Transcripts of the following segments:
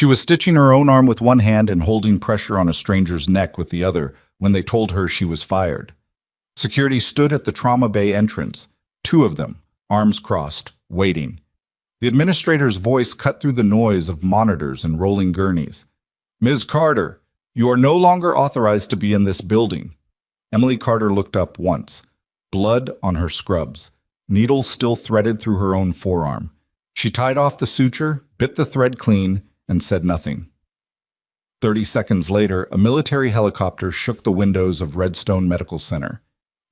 She was stitching her own arm with one hand and holding pressure on a stranger's neck with the other when they told her she was fired. Security stood at the trauma bay entrance, two of them, arms crossed, waiting. The administrator's voice cut through the noise of monitors and rolling gurneys. "Ms. Carter, you are no longer authorized to be in this building." Emily Carter looked up once, blood on her scrubs, needles still threaded through her own forearm. She tied off the suture, bit the thread clean, and said nothing. 30 seconds later, a military helicopter shook the windows of Redstone Medical Center,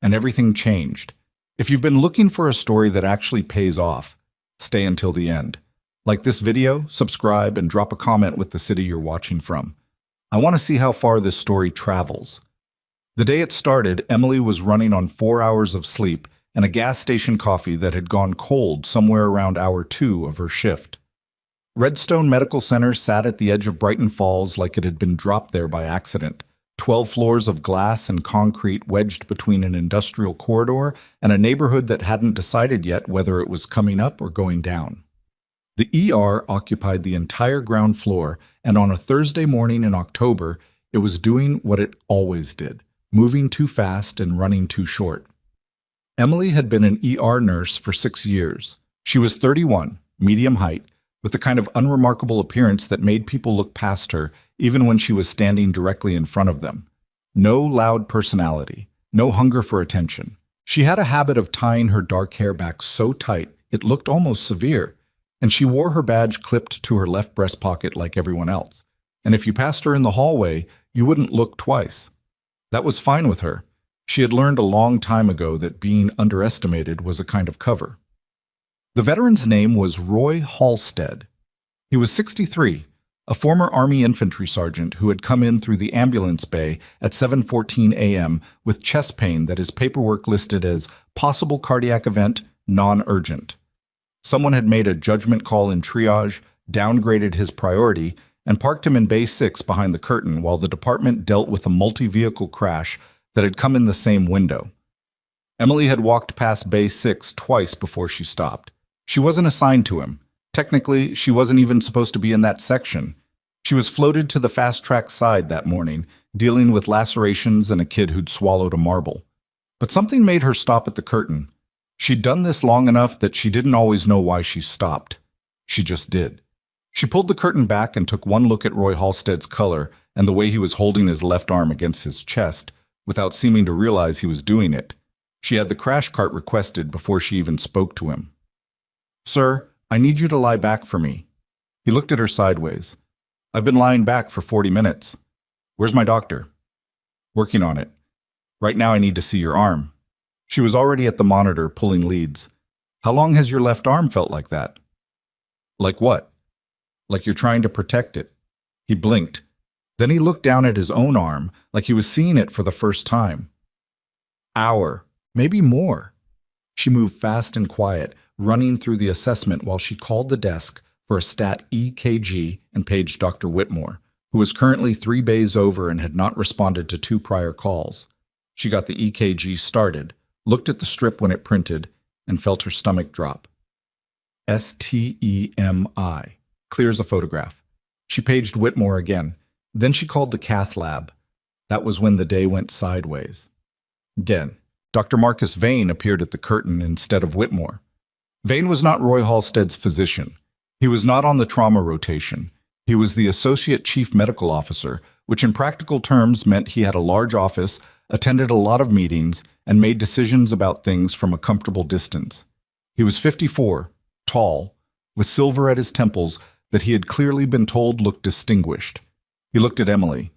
and everything changed. If you've been looking for a story that actually pays off, stay until the end. Like this video, subscribe, and drop a comment with the city you're watching from. I want to see how far this story travels. The day it started, Emily was running on 4 hours of sleep and a gas station coffee that had gone cold somewhere around hour 2 of her shift. Redstone Medical Center sat at the edge of Brighton Falls like it had been dropped there by accident. 12 floors of glass and concrete wedged between an industrial corridor and a neighborhood that hadn't decided yet whether it was coming up or going down. The ER occupied the entire ground floor, and on a Thursday morning in October, it was doing what it always did, moving too fast and running too short. Emily had been an ER nurse for 6 years. She was 31, medium height, with the kind of unremarkable appearance that made people look past her even when she was standing directly in front of them. No loud personality, no hunger for attention. She had a habit of tying her dark hair back so tight it looked almost severe, and she wore her badge clipped to her left breast pocket like everyone else. And if you passed her in the hallway, you wouldn't look twice. That was fine with her. She had learned a long time ago that being underestimated was a kind of cover. The veteran's name was Roy Halstead. He was 63, a former Army infantry sergeant who had come in through the ambulance bay at 7:14 a.m. with chest pain that his paperwork listed as possible cardiac event, non-urgent. Someone had made a judgment call in triage, downgraded his priority, and parked him in Bay 6 behind the curtain while the department dealt with a multi-vehicle crash that had come in the same window. Emily had walked past Bay 6 twice before she stopped. She wasn't assigned to him. Technically, she wasn't even supposed to be in that section. She was floated to the fast-track side that morning, dealing with lacerations and a kid who'd swallowed a marble. But something made her stop at the curtain. She'd done this long enough that she didn't always know why she stopped. She just did. She pulled the curtain back and took one look at Roy Halstead's color and the way he was holding his left arm against his chest, without seeming to realize he was doing it. She had the crash cart requested before she even spoke to him. "Sir, I need you to lie back for me." He looked at her sideways. "I've been lying back for 40 minutes. Where's my doctor?" "Working on it. Right now I need to see your arm." She was already at the monitor pulling leads. "How long has your left arm felt like that?" "Like what?" "Like you're trying to protect it." He blinked. Then he looked down at his own arm like he was seeing it for the first time. "Hour, maybe more." She moved fast and quiet, running through the assessment while she called the desk for a stat EKG and paged Dr. Whitmore, who was currently 3 bays over and had not responded to 2 prior calls. She got the EKG started, looked at the strip when it printed, and felt her stomach drop. STEMI. Clear as a photograph. She paged Whitmore again. Then she called the cath lab. That was when the day went sideways. Then, Dr. Marcus Vane appeared at the curtain instead of Whitmore. Vane was not Roy Halstead's physician. He was not on the trauma rotation. He was the Associate Chief Medical Officer, which in practical terms meant he had a large office, attended a lot of meetings, and made decisions about things from a comfortable distance. He was 54, tall, with silver at his temples that he had clearly been told looked distinguished. He looked at Emily.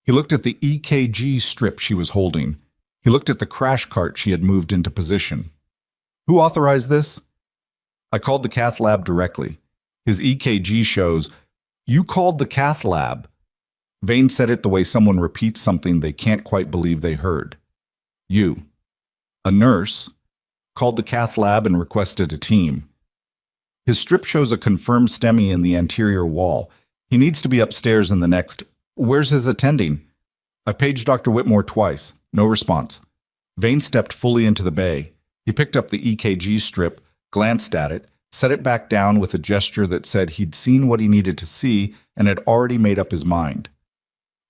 He looked at the EKG strip she was holding. He looked at the crash cart she had moved into position. "Who authorized this?" "I called the cath lab directly. His EKG shows." "You called the cath lab?" Vane said it the way someone repeats something they can't quite believe they heard. "You, a nurse, called the cath lab and requested a team. His strip shows a confirmed STEMI in the anterior wall. He needs to be upstairs in the next. Where's his attending?" "I've paged Dr. Whitmore twice. No response." Vane stepped fully into the bay. He picked up the EKG strip, glanced at it, set it back down with a gesture that said he'd seen what he needed to see and had already made up his mind.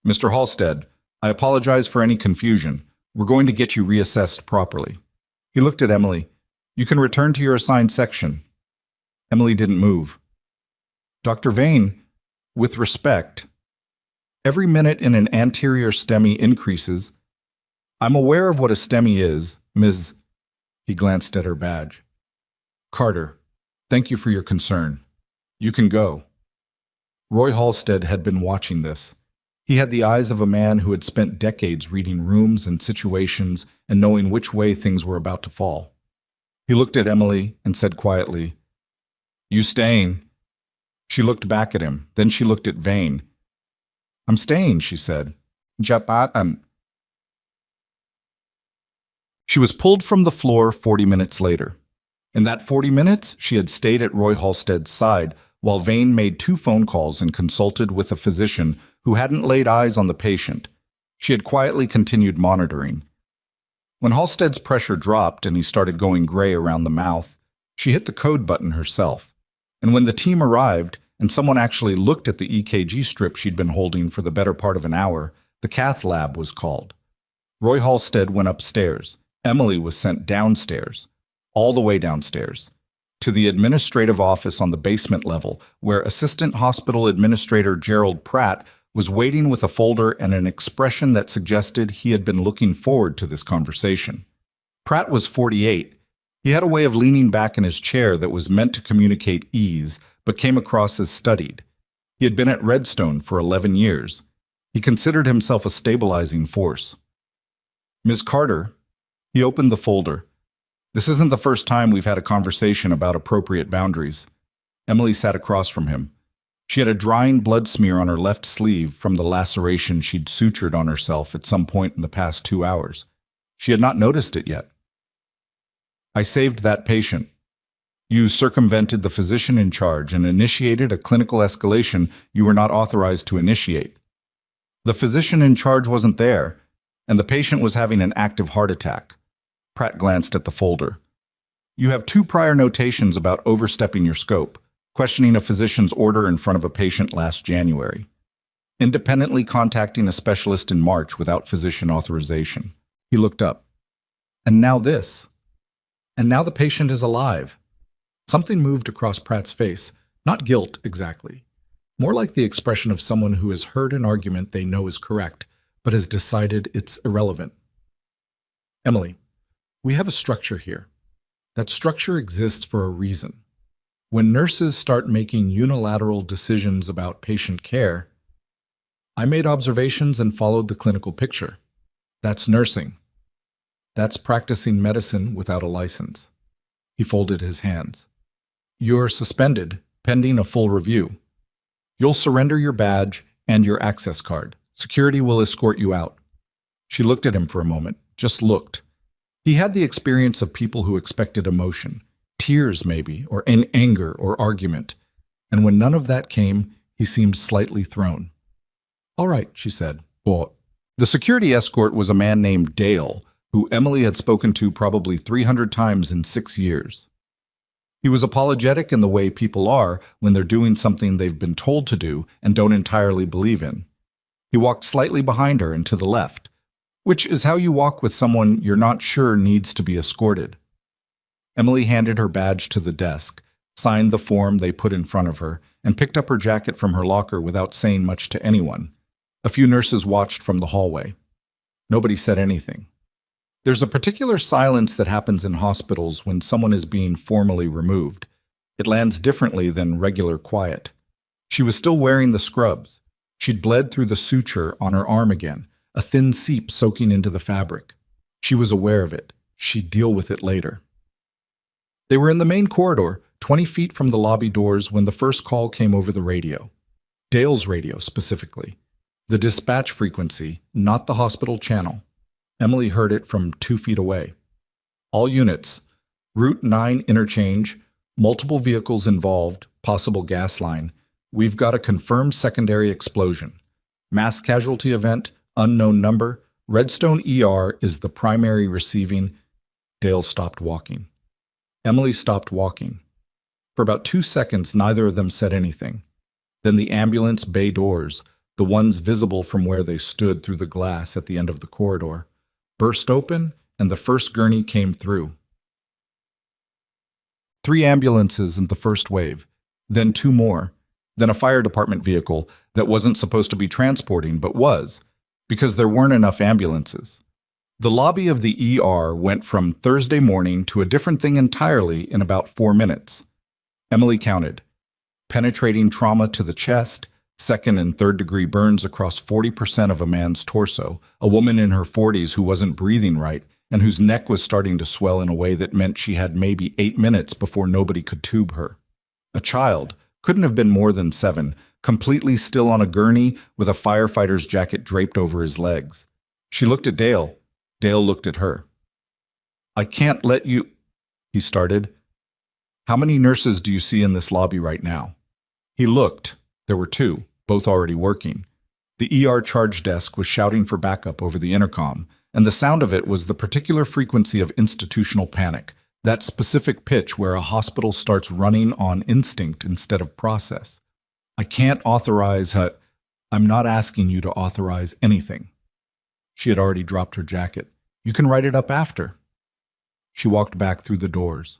"Mr. Halstead, I apologize for any confusion. We're going to get you reassessed properly." He looked at Emily. "You can return to your assigned section." Emily didn't move. "Dr. Vane, with respect, every minute in an anterior STEMI increases. I'm aware of what a STEMI is, Ms." He glanced at her badge. "Carter, thank you for your concern. You can go." Roy Halstead had been watching this. He had the eyes of a man who had spent decades reading rooms and situations and knowing which way things were about to fall. He looked at Emily and said quietly, "You staying?" She looked back at him. Then she looked at Vane. "I'm staying," she said. "Japat." She was pulled from the floor 40 minutes later. In that 40 minutes, she had stayed at Roy Halstead's side while Vane made 2 phone calls and consulted with a physician who hadn't laid eyes on the patient. She had quietly continued monitoring. When Halstead's pressure dropped and he started going gray around the mouth, she hit the code button herself. And when the team arrived and someone actually looked at the EKG strip she'd been holding for the better part of an hour, the cath lab was called. Roy Halstead went upstairs. Emily was sent downstairs, all the way downstairs, to the administrative office on the basement level, where Assistant Hospital Administrator Gerald Pratt was waiting with a folder and an expression that suggested he had been looking forward to this conversation. Pratt was 48. He had a way of leaning back in his chair that was meant to communicate ease, but came across as studied. He had been at Redstone for 11 years. He considered himself a stabilizing force. "Ms. Carter," he opened the folder. "This isn't the first time we've had a conversation about appropriate boundaries." Emily sat across from him. She had a drying blood smear on her left sleeve from the laceration she'd sutured on herself at some point in the past 2 hours. She had not noticed it yet. "I saved that patient. You circumvented the physician in charge and initiated a clinical escalation you were not authorized to initiate. The physician in charge wasn't there, and the patient was having an active heart attack." Pratt glanced at the folder. "You have 2 prior notations about overstepping your scope, questioning a physician's order in front of a patient last January, independently contacting a specialist in March without physician authorization." He looked up. "And now this. And now the patient is alive." Something moved across Pratt's face, not guilt exactly, more like the expression of someone who has heard an argument they know is correct, but has decided it's irrelevant. "Emily, we have a structure here. That structure exists for a reason. When nurses start making unilateral decisions about patient care, I made observations and followed the clinical picture. That's nursing. That's practicing medicine without a license." He folded his hands. "You're suspended, pending a full review. You'll surrender your badge and your access card. Security will escort you out." She looked at him for a moment, just looked. He had the experience of people who expected emotion, tears maybe, or anger or argument, and when none of that came, he seemed slightly thrown. "All right," she said. "Well." The security escort was a man named Dale, who Emily had spoken to probably 300 times in 6 years. He was apologetic in the way people are when they're doing something they've been told to do and don't entirely believe in. He walked slightly behind her and to the left, which is how you walk with someone you're not sure needs to be escorted. Emily handed her badge to the desk, signed the form they put in front of her, and picked up her jacket from her locker without saying much to anyone. A few nurses watched from the hallway. Nobody said anything. There's a particular silence that happens in hospitals when someone is being formally removed. It lands differently than regular quiet. She was still wearing the scrubs. She'd bled through the suture on her arm again, a thin seep soaking into the fabric. She was aware of it. She'd deal with it later. They were in the main corridor, 20 feet from the lobby doors, when the first call came over the radio. Dale's radio, specifically. The dispatch frequency, not the hospital channel. Emily heard it from 2 feet away. "All units. Route 9 interchange. Multiple vehicles involved. Possible gas line. We've got a confirmed secondary explosion. Mass casualty event. Unknown number. Redstone ER is the primary receiving." Dale stopped walking. Emily stopped walking. For about 2 seconds, neither of them said anything. Then the ambulance bay doors, the ones visible from where they stood through the glass at the end of the corridor, burst open, and the first gurney came through. 3 ambulances in the first wave, then 2 more, then a fire department vehicle that wasn't supposed to be transporting but was, because there weren't enough ambulances. The lobby of the ER went from Thursday morning to a different thing entirely in about 4 minutes. Emily counted. Penetrating trauma to the chest, second and third degree burns across 40% of a man's torso, a woman in her 40s who wasn't breathing right, and whose neck was starting to swell in a way that meant she had maybe 8 minutes before nobody could tube her. A child, couldn't have been more than 7, completely still on a gurney with a firefighter's jacket draped over his legs. She looked at Dale. Dale looked at her. "I can't let you," he started. "How many nurses do you see in this lobby right now?" He looked. There were 2, both already working. The ER charge desk was shouting for backup over the intercom, and the sound of it was the particular frequency of institutional panic, that specific pitch where a hospital starts running on instinct instead of process. "I can't authorize I'm not asking you to authorize anything." She had already dropped her jacket. "You can write it up after." She walked back through the doors.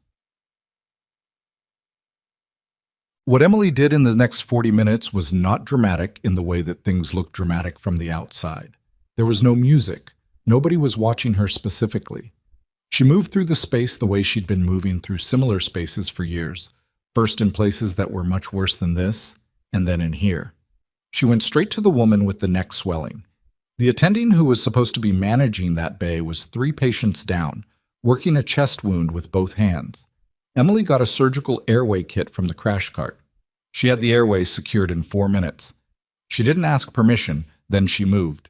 What Emily did in the next 40 minutes was not dramatic in the way that things look dramatic from the outside. There was no music. Nobody was watching her specifically. She moved through the space the way she'd been moving through similar spaces for years, first in places that were much worse than this, and then in here. She went straight to the woman with the neck swelling. The attending who was supposed to be managing that bay was 3 patients down, working a chest wound with both hands. Emily got a surgical airway kit from the crash cart. She had the airway secured in 4 minutes. She didn't ask permission, then she moved.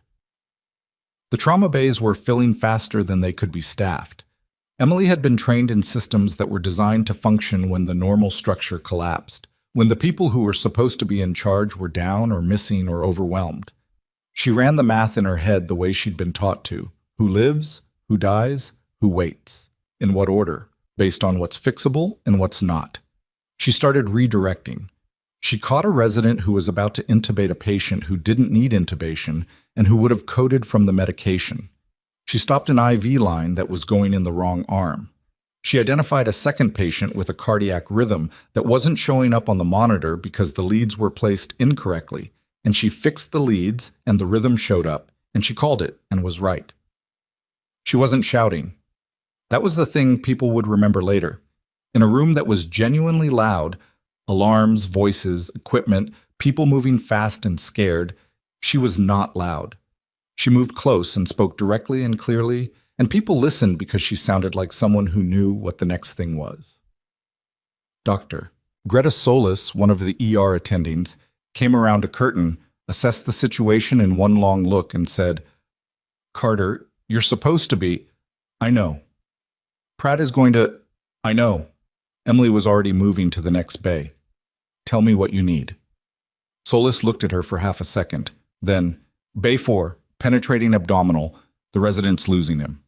The trauma bays were filling faster than they could be staffed. Emily had been trained in systems that were designed to function when the normal structure collapsed, when the people who were supposed to be in charge were down or missing or overwhelmed. She ran the math in her head the way she'd been taught to. Who lives, who dies, who waits, in what order, based on what's fixable and what's not. She started redirecting. She caught a resident who was about to intubate a patient who didn't need intubation and who would have coded from the medication. She stopped an IV line that was going in the wrong arm. She identified a second patient with a cardiac rhythm that wasn't showing up on the monitor because the leads were placed incorrectly, and she fixed the leads and the rhythm showed up, and she called it and was right. She wasn't shouting. That was the thing people would remember later. In a room that was genuinely loud, alarms, voices, equipment, people moving fast and scared, she was not loud. She moved close and spoke directly and clearly, and people listened because she sounded like someone who knew what the next thing was. Doctor. Greta Solis, one of the ER attendings, came around a curtain, assessed the situation in one long look, and said, "Carter, you're supposed to be—" "I know." "Pratt is going to—" "I know." Emily was already moving to the next bay. "Tell me what you need." Solis looked at her for half a second. Then, "Bay 4, penetrating abdominal, the resident's losing him."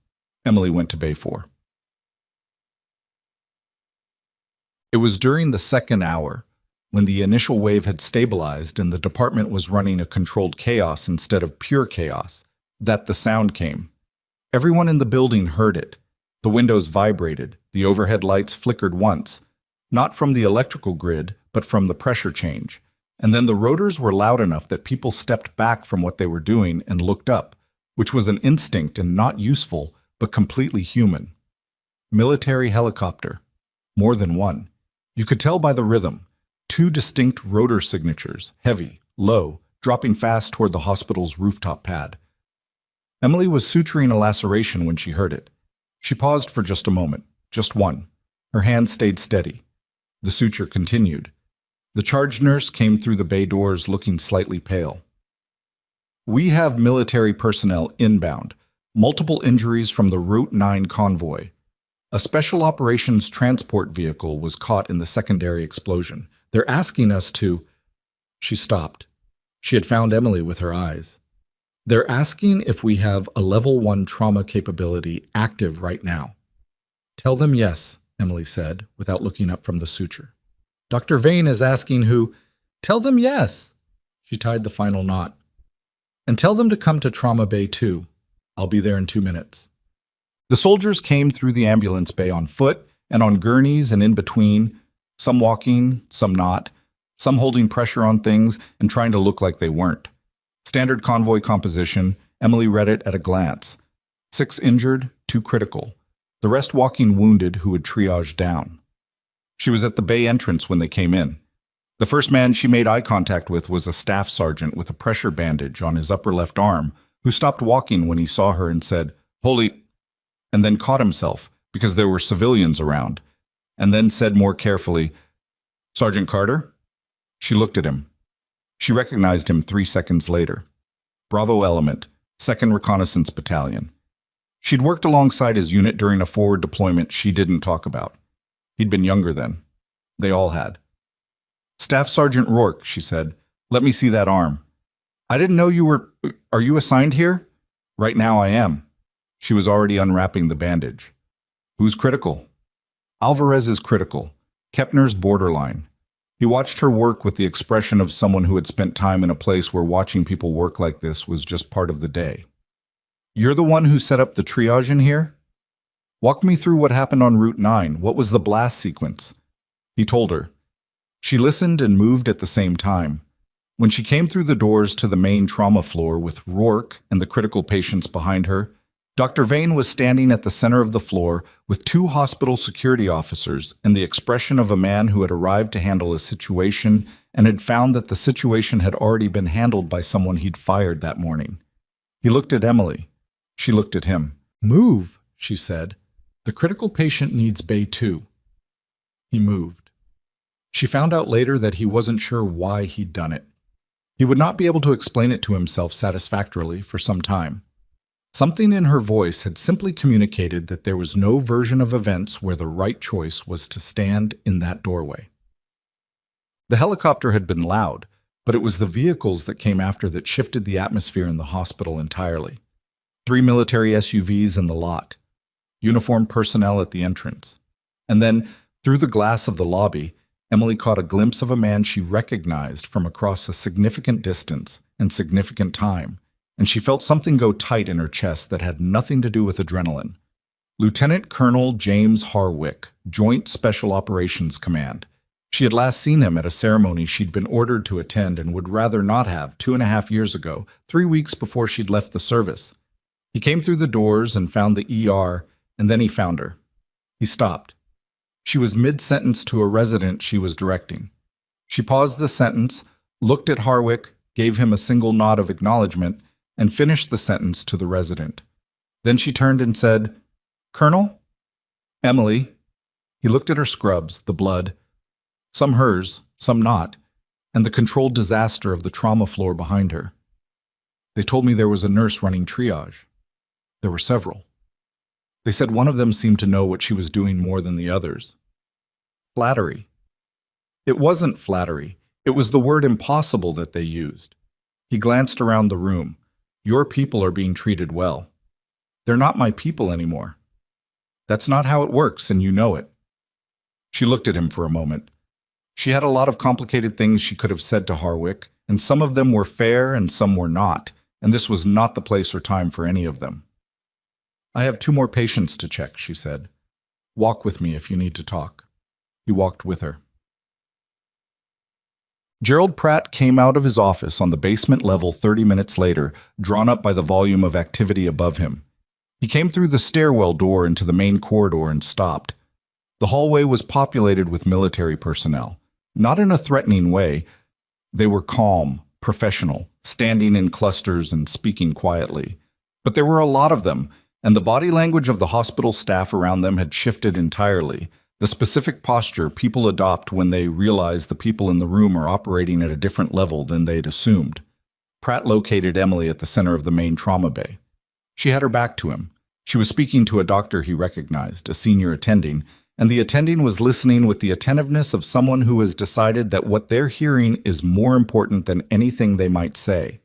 Emily went to Bay 4. It was during the second hour, when the initial wave had stabilized and the department was running a controlled chaos instead of pure chaos, that the sound came. Everyone in the building heard it. The windows vibrated, the overhead lights flickered once, not from the electrical grid, but from the pressure change. And then the rotors were loud enough that people stepped back from what they were doing and looked up, which was an instinct and not useful, but completely human. Military helicopter. More than one. You could tell by the rhythm. 2 distinct rotor signatures, heavy, low, dropping fast toward the hospital's rooftop pad. Emily was suturing a laceration when she heard it. She paused for just a moment, just one. Her hand stayed steady. The suture continued. The charge nurse came through the bay doors looking slightly pale. "We have military personnel inbound. Multiple injuries from the Route 9 convoy. A special operations transport vehicle was caught in the secondary explosion. They're asking us to—" She stopped. She had found Emily with her eyes. "They're asking if we have a level 1 trauma capability active right now." "Tell them yes," Emily said, without looking up from the suture. Dr. Vane is asking who. Tell them yes. She tied the final knot. And tell them to come to Trauma Bay too. I'll be there in 2 minutes. The soldiers came through the ambulance bay on foot and on gurneys and in between, some walking, some not, some holding pressure on things and trying to look like they weren't. Standard convoy composition, Emily read it at a glance. 6 injured, 2 critical. The rest walking wounded who would triage down. She was at the bay entrance when they came in. The first man she made eye contact with was a staff sergeant with a pressure bandage on his upper left arm, who stopped walking when he saw her and said, "Holy," and then caught himself because there were civilians around, and then said more carefully, "Sergeant Carter?" She looked at him. She recognized him 3 seconds later. Bravo Element, 2nd Reconnaissance Battalion. She'd worked alongside his unit during a forward deployment she didn't talk about. He'd been younger then. They all had. "Staff Sergeant Rourke," she said. "Let me see that arm." "I didn't know you were... Are you assigned here?" "Right now I am." She was already unwrapping the bandage. "Who's critical?" "Alvarez is critical. Kepner's borderline." He watched her work with the expression of someone who had spent time in a place where watching people work like this was just part of the day. "You're the one who set up the triage in here?" "Walk me through what happened on Route 9. What was the blast sequence?" He told her. She listened and moved at the same time. When she came through the doors to the main trauma floor with Rourke and the critical patients behind her, Dr. Vane was standing at the center of the floor with 2 hospital security officers and the expression of a man who had arrived to handle a situation and had found that the situation had already been handled by someone he'd fired that morning. He looked at Emily. She looked at him. "Move," she said. "The critical patient needs Bay 2. He moved. She found out later that he wasn't sure why he'd done it. He would not be able to explain it to himself satisfactorily for some time. Something in her voice had simply communicated that there was no version of events where the right choice was to stand in that doorway. The helicopter had been loud, but it was the vehicles that came after that shifted the atmosphere in the hospital entirely. 3 military SUVs in the lot, uniformed personnel at the entrance. And then, through the glass of the lobby, Emily caught a glimpse of a man she recognized from across a significant distance and significant time, and she felt something go tight in her chest that had nothing to do with adrenaline. Lieutenant Colonel James Harwick, Joint Special Operations Command. She had last seen him at a ceremony she'd been ordered to attend and would rather not have 2.5 years ago, 3 weeks before she'd left the service. He came through the doors and found the ER, and then he found her. He stopped. She was mid-sentence to a resident she was directing. She paused the sentence, looked at Harwick, gave him a single nod of acknowledgement, and finished the sentence to the resident. Then she turned and said, "Colonel?" "Emily." He looked at her scrubs, the blood, some hers, some not, and the controlled disaster of the trauma floor behind her. "They told me there was a nurse running triage. There were several. They said one of them seemed to know what she was doing more than the others." Flattery. It wasn't flattery. It was the word impossible that they used. He glanced around the room. "Your people are being treated well. They're not my people anymore. That's not how it works, and you know it." She looked at him for a moment. She had a lot of complicated things she could have said to Harwick, and some of them were fair and some were not, and this was not the place or time for any of them. "I have 2 more patients to check," she said. "Walk with me if you need to talk." He walked with her. Gerald Pratt came out of his office on the basement level 30 minutes later, drawn up by the volume of activity above him. He came through the stairwell door into the main corridor and stopped. The hallway was populated with military personnel, not in a threatening way. They were calm, professional, standing in clusters and speaking quietly. But there were a lot of them, and the body language of the hospital staff around them had shifted entirely. The specific posture people adopt when they realize the people in the room are operating at a different level than they'd assumed. Pratt located Emily at the center of the main trauma bay. She had her back to him. She was speaking to a doctor he recognized, a senior attending, and the attending was listening with the attentiveness of someone who has decided that what they're hearing is more important than anything they might say.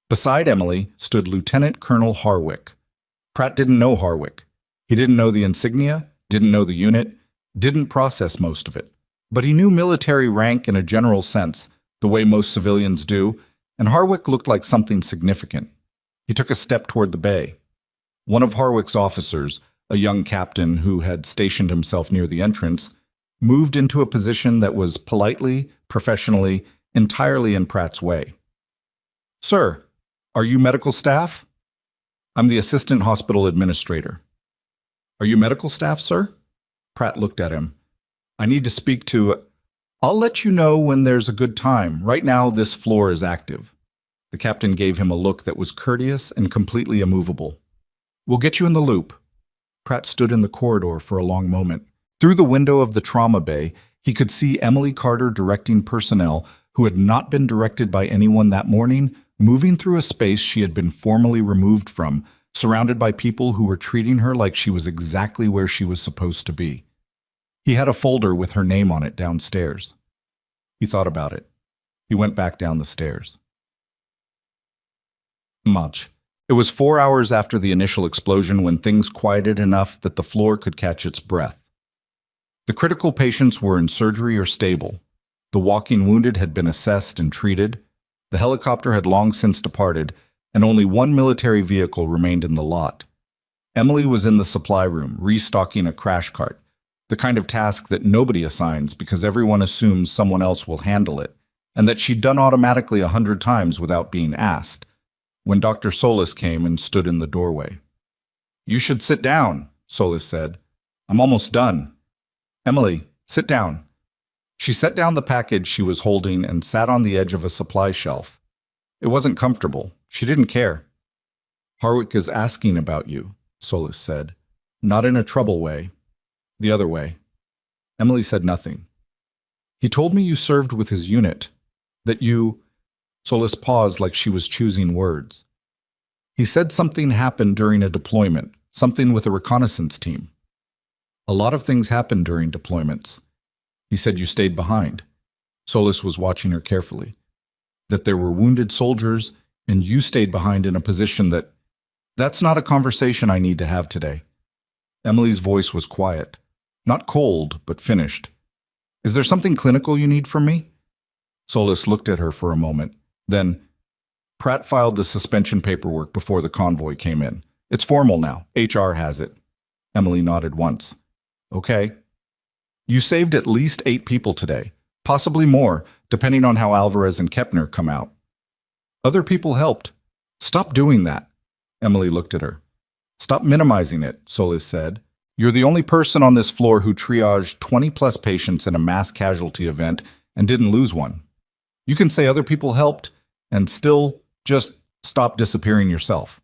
Beside Emily stood Lieutenant Colonel Harwick. Pratt didn't know Harwick. He didn't know the insignia, didn't know the unit, didn't process most of it. But he knew military rank in a general sense, the way most civilians do, and Harwick looked like something significant. He took a step toward the bay. One of Harwick's officers, a young captain who had stationed himself near the entrance, moved into a position that was politely, professionally, entirely in Pratt's way. "Sir, are you medical staff?" "I'm the assistant hospital administrator." "Are you medical staff, sir?" Pratt looked at him. "I need to speak to—" "I'll let you know when there's a good time. Right now, this floor is active." The captain gave him a look that was courteous and completely immovable. "We'll get you in the loop." Pratt stood in the corridor for a long moment. Through the window of the trauma bay, he could see Emily Carter directing personnel who had not been directed by anyone that morning, moving through a space she had been formally removed from, surrounded by people who were treating her like she was exactly where she was supposed to be. He had a folder with her name on it downstairs. He thought about it. He went back down the stairs. Much. It was 4 hours after the initial explosion when things quieted enough that the floor could catch its breath. The critical patients were in surgery or stable. The walking wounded had been assessed and treated. The helicopter had long since departed, and only one military vehicle remained in the lot. Emily was in the supply room, restocking a crash cart, the kind of task that nobody assigns because everyone assumes someone else will handle it, and that she'd done automatically 100 times without being asked, when Dr. Solis came and stood in the doorway. "You should sit down," Solis said. "I'm almost done." "Emily, sit down." She set down the package she was holding and sat on the edge of a supply shelf. It wasn't comfortable. She didn't care. "Harwick is asking about you," Solis said. "Not in a trouble way. The other way." Emily said nothing. "He told me you served with his unit. That you—" Solis paused like she was choosing words. "He said something happened during a deployment, something with a reconnaissance team." "A lot of things happen during deployments." "He said you stayed behind." Solis was watching her carefully. "That there were wounded soldiers, and you stayed behind in a position that—" "That's not a conversation I need to have today." Emily's voice was quiet. Not cold, but finished. "Is there something clinical you need from me?" Solis looked at her for a moment. Then, "Pratt filed the suspension paperwork before the convoy came in. It's formal now. HR has it." Emily nodded once. "Okay." "You saved at least 8 people today. Possibly more, depending on how Alvarez and Kepner come out." "Other people helped." "Stop doing that." Emily looked at her. "Stop minimizing it," Solis said. "You're the only person on this floor who triaged 20-plus patients in a mass casualty event and didn't lose one. You can say other people helped and still just stop disappearing yourself."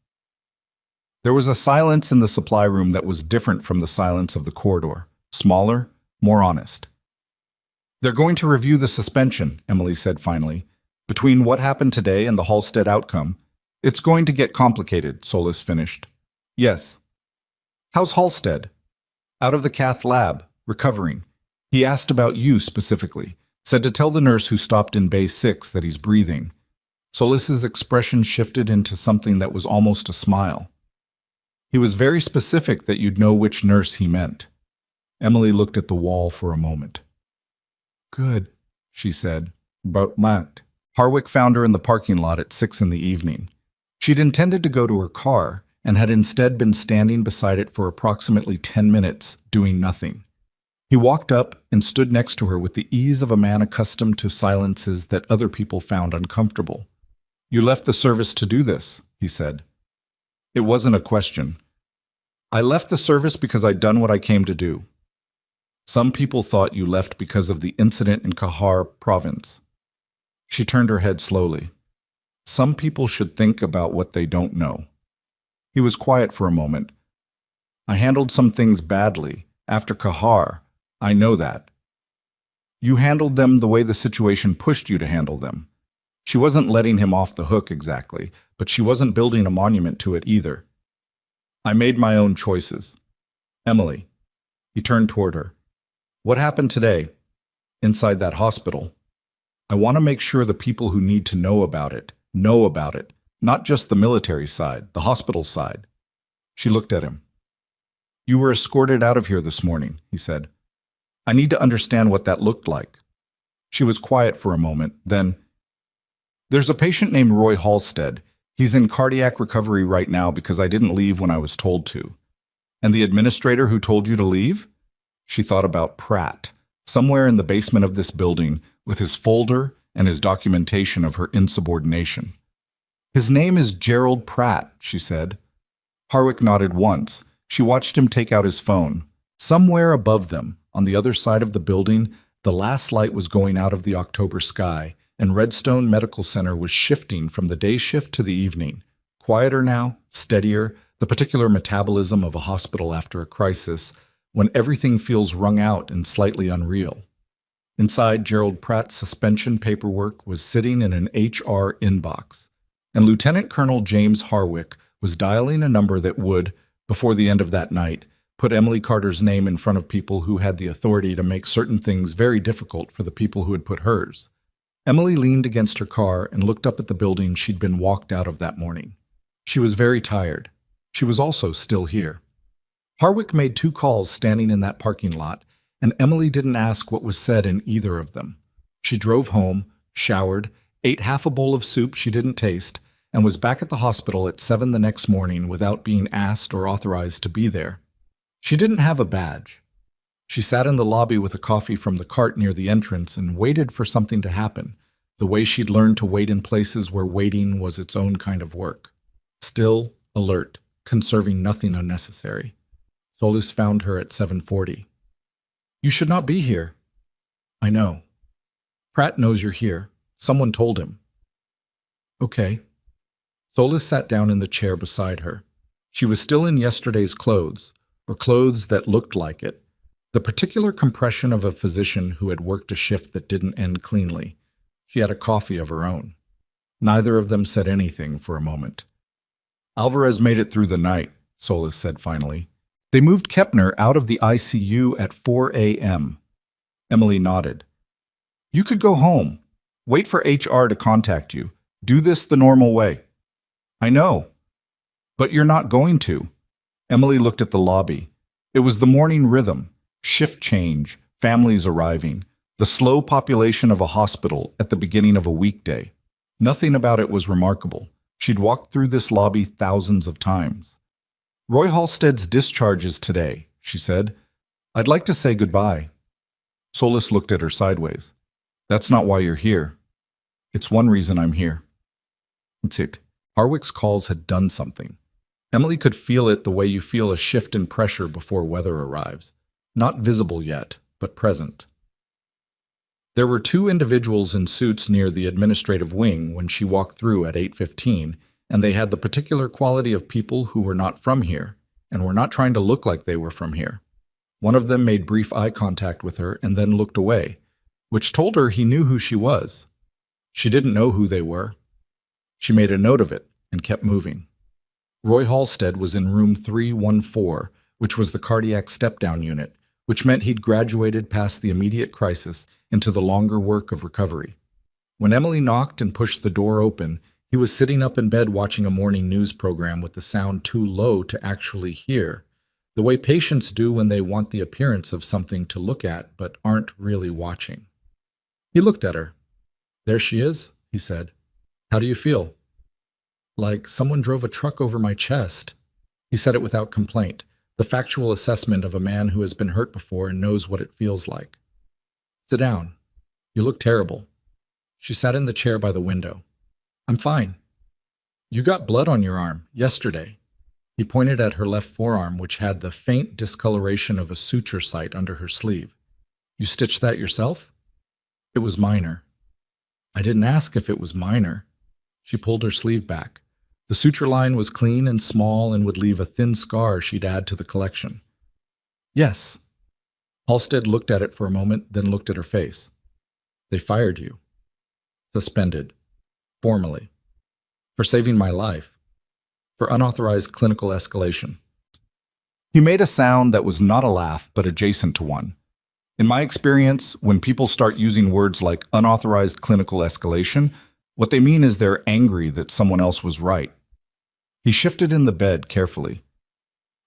There was a silence in the supply room that was different from the silence of the corridor, smaller, more honest. "They're going to review the suspension," Emily said finally. "Between what happened today and the Halstead outcome, it's going to get complicated," Solis finished. "Yes." "How's Halstead?" "Out of the cath lab, recovering. He asked about you specifically. Said to tell the nurse who stopped in Bay 6 that he's breathing." Solis's expression shifted into something that was almost a smile. "He was very specific that you'd know which nurse he meant." Emily looked at the wall for a moment. "Good," she said. "But Matt." Harwick found her in the parking lot at 6 in the evening. She'd intended to go to her car and had instead been standing beside it for approximately 10 minutes, doing nothing. He walked up and stood next to her with the ease of a man accustomed to silences that other people found uncomfortable. "You left the service to do this," he said. It wasn't a question. "I left the service because I'd done what I came to do." "Some people thought you left because of the incident in Kahar province." She turned her head slowly. "Some people should think about what they don't know." He was quiet for a moment. "I handled some things badly. After Kahar, I know that." "You handled them the way the situation pushed you to handle them." She wasn't letting him off the hook exactly, but she wasn't building a monument to it either. "I made my own choices." "Emily." He turned toward her. "What happened today, inside that hospital? I want to make sure the people who need to know about it, not just the military side, the hospital side." She looked at him. "You were escorted out of here this morning," he said. I need to understand what that looked like. She was quiet for a moment, then, "There's a patient named Roy Halstead. He's in cardiac recovery right now because I didn't leave when I was told to." "And the administrator who told you to leave?" She thought about Pratt, somewhere in the basement of this building, with his folder and his documentation of her insubordination. "His name is Gerald Pratt," she said. Harwick nodded once. She watched him take out his phone. Somewhere above them, on the other side of the building, the last light was going out of the October sky, and Redstone Medical Center was shifting from the day shift to the evening. Quieter now, steadier, the particular metabolism of a hospital after a crisis, when everything feels wrung out and slightly unreal. Inside, Gerald Pratt's suspension paperwork was sitting in an HR inbox, and Lieutenant Colonel James Harwick was dialing a number that would, before the end of that night, put Emily Carter's name in front of people who had the authority to make certain things very difficult for the people who had put hers. Emily leaned against her car and looked up at the building she'd been walked out of that morning. She was very tired. She was also still here. Harwick made 2 calls standing in that parking lot, and Emily didn't ask what was said in either of them. She drove home, showered, ate half a bowl of soup she didn't taste, and was back at the hospital at 7 the next morning without being asked or authorized to be there. She didn't have a badge. She sat in the lobby with a coffee from the cart near the entrance and waited for something to happen, the way she'd learned to wait in places where waiting was its own kind of work. Still, alert, conserving nothing unnecessary. Solus found her at 7:40. "You should not be here." "I know. Pratt knows you're here. Someone told him." "Okay." Solus sat down in the chair beside her. She was still in yesterday's clothes, or clothes that looked like it, the particular compression of a physician who had worked a shift that didn't end cleanly. She had a coffee of her own. Neither of them said anything for a moment. "Alvarez made it through the night," Solus said finally. "They moved Kepner out of the ICU at 4 a.m. Emily nodded. "You could go home. Wait for HR to contact you. Do this the normal way." "I know. But you're not going to." Emily looked at the lobby. It was the morning rhythm, shift change, families arriving, the slow population of a hospital at the beginning of a weekday. Nothing about it was remarkable. She'd walked through this lobby thousands of times. "Roy Halstead's discharge is today," she said. "I'd like to say goodbye." Solus looked at her sideways. "That's not why you're here." "It's one reason I'm here." That's it. Harwick's calls had done something. Emily could feel it the way you feel a shift in pressure before weather arrives. Not visible yet, but present. There were 2 individuals in suits near the administrative wing when she walked through at 8:15, and they had the particular quality of people who were not from here, and were not trying to look like they were from here. One of them made brief eye contact with her and then looked away, which told her he knew who she was. She didn't know who they were. She made a note of it and kept moving. Roy Halstead was in room 314, which was the cardiac step-down unit, which meant he'd graduated past the immediate crisis into the longer work of recovery. When Emily knocked and pushed the door open, he was sitting up in bed watching a morning news program with the sound too low to actually hear, the way patients do when they want the appearance of something to look at but aren't really watching. He looked at her. "There she is," he said. "How do you feel?" "Like someone drove a truck over my chest." He said it without complaint, the factual assessment of a man who has been hurt before and knows what it feels like. "Sit down. You look terrible." She sat in the chair by the window. "I'm fine." "You got blood on your arm, yesterday." He pointed at her left forearm, which had the faint discoloration of a suture site under her sleeve. "You stitched that yourself?" "It was minor." "I didn't ask if it was minor." She pulled her sleeve back. The suture line was clean and small and would leave a thin scar she'd add to the collection. "Yes." Halstead looked at it for a moment, then looked at her face. "They fired you." "Suspended. Formally. For saving my life. For unauthorized clinical escalation." He made a sound that was not a laugh, but adjacent to one. In my experience, when people start using words like unauthorized clinical escalation, what they mean is they're angry that someone else was right. He shifted in the bed carefully.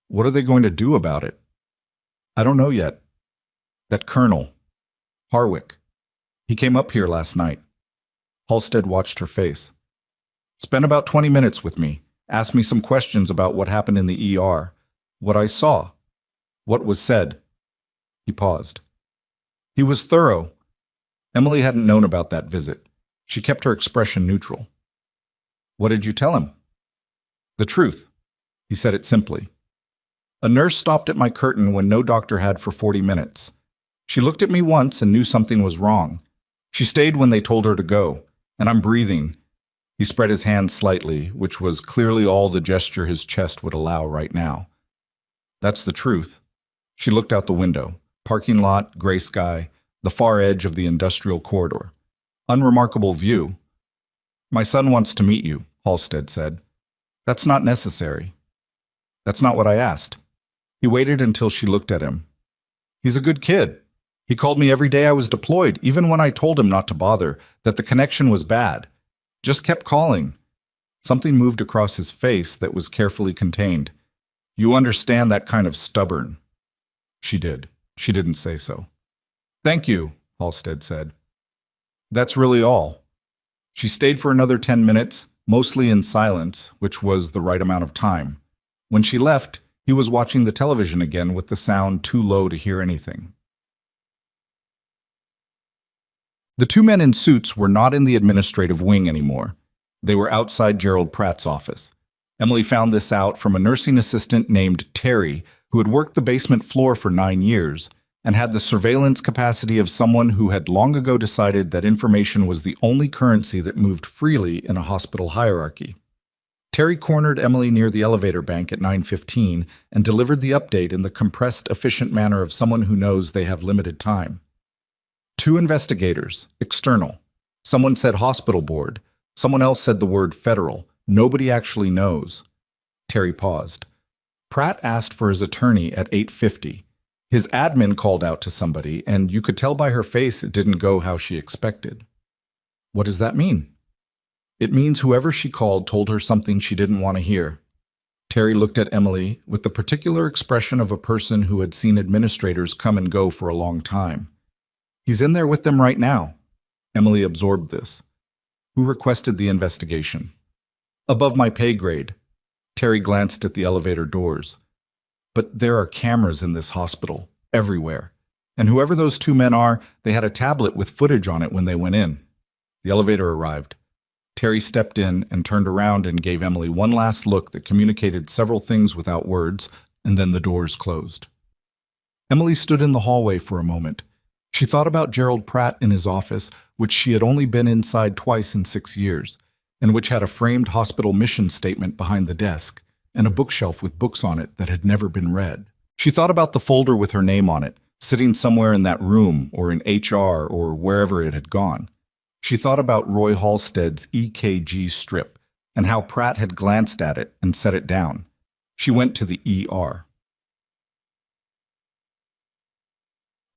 "What are they going to do about it?" "I don't know yet." That colonel, Harwick, he came up here last night. Halstead watched her face. Spent about 20 minutes with me, asked me some questions about what happened in the ER, what I saw, what was said. He paused. He was thorough. Emily hadn't known about that visit. She kept her expression neutral. What did you tell him? The truth. He said it simply. A nurse stopped at my curtain when no doctor had for 40 minutes. She looked at me once and knew something was wrong. She stayed when they told her to go, and I'm breathing. He spread his hand slightly, which was clearly all the gesture his chest would allow right now. That's the truth. She looked out the window. Parking lot, gray sky, the far edge of the industrial corridor. Unremarkable view. My son wants to meet you, Halstead said. That's not necessary. That's not what I asked. He waited until she looked at him. He's a good kid. He called me every day I was deployed, even when I told him not to bother, that the connection was bad. Just kept calling. Something moved across his face that was carefully contained. You understand that kind of stubborn. She did. She didn't say so. Thank you, Halstead said. That's really all. She stayed for another 10 minutes, mostly in silence, which was the right amount of time. When she left, he was watching the television again with the sound too low to hear anything. The two men in suits were not in the administrative wing anymore. They were outside Gerald Pratt's office. Emily found this out from a nursing assistant named Terry, who had worked the basement floor for 9 years and had the surveillance capacity of someone who had long ago decided that information was the only currency that moved freely in a hospital hierarchy. Terry cornered Emily near the elevator bank at 9:15 and delivered the update in the compressed, efficient manner of someone who knows they have limited time. 2 investigators, external. Someone said hospital board. Someone else said the word federal. Nobody actually knows. Terry paused. Pratt asked for his attorney at 8:50. His admin called out to somebody, and you could tell by her face it didn't go how she expected. What does that mean? It means whoever she called told her something she didn't want to hear. Terry looked at Emily with the particular expression of a person who had seen administrators come and go for a long time. He's in there with them right now. Emily absorbed this. Who requested the investigation? Above my pay grade. Terry glanced at the elevator doors. But there are cameras in this hospital, everywhere. And whoever those 2 men are, they had a tablet with footage on it when they went in. The elevator arrived. Terry stepped in and turned around and gave Emily one last look that communicated several things without words, and then the doors closed. Emily stood in the hallway for a moment. She thought about Gerald Pratt in his office, which she had only been inside twice in 6 years, and which had a framed hospital mission statement behind the desk, and a bookshelf with books on it that had never been read. She thought about the folder with her name on it, sitting somewhere in that room or in HR or wherever it had gone. She thought about Roy Halstead's EKG strip and how Pratt had glanced at it and set it down. She went to the ER.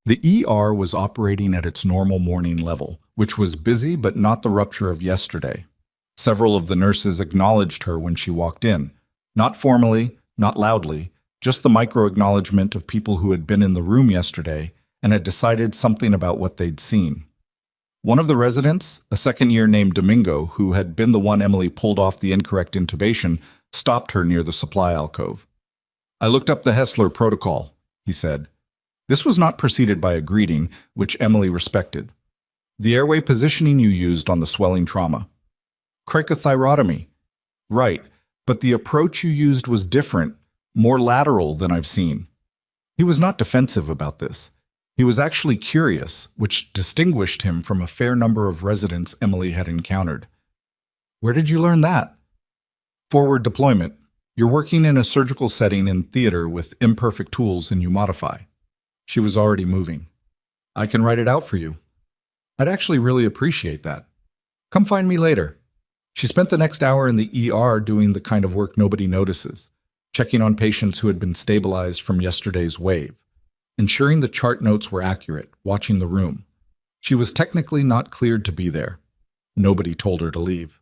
The ER was operating at its normal morning level, which was busy but not the rupture of yesterday. Several of the nurses acknowledged her when she walked in. Not formally, not loudly, just the micro-acknowledgement of people who had been in the room yesterday and had decided something about what they'd seen. One of the residents, a second-year named Domingo, who had been the one Emily pulled off the incorrect intubation, stopped her near the supply alcove. I looked up the Hessler protocol, he said. This was not preceded by a greeting, which Emily respected. The airway positioning you used on the swelling trauma. Cricothyrotomy. Right, but the approach you used was different, more lateral than I've seen. He was not defensive about this. He was actually curious, which distinguished him from a fair number of residents Emily had encountered. Where did you learn that? Forward deployment. You're working in a surgical setting in theater with imperfect tools and you modify. She was already moving. I can write it out for you. I'd actually really appreciate that. Come find me later. She spent the next hour in the ER doing the kind of work nobody notices, checking on patients who had been stabilized from yesterday's wave, ensuring the chart notes were accurate, watching the room. She was technically not cleared to be there. Nobody told her to leave.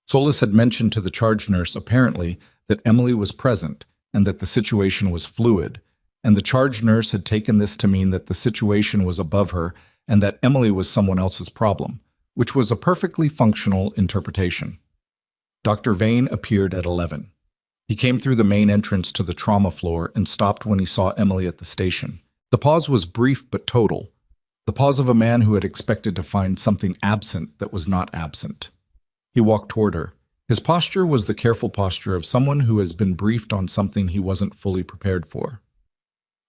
Solis had mentioned to the charge nurse, apparently, that Emily was present and that the situation was fluid, and the charge nurse had taken this to mean that the situation was above her and that Emily was someone else's problem, which was a perfectly functional interpretation. Dr. Vane appeared at 11. He came through the main entrance to the trauma floor and stopped when he saw Emily at the station. The pause was brief but total, the pause of a man who had expected to find something absent that was not absent. He walked toward her. His posture was the careful posture of someone who has been briefed on something he wasn't fully prepared for.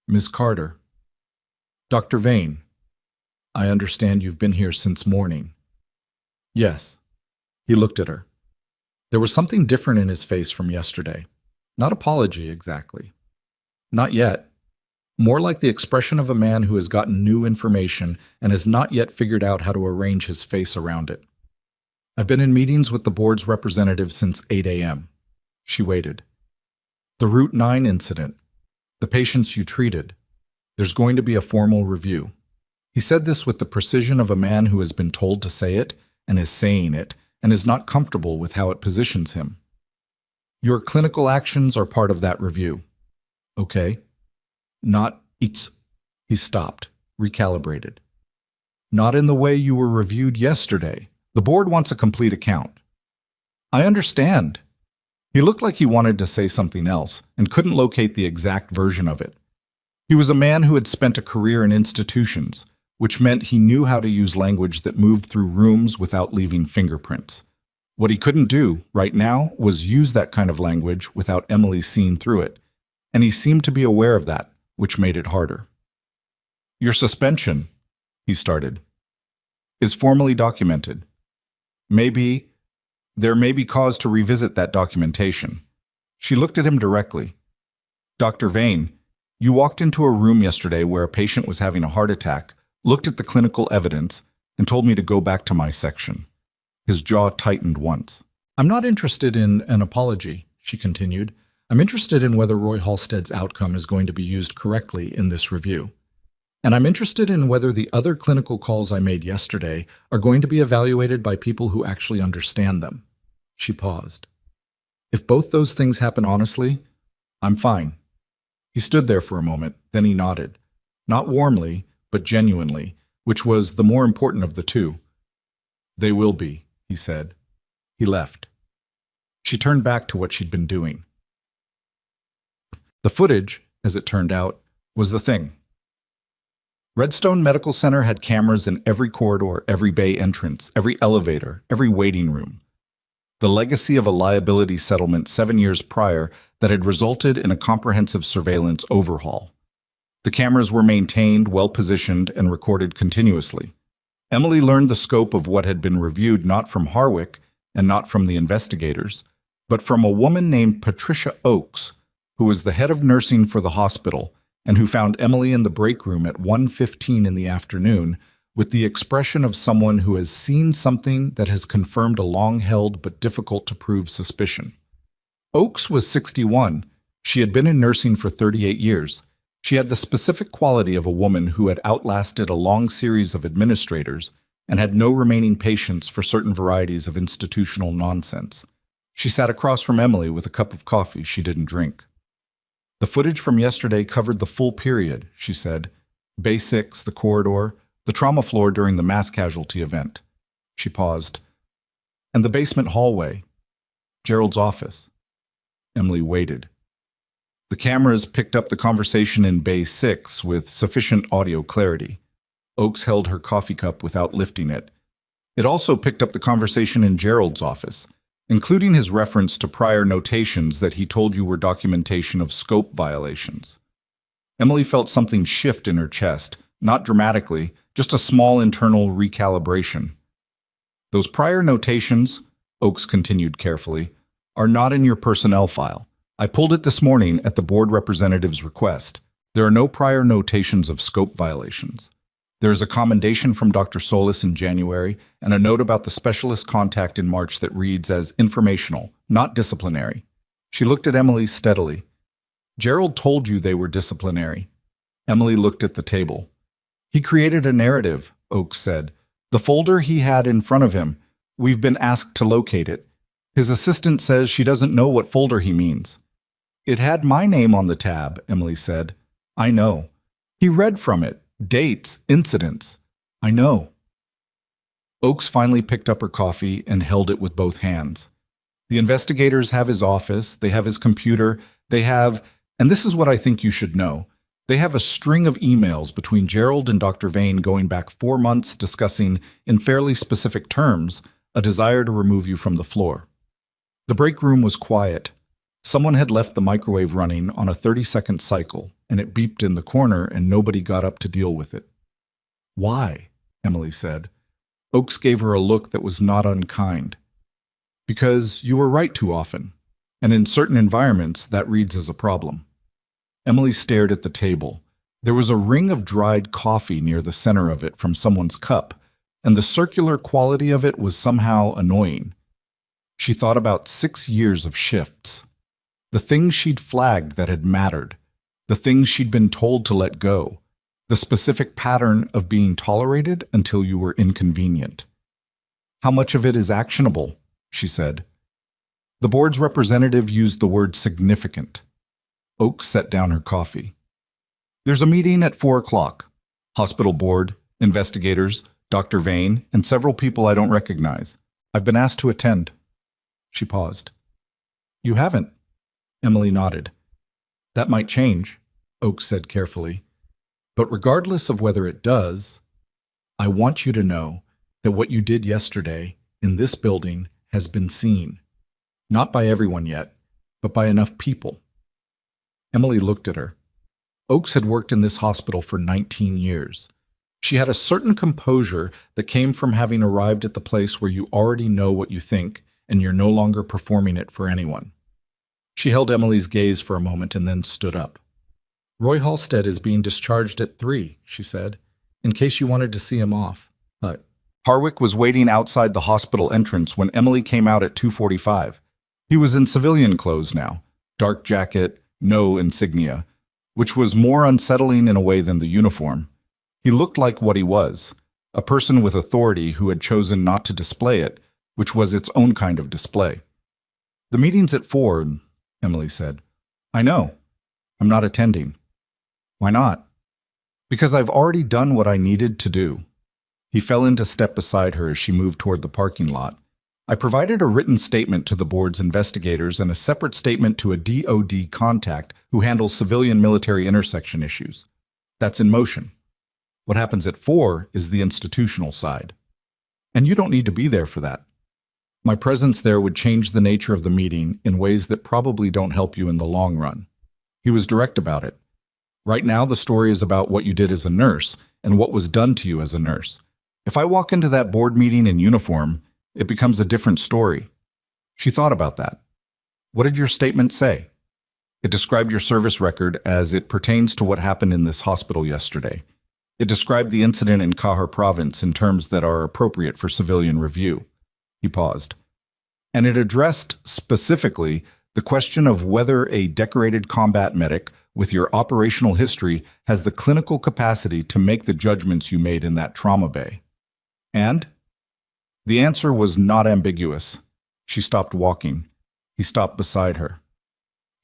Miss Carter. Dr. Vane. I understand you've been here since morning. Yes. He looked at her. There was something different in his face from yesterday. Not apology, exactly. Not yet. More like the expression of a man who has gotten new information and has not yet figured out how to arrange his face around it. I've been in meetings with the board's representatives since 8 a.m. She waited. The Route 9 incident. The patients you treated. There's going to be a formal review. He said this with the precision of a man who has been told to say it and is saying it and is not comfortable with how it positions him. Your clinical actions are part of that review. Okay. Not it's. He stopped, recalibrated. Not in the way you were reviewed yesterday. The board wants a complete account. I understand. He looked like he wanted to say something else and couldn't locate the exact version of it. He was a man who had spent a career in institutions, which meant he knew how to use language that moved through rooms without leaving fingerprints. What he couldn't do, right now, was use that kind of language without Emily seeing through it, and he seemed to be aware of that, which made it harder. Your suspension, he started, is formally documented. There may be cause to revisit that documentation. She looked at him directly. Dr. Vane, you walked into a room yesterday where a patient was having a heart attack, looked at the clinical evidence, and told me to go back to my section. His jaw tightened once. I'm not interested in an apology, she continued. I'm interested in whether Roy Halstead's outcome is going to be used correctly in this review. And I'm interested in whether the other clinical calls I made yesterday are going to be evaluated by people who actually understand them. She paused. If both those things happen honestly, I'm fine. He stood there for a moment, then he nodded. Not warmly, but genuinely, which was the more important of the two. They will be, he said. He left. She turned back to what she'd been doing. The footage, as it turned out, was the thing. Redstone Medical Center had cameras in every corridor, every bay entrance, every elevator, every waiting room. The legacy of a liability settlement 7 years prior that had resulted in a comprehensive surveillance overhaul. The cameras were maintained, well-positioned, and recorded continuously. Emily learned the scope of what had been reviewed not from Harwick and not from the investigators, but from a woman named Patricia Oakes, who was the head of nursing for the hospital and who found Emily in the break room at 1:15 in the afternoon with the expression of someone who has seen something that has confirmed a long-held but difficult-to-prove suspicion. Oakes was 61. She had been in nursing for 38 years. She had the specific quality of a woman who had outlasted a long series of administrators and had no remaining patience for certain varieties of institutional nonsense. She sat across from Emily with a cup of coffee she didn't drink. The footage from yesterday covered the full period, she said. Bay 6, the corridor, the trauma floor during the mass casualty event. She paused. And the basement hallway. Gerald's office. Emily waited. The cameras picked up the conversation in Bay 6 with sufficient audio clarity. Oakes held her coffee cup without lifting it. It also picked up the conversation in Gerald's office, including his reference to prior notations that he told you were documentation of scope violations. Emily felt something shift in her chest, not dramatically, just a small internal recalibration. Those prior notations, Oakes continued carefully, are not in your personnel file. I pulled it this morning at the board representative's request. There are no prior notations of scope violations. There is a commendation from Dr. Solis in January and a note about the specialist contact in March that reads as informational, not disciplinary. She looked at Emily steadily. Gerald told you they were disciplinary. Emily looked at the table. He created a narrative, Oakes said. The folder he had in front of him, we've been asked to locate it. His assistant says she doesn't know what folder he means. It had my name on the tab, Emily said. I know. He read from it. Dates, incidents. I know. Oakes finally picked up her coffee and held it with both hands. The investigators have his office, they have his computer, they have, and this is what I think you should know, they have a string of emails between Gerald and Dr. Vane going back 4 months discussing, in fairly specific terms, a desire to remove you from the floor. The break room was quiet. Someone had left the microwave running on a 30-second cycle, and it beeped in the corner and nobody got up to deal with it. Why? Emily said. Oakes gave her a look that was not unkind. Because you were right too often, and in certain environments that reads as a problem. Emily stared at the table. There was a ring of dried coffee near the center of it from someone's cup, and the circular quality of it was somehow annoying. She thought about 6 years of shifts. The things she'd flagged that had mattered, the things she'd been told to let go, the specific pattern of being tolerated until you were inconvenient. How much of it is actionable? She said. The board's representative used the word significant. Oakes set down her coffee. There's a meeting at 4 o'clock. Hospital board, investigators, Dr. Vane, and several people I don't recognize. I've been asked to attend. She paused. You haven't? Emily nodded. That might change, Oakes said carefully. But regardless of whether it does, I want you to know that what you did yesterday in this building has been seen. Not by everyone yet, but by enough people. Emily looked at her. Oakes had worked in this hospital for 19 years. She had a certain composure that came from having arrived at the place where you already know what you think and you're no longer performing it for anyone. She held Emily's gaze for a moment and then stood up. Roy Halstead is being discharged at 3, she said, in case you wanted to see him off. Harwick was waiting outside the hospital entrance when Emily came out at 2:45. He was in civilian clothes now, dark jacket, no insignia, which was more unsettling in a way than the uniform. He looked like what he was, a person with authority who had chosen not to display it, which was its own kind of display. The meeting's at 4, Emily said. I know. I'm not attending. Why not? Because I've already done what I needed to do. He fell into step beside her as she moved toward the parking lot. I provided a written statement to the board's investigators and a separate statement to a DOD contact who handles civilian-military intersection issues. That's in motion. What happens at 4 is the institutional side. And you don't need to be there for that. My presence there would change the nature of the meeting in ways that probably don't help you in the long run. He was direct about it. Right now, the story is about what you did as a nurse and what was done to you as a nurse. If I walk into that board meeting in uniform, it becomes a different story. She thought about that. What did your statement say? It described your service record as it pertains to what happened in this hospital yesterday. It described the incident in Kahar province in terms that are appropriate for civilian review. He paused. And it addressed, specifically, the question of whether a decorated combat medic with your operational history has the clinical capacity to make the judgments you made in that trauma bay. And? The answer was not ambiguous. She stopped walking. He stopped beside her.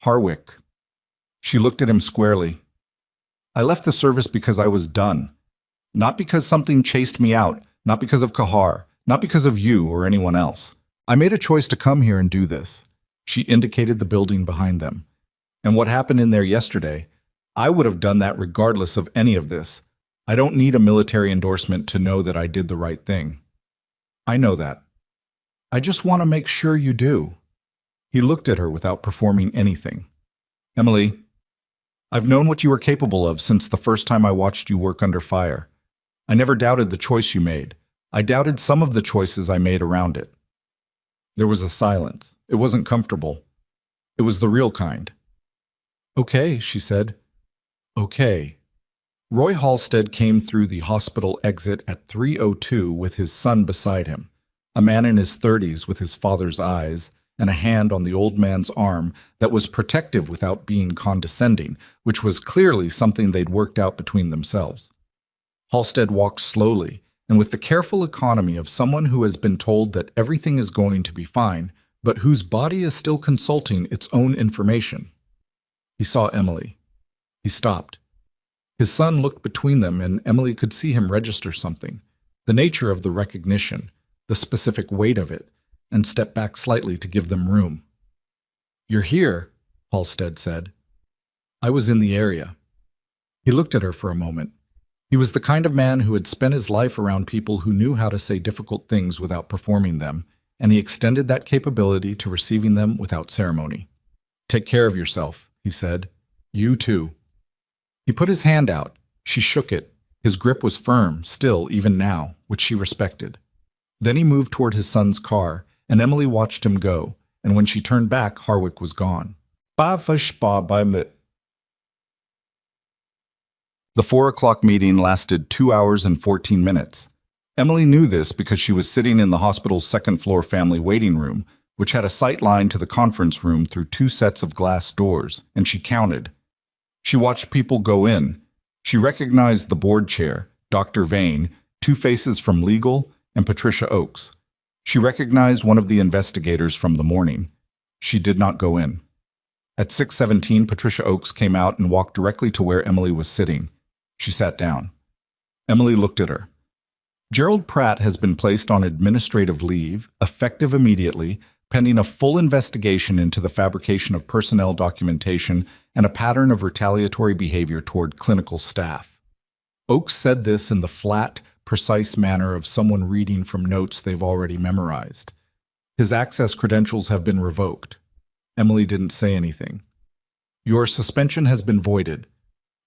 Harwick. She looked at him squarely. I left the service because I was done. Not because something chased me out, not because of Kahar, not because of you or anyone else. I made a choice to come here and do this. She indicated the building behind them. And what happened in there yesterday, I would have done that regardless of any of this. I don't need a military endorsement to know that I did the right thing. I know that. I just want to make sure you do. He looked at her without performing anything. Emily, I've known what you were capable of since the first time I watched you work under fire. I never doubted the choice you made. I doubted some of the choices I made around it. There was a silence. It wasn't comfortable. It was the real kind. Okay, she said. Okay. Roy Halstead came through the hospital exit at 3:02 with his son beside him, a man in his 30s with his father's eyes and a hand on the old man's arm that was protective without being condescending, which was clearly something they'd worked out between themselves. Halstead walked slowly, and with the careful economy of someone who has been told that everything is going to be fine, but whose body is still consulting its own information. He saw Emily. He stopped. His son looked between them, and Emily could see him register something, the nature of the recognition, the specific weight of it, and step back slightly to give them room. "You're here," Halstead said. "I was in the area." He looked at her for a moment. He was the kind of man who had spent his life around people who knew how to say difficult things without performing them, and he extended that capability to receiving them without ceremony. "Take care of yourself," he said. "You too." He put his hand out. She shook it. His grip was firm, still, even now, which she respected. Then he moved toward his son's car, and Emily watched him go, and when she turned back, Harwick was gone. The 4 o'clock meeting lasted 2 hours and 14 minutes. Emily knew this because she was sitting in the hospital's second-floor family waiting room, which had a sight line to the conference room through 2 sets of glass doors, and she counted. She watched people go in. She recognized the board chair, Dr. Vane, 2 faces from legal, and Patricia Oakes. She recognized one of the investigators from the morning. She did not go in. At 6:17, Patricia Oakes came out and walked directly to where Emily was sitting. She sat down. Emily looked at her. "Gerald Pratt has been placed on administrative leave, effective immediately, pending a full investigation into the fabrication of personnel documentation and a pattern of retaliatory behavior toward clinical staff." Oakes said this in the flat, precise manner of someone reading from notes they've already memorized. His access credentials have been revoked. Emily didn't say anything. "Your suspension has been voided.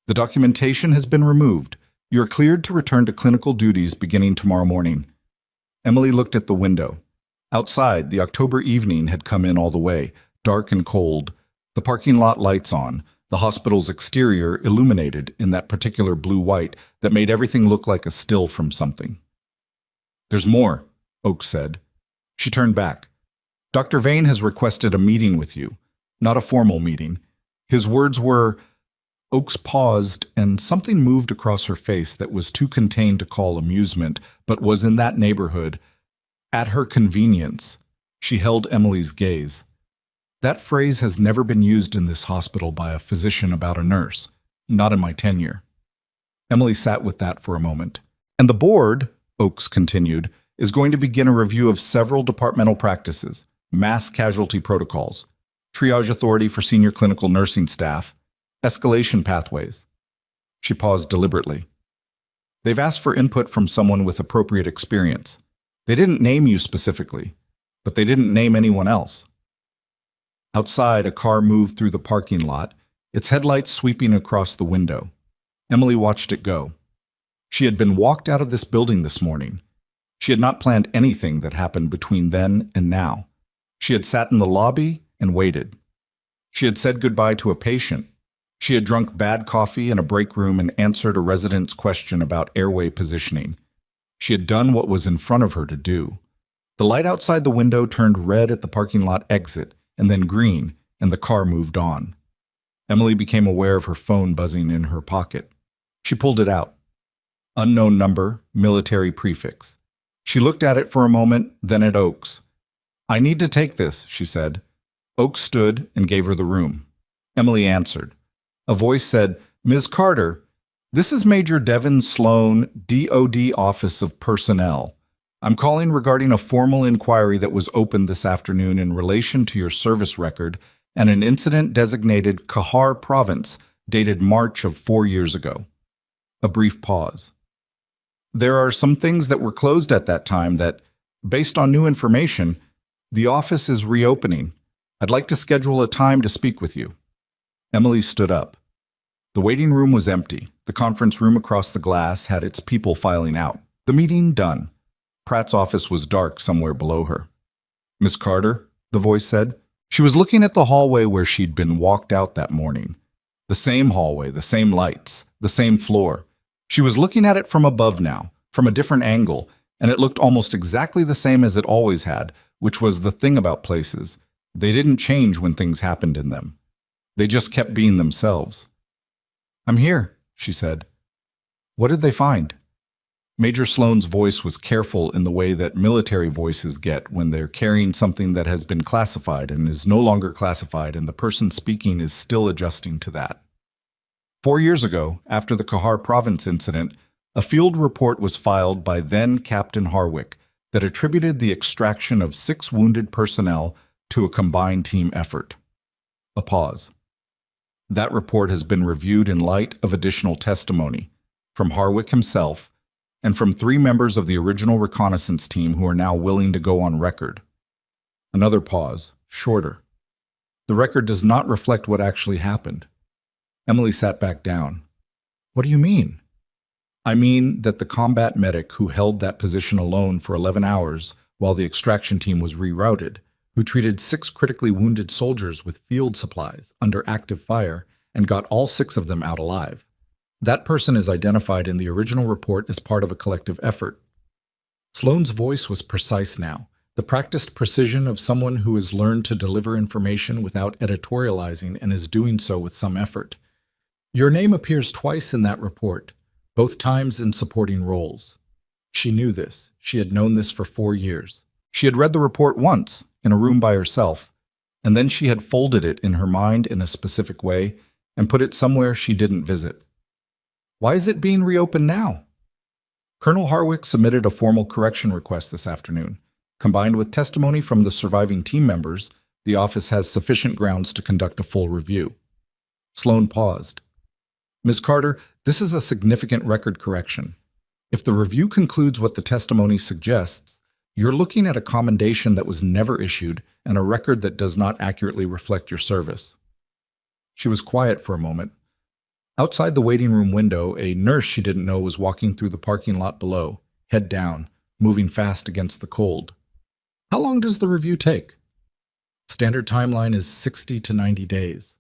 The documentation has been removed. You are cleared to return to clinical duties beginning tomorrow morning." Emily looked at the window. Outside, the October evening had come in all the way, dark and cold, the parking lot lights on, the hospital's exterior illuminated in that particular blue-white that made everything look like a still from something. "There's more," Oakes said. She turned back. "Dr. Vane has requested a meeting with you, not a formal meeting." His words were... Oakes paused, and something moved across her face that was too contained to call amusement, but was in that neighborhood. At her convenience, she held Emily's gaze. That phrase has never been used in this hospital by a physician about a nurse, not in my tenure. Emily sat with that for a moment. "And the board," Oakes continued, "is going to begin a review of several departmental practices, mass casualty protocols, triage authority for senior clinical nursing staff, escalation pathways." She paused deliberately. "They've asked for input from someone with appropriate experience. They didn't name you specifically, but they didn't name anyone else." Outside, a car moved through the parking lot, its headlights sweeping across the window. Emily watched it go. She had been walked out of this building this morning. She had not planned anything that happened between then and now. She had sat in the lobby and waited. She had said goodbye to a patient. She had drunk bad coffee in a break room and answered a resident's question about airway positioning. She had done what was in front of her to do. The light outside the window turned red at the parking lot exit, and then green, and the car moved on. Emily became aware of her phone buzzing in her pocket. She pulled it out. Unknown number, military prefix. She looked at it for a moment, then at Oakes. "I need to take this," she said. Oakes stood and gave her the room. Emily answered. A voice said, "Ms. Carter, this is Major Devin Sloan, DOD Office of Personnel. I'm calling regarding a formal inquiry that was opened this afternoon in relation to your service record and an incident designated Kahar Province, dated March of 4 years ago." A brief pause. "There are some things that were closed at that time that, based on new information, the office is reopening. I'd like to schedule a time to speak with you." Emily stood up. The waiting room was empty. The conference room across the glass had its people filing out. The meeting done. Pratt's office was dark somewhere below her. "Miss Carter," the voice said. She was looking at the hallway where she'd been walked out that morning. The same hallway, the same lights, the same floor. She was looking at it from above now, from a different angle, and it looked almost exactly the same as it always had, which was the thing about places. They didn't change when things happened in them. They just kept being themselves. "I'm here," she said. "What did they find?" Major Sloan's voice was careful in the way that military voices get when they're carrying something that has been classified and is no longer classified, and the person speaking is still adjusting to that. 4 years ago, after the Kahar province incident, a field report was filed by then Captain Harwick that attributed the extraction of 6 wounded personnel to a combined team effort. A pause. That report has been reviewed in light of additional testimony from Harwick himself and from 3 members of the original reconnaissance team who are now willing to go on record. Another pause, shorter. The record does not reflect what actually happened. Emily sat back down. What do you mean? I mean that the combat medic who held that position alone for 11 hours while the extraction team was rerouted, who treated 6 critically wounded soldiers with field supplies under active fire and got all 6 of them out alive. That person is identified in the original report as part of a collective effort. Sloane's voice was precise now, the practiced precision of someone who has learned to deliver information without editorializing and is doing so with some effort. Your name appears twice in that report, both times in supporting roles. She knew this. She had known this for 4 years. She had read the report once, in a room by herself, and then she had folded it in her mind in a specific way and put it somewhere she didn't visit. Why is it being reopened now? Colonel Harwick submitted a formal correction request this afternoon. Combined with testimony from the surviving team members, the office has sufficient grounds to conduct a full review. Sloane paused. Ms. Carter, this is a significant record correction. If the review concludes what the testimony suggests, you're looking at a commendation that was never issued and a record that does not accurately reflect your service. She was quiet for a moment. Outside the waiting room window, a nurse she didn't know was walking through the parking lot below, head down, moving fast against the cold. How long does the review take? Standard timeline is 60 to 90 days.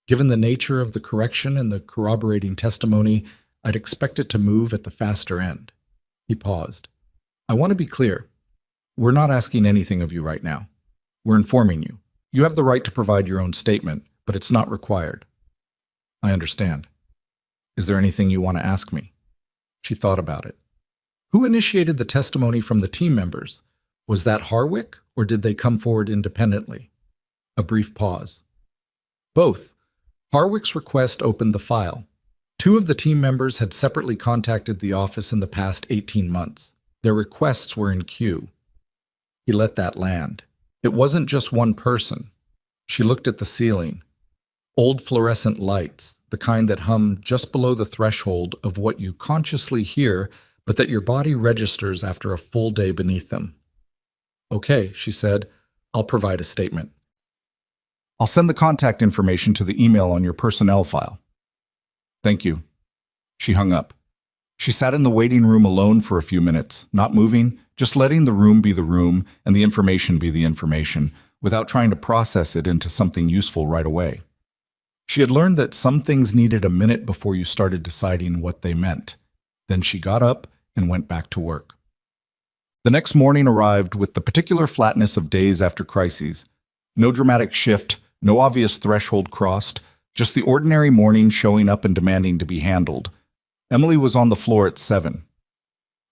Given the nature of the correction and the corroborating testimony, I'd expect it to move at the faster end. He paused. I want to be clear. We're not asking anything of you right now. We're informing you. You have the right to provide your own statement, but it's not required. I understand. Is there anything you want to ask me? She thought about it. Who initiated the testimony from the team members? Was that Harwick, or did they come forward independently? A brief pause. Both. Harwick's request opened the file. 2 of the team members had separately contacted the office in the past 18 months. Their requests were in queue. He let that land. It wasn't just one person. She looked at the ceiling. Old fluorescent lights, the kind that hum just below the threshold of what you consciously hear, but that your body registers after a full day beneath them. Okay, she said, I'll provide a statement. I'll send the contact information to the email on your personnel file. Thank you. She hung up. She sat in the waiting room alone for a few minutes, not moving, just letting the room be the room and the information be the information, without trying to process it into something useful right away. She had learned that some things needed a minute before you started deciding what they meant. Then she got up and went back to work. The next morning arrived with the particular flatness of days after crises. No dramatic shift, no obvious threshold crossed, just the ordinary morning showing up and demanding to be handled. Emily was on the floor at 7.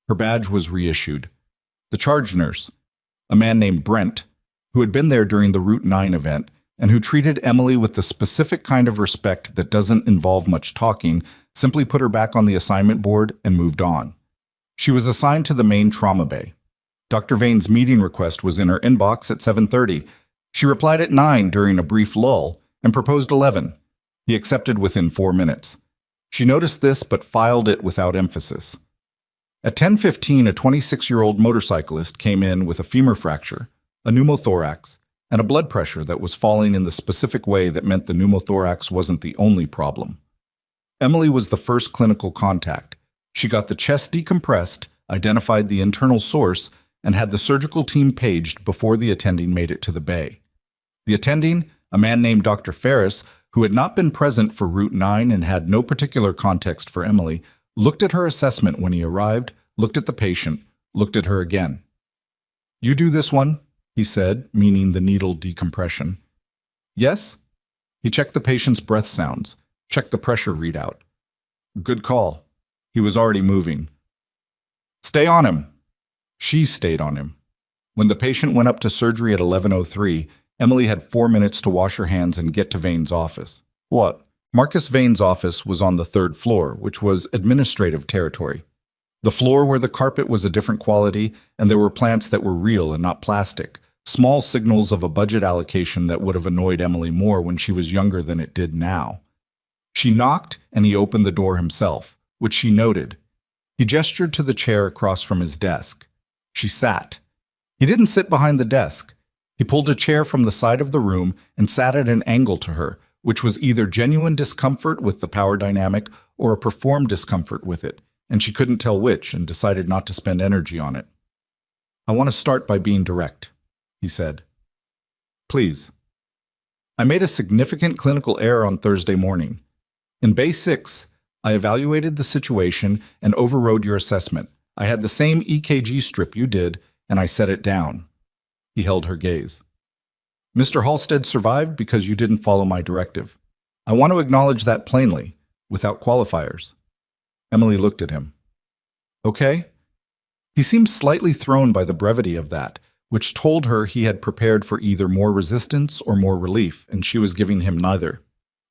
Her badge was reissued. The charge nurse, a man named Brent, who had been there during the Route 9 event, and who treated Emily with the specific kind of respect that doesn't involve much talking, simply put her back on the assignment board and moved on. She was assigned to the main trauma bay. Dr. Vane's meeting request was in her inbox at 7:30. She replied at 9 during a brief lull and proposed 11. He accepted within 4 minutes. She noticed this but filed it without emphasis. At 10:15, a 26-year-old motorcyclist came in with a femur fracture, a pneumothorax, and a blood pressure that was falling in the specific way that meant the pneumothorax wasn't the only problem. Emily was the first clinical contact. She got the chest decompressed, identified the internal source, and had the surgical team paged before the attending made it to the bay. The attending, a man named Dr. Ferris, who had not been present for Route 9 and had no particular context for Emily, looked at her assessment when he arrived, looked at the patient, looked at her again. You do this one, he said, meaning the needle decompression. Yes? He checked the patient's breath sounds, checked the pressure readout. Good call. He was already moving. Stay on him. She stayed on him. When the patient went up to surgery at 11:03, Emily had 4 minutes to wash her hands and get to Vane's office. What? Marcus Vane's office was on the third floor, which was administrative territory. The floor where the carpet was a different quality, and there were plants that were real and not plastic, small signals of a budget allocation that would have annoyed Emily more when she was younger than it did now. She knocked, and he opened the door himself, which she noted. He gestured to the chair across from his desk. She sat. He didn't sit behind the desk. He pulled a chair from the side of the room and sat at an angle to her, which was either genuine discomfort with the power dynamic or a performed discomfort with it, and she couldn't tell which and decided not to spend energy on it. "I want to start by being direct," he said. "Please." "I made a significant clinical error on Thursday morning. In Bay 6, I evaluated the situation and overrode your assessment. I had the same EKG strip you did, and I set it down." He held her gaze. "Mr. Halstead survived because you didn't follow my directive. I want to acknowledge that plainly, without qualifiers." Emily looked at him. "Okay?" He seemed slightly thrown by the brevity of that, which told her he had prepared for either more resistance or more relief, and she was giving him neither.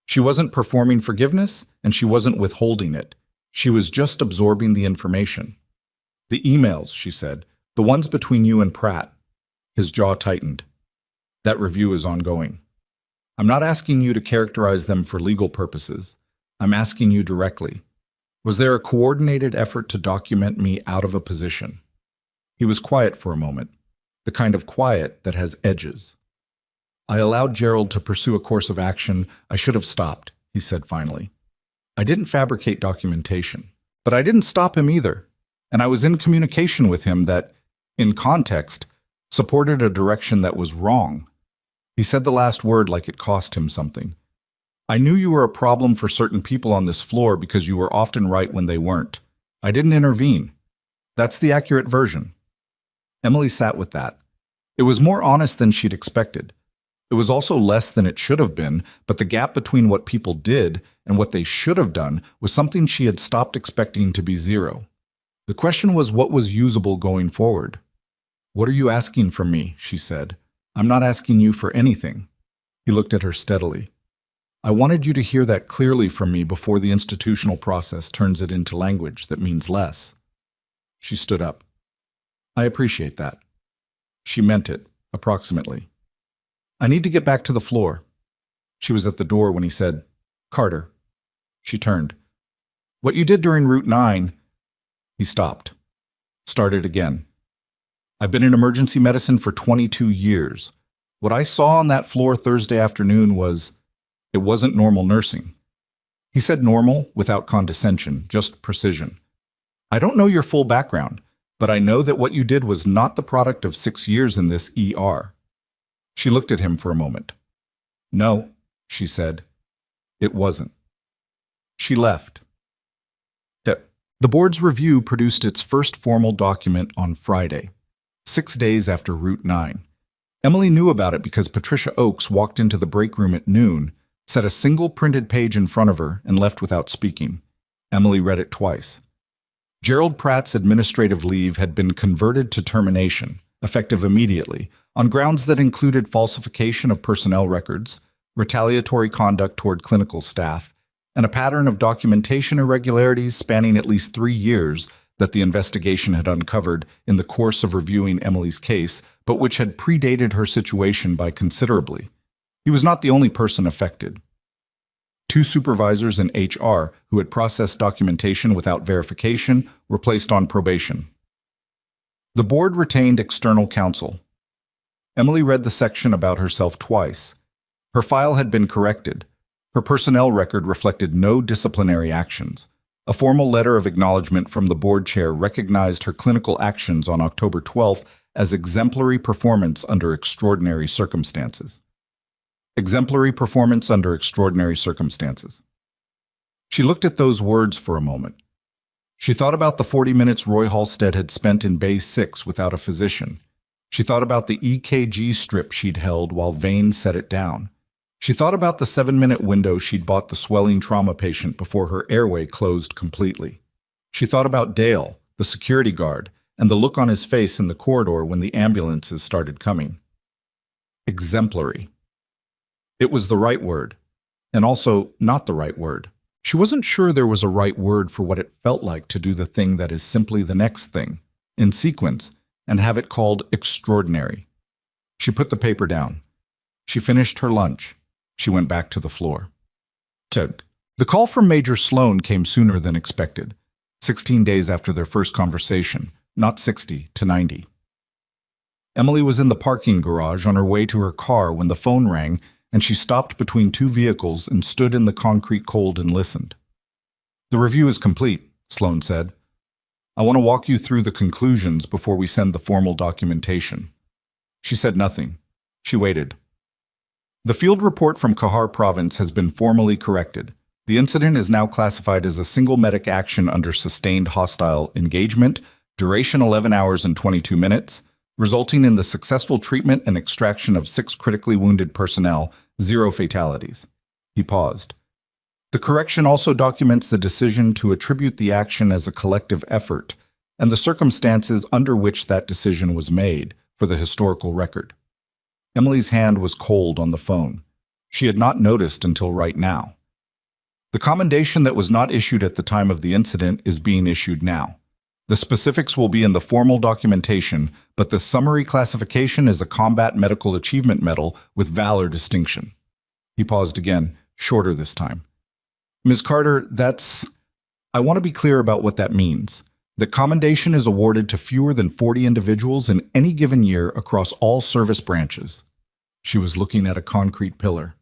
She wasn't performing forgiveness, and she wasn't withholding it. She was just absorbing the information. "The emails," she said, "the ones between you and Pratt." His jaw tightened. "That review is ongoing. I'm not asking you to characterize them for legal purposes. I'm asking you directly. Was there a coordinated effort to document me out of a position?" He was quiet for a moment, the kind of quiet that has edges. "I allowed Gerald to pursue a course of action I should have stopped," he said finally. "I didn't fabricate documentation, but I didn't stop him either, and I was in communication with him that, in context, supported a direction that was wrong." He said the last word like it cost him something. "I knew you were a problem for certain people on this floor because you were often right when they weren't. I didn't intervene. That's the accurate version." Emily sat with that. It was more honest than she'd expected. It was also less than it should have been, but the gap between what people did and what they should have done was something she had stopped expecting to be zero. The question was what was usable going forward. "What are you asking from me?" she said. "I'm not asking you for anything." He looked at her steadily. "I wanted you to hear that clearly from me before the institutional process turns it into language that means less." She stood up. "I appreciate that." She meant it, approximately. "I need to get back to the floor." She was at the door when he said, "Carter." She turned. "What you did during Route 9... He stopped. Started again. "I've been in emergency medicine for 22 years. What I saw on that floor Thursday afternoon it wasn't normal nursing." He said normal without condescension, just precision. "I don't know your full background, but I know that what you did was not the product of 6 years in this ER." She looked at him for a moment. "No," she said. "It wasn't." She left. The board's review produced its first formal document on Friday, 6 days after Route 9. Emily knew about it because Patricia Oakes walked into the break room at noon, set a single printed page in front of her, and left without speaking. Emily read it twice. Gerald Pratt's administrative leave had been converted to termination, effective immediately, on grounds that included falsification of personnel records, retaliatory conduct toward clinical staff, and a pattern of documentation irregularities spanning at least 3 years that the investigation had uncovered in the course of reviewing Emily's case, but which had predated her situation by considerably. He was not the only person affected. 2 supervisors in HR who had processed documentation without verification were placed on probation. The board retained external counsel. Emily read the section about herself twice. Her file had been corrected. Her personnel record reflected no disciplinary actions. A formal letter of acknowledgement from the board chair recognized her clinical actions on October 12th as exemplary performance under extraordinary circumstances. Exemplary performance under extraordinary circumstances. She looked at those words for a moment. She thought about the 40 minutes Roy Halstead had spent in Bay 6 without a physician. She thought about the EKG strip she'd held while Vane set it down. She thought about the 7-minute window she'd bought the swelling trauma patient before her airway closed completely. She thought about Dale, the security guard, and the look on his face in the corridor when the ambulances started coming. Exemplary. It was the right word. and also not the right word. She wasn't sure there was a right word for what it felt like to do the thing that is simply the next thing, in sequence, and have it called extraordinary. She put the paper down. She finished her lunch. She went back to the floor. Ted. The call from Major Sloan came sooner than expected, 16 days after their first conversation, not 60 to 90. Emily was in the parking garage on her way to her car when the phone rang, and she stopped between two vehicles and stood in the concrete cold and listened. "The review is complete," Sloan said. "I want to walk you through the conclusions before we send the formal documentation." She said nothing. She waited. "The field report from Kahar province has been formally corrected. The incident is now classified as a single medic action under sustained hostile engagement, duration 11 hours and 22 minutes, resulting in the successful treatment and extraction of 6 critically wounded personnel, 0 fatalities." He paused. "The correction also documents the decision to attribute the action as a collective effort and the circumstances under which that decision was made for the historical record." Emily's hand was cold on the phone. She had not noticed until right now. "The commendation that was not issued at the time of the incident is being issued now. The specifics will be in the formal documentation, but the summary classification is a Combat Medical Achievement Medal with Valor distinction." He paused again, shorter this time. "Ms. Carter, I want to be clear about what that means. The commendation is awarded to fewer than 40 individuals in any given year across all service branches." She was looking at a concrete pillar.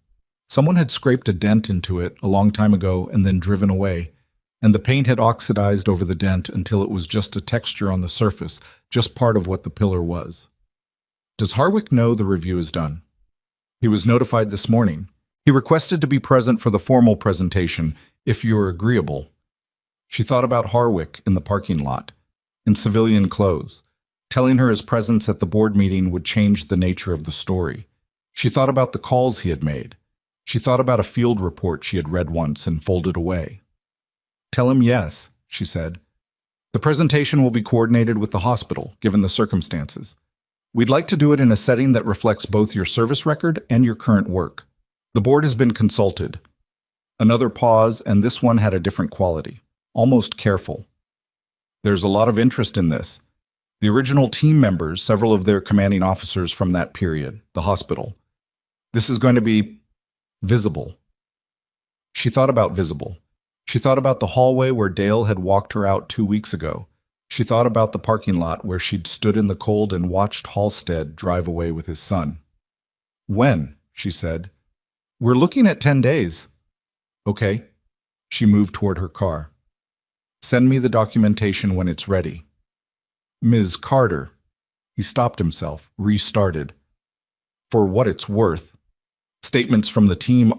Someone had scraped a dent into it a long time ago and then driven away, and the paint had oxidized over the dent until it was just a texture on the surface, just part of what the pillar was. "Does Harwick know the review is done?" "He was notified this morning. He requested to be present for the formal presentation, if you are agreeable." She thought about Harwick in the parking lot, in civilian clothes, telling her his presence at the board meeting would change the nature of the story. She thought about the calls he had made. She thought about a field report she had read once and folded away. "Tell him yes," she said. "The presentation will be coordinated with the hospital, given the circumstances. We'd like to do it in a setting that reflects both your service record and your current work. The board has been consulted." Another pause, and this one had a different quality, almost careful. "There's a lot of interest in this. The original team members, several of their commanding officers from that period, the hospital. This is going to be visible." She thought about visible. She thought about the hallway where Dale had walked her out 2 weeks ago. She thought about the parking lot where she'd stood in the cold and watched Halstead drive away with his son. "When?" she said. "We're looking at 10 days. "Okay." She moved toward her car. "Send me the documentation when it's ready." "Ms. Carter." He stopped himself, restarted. "For what it's worth, statements from the team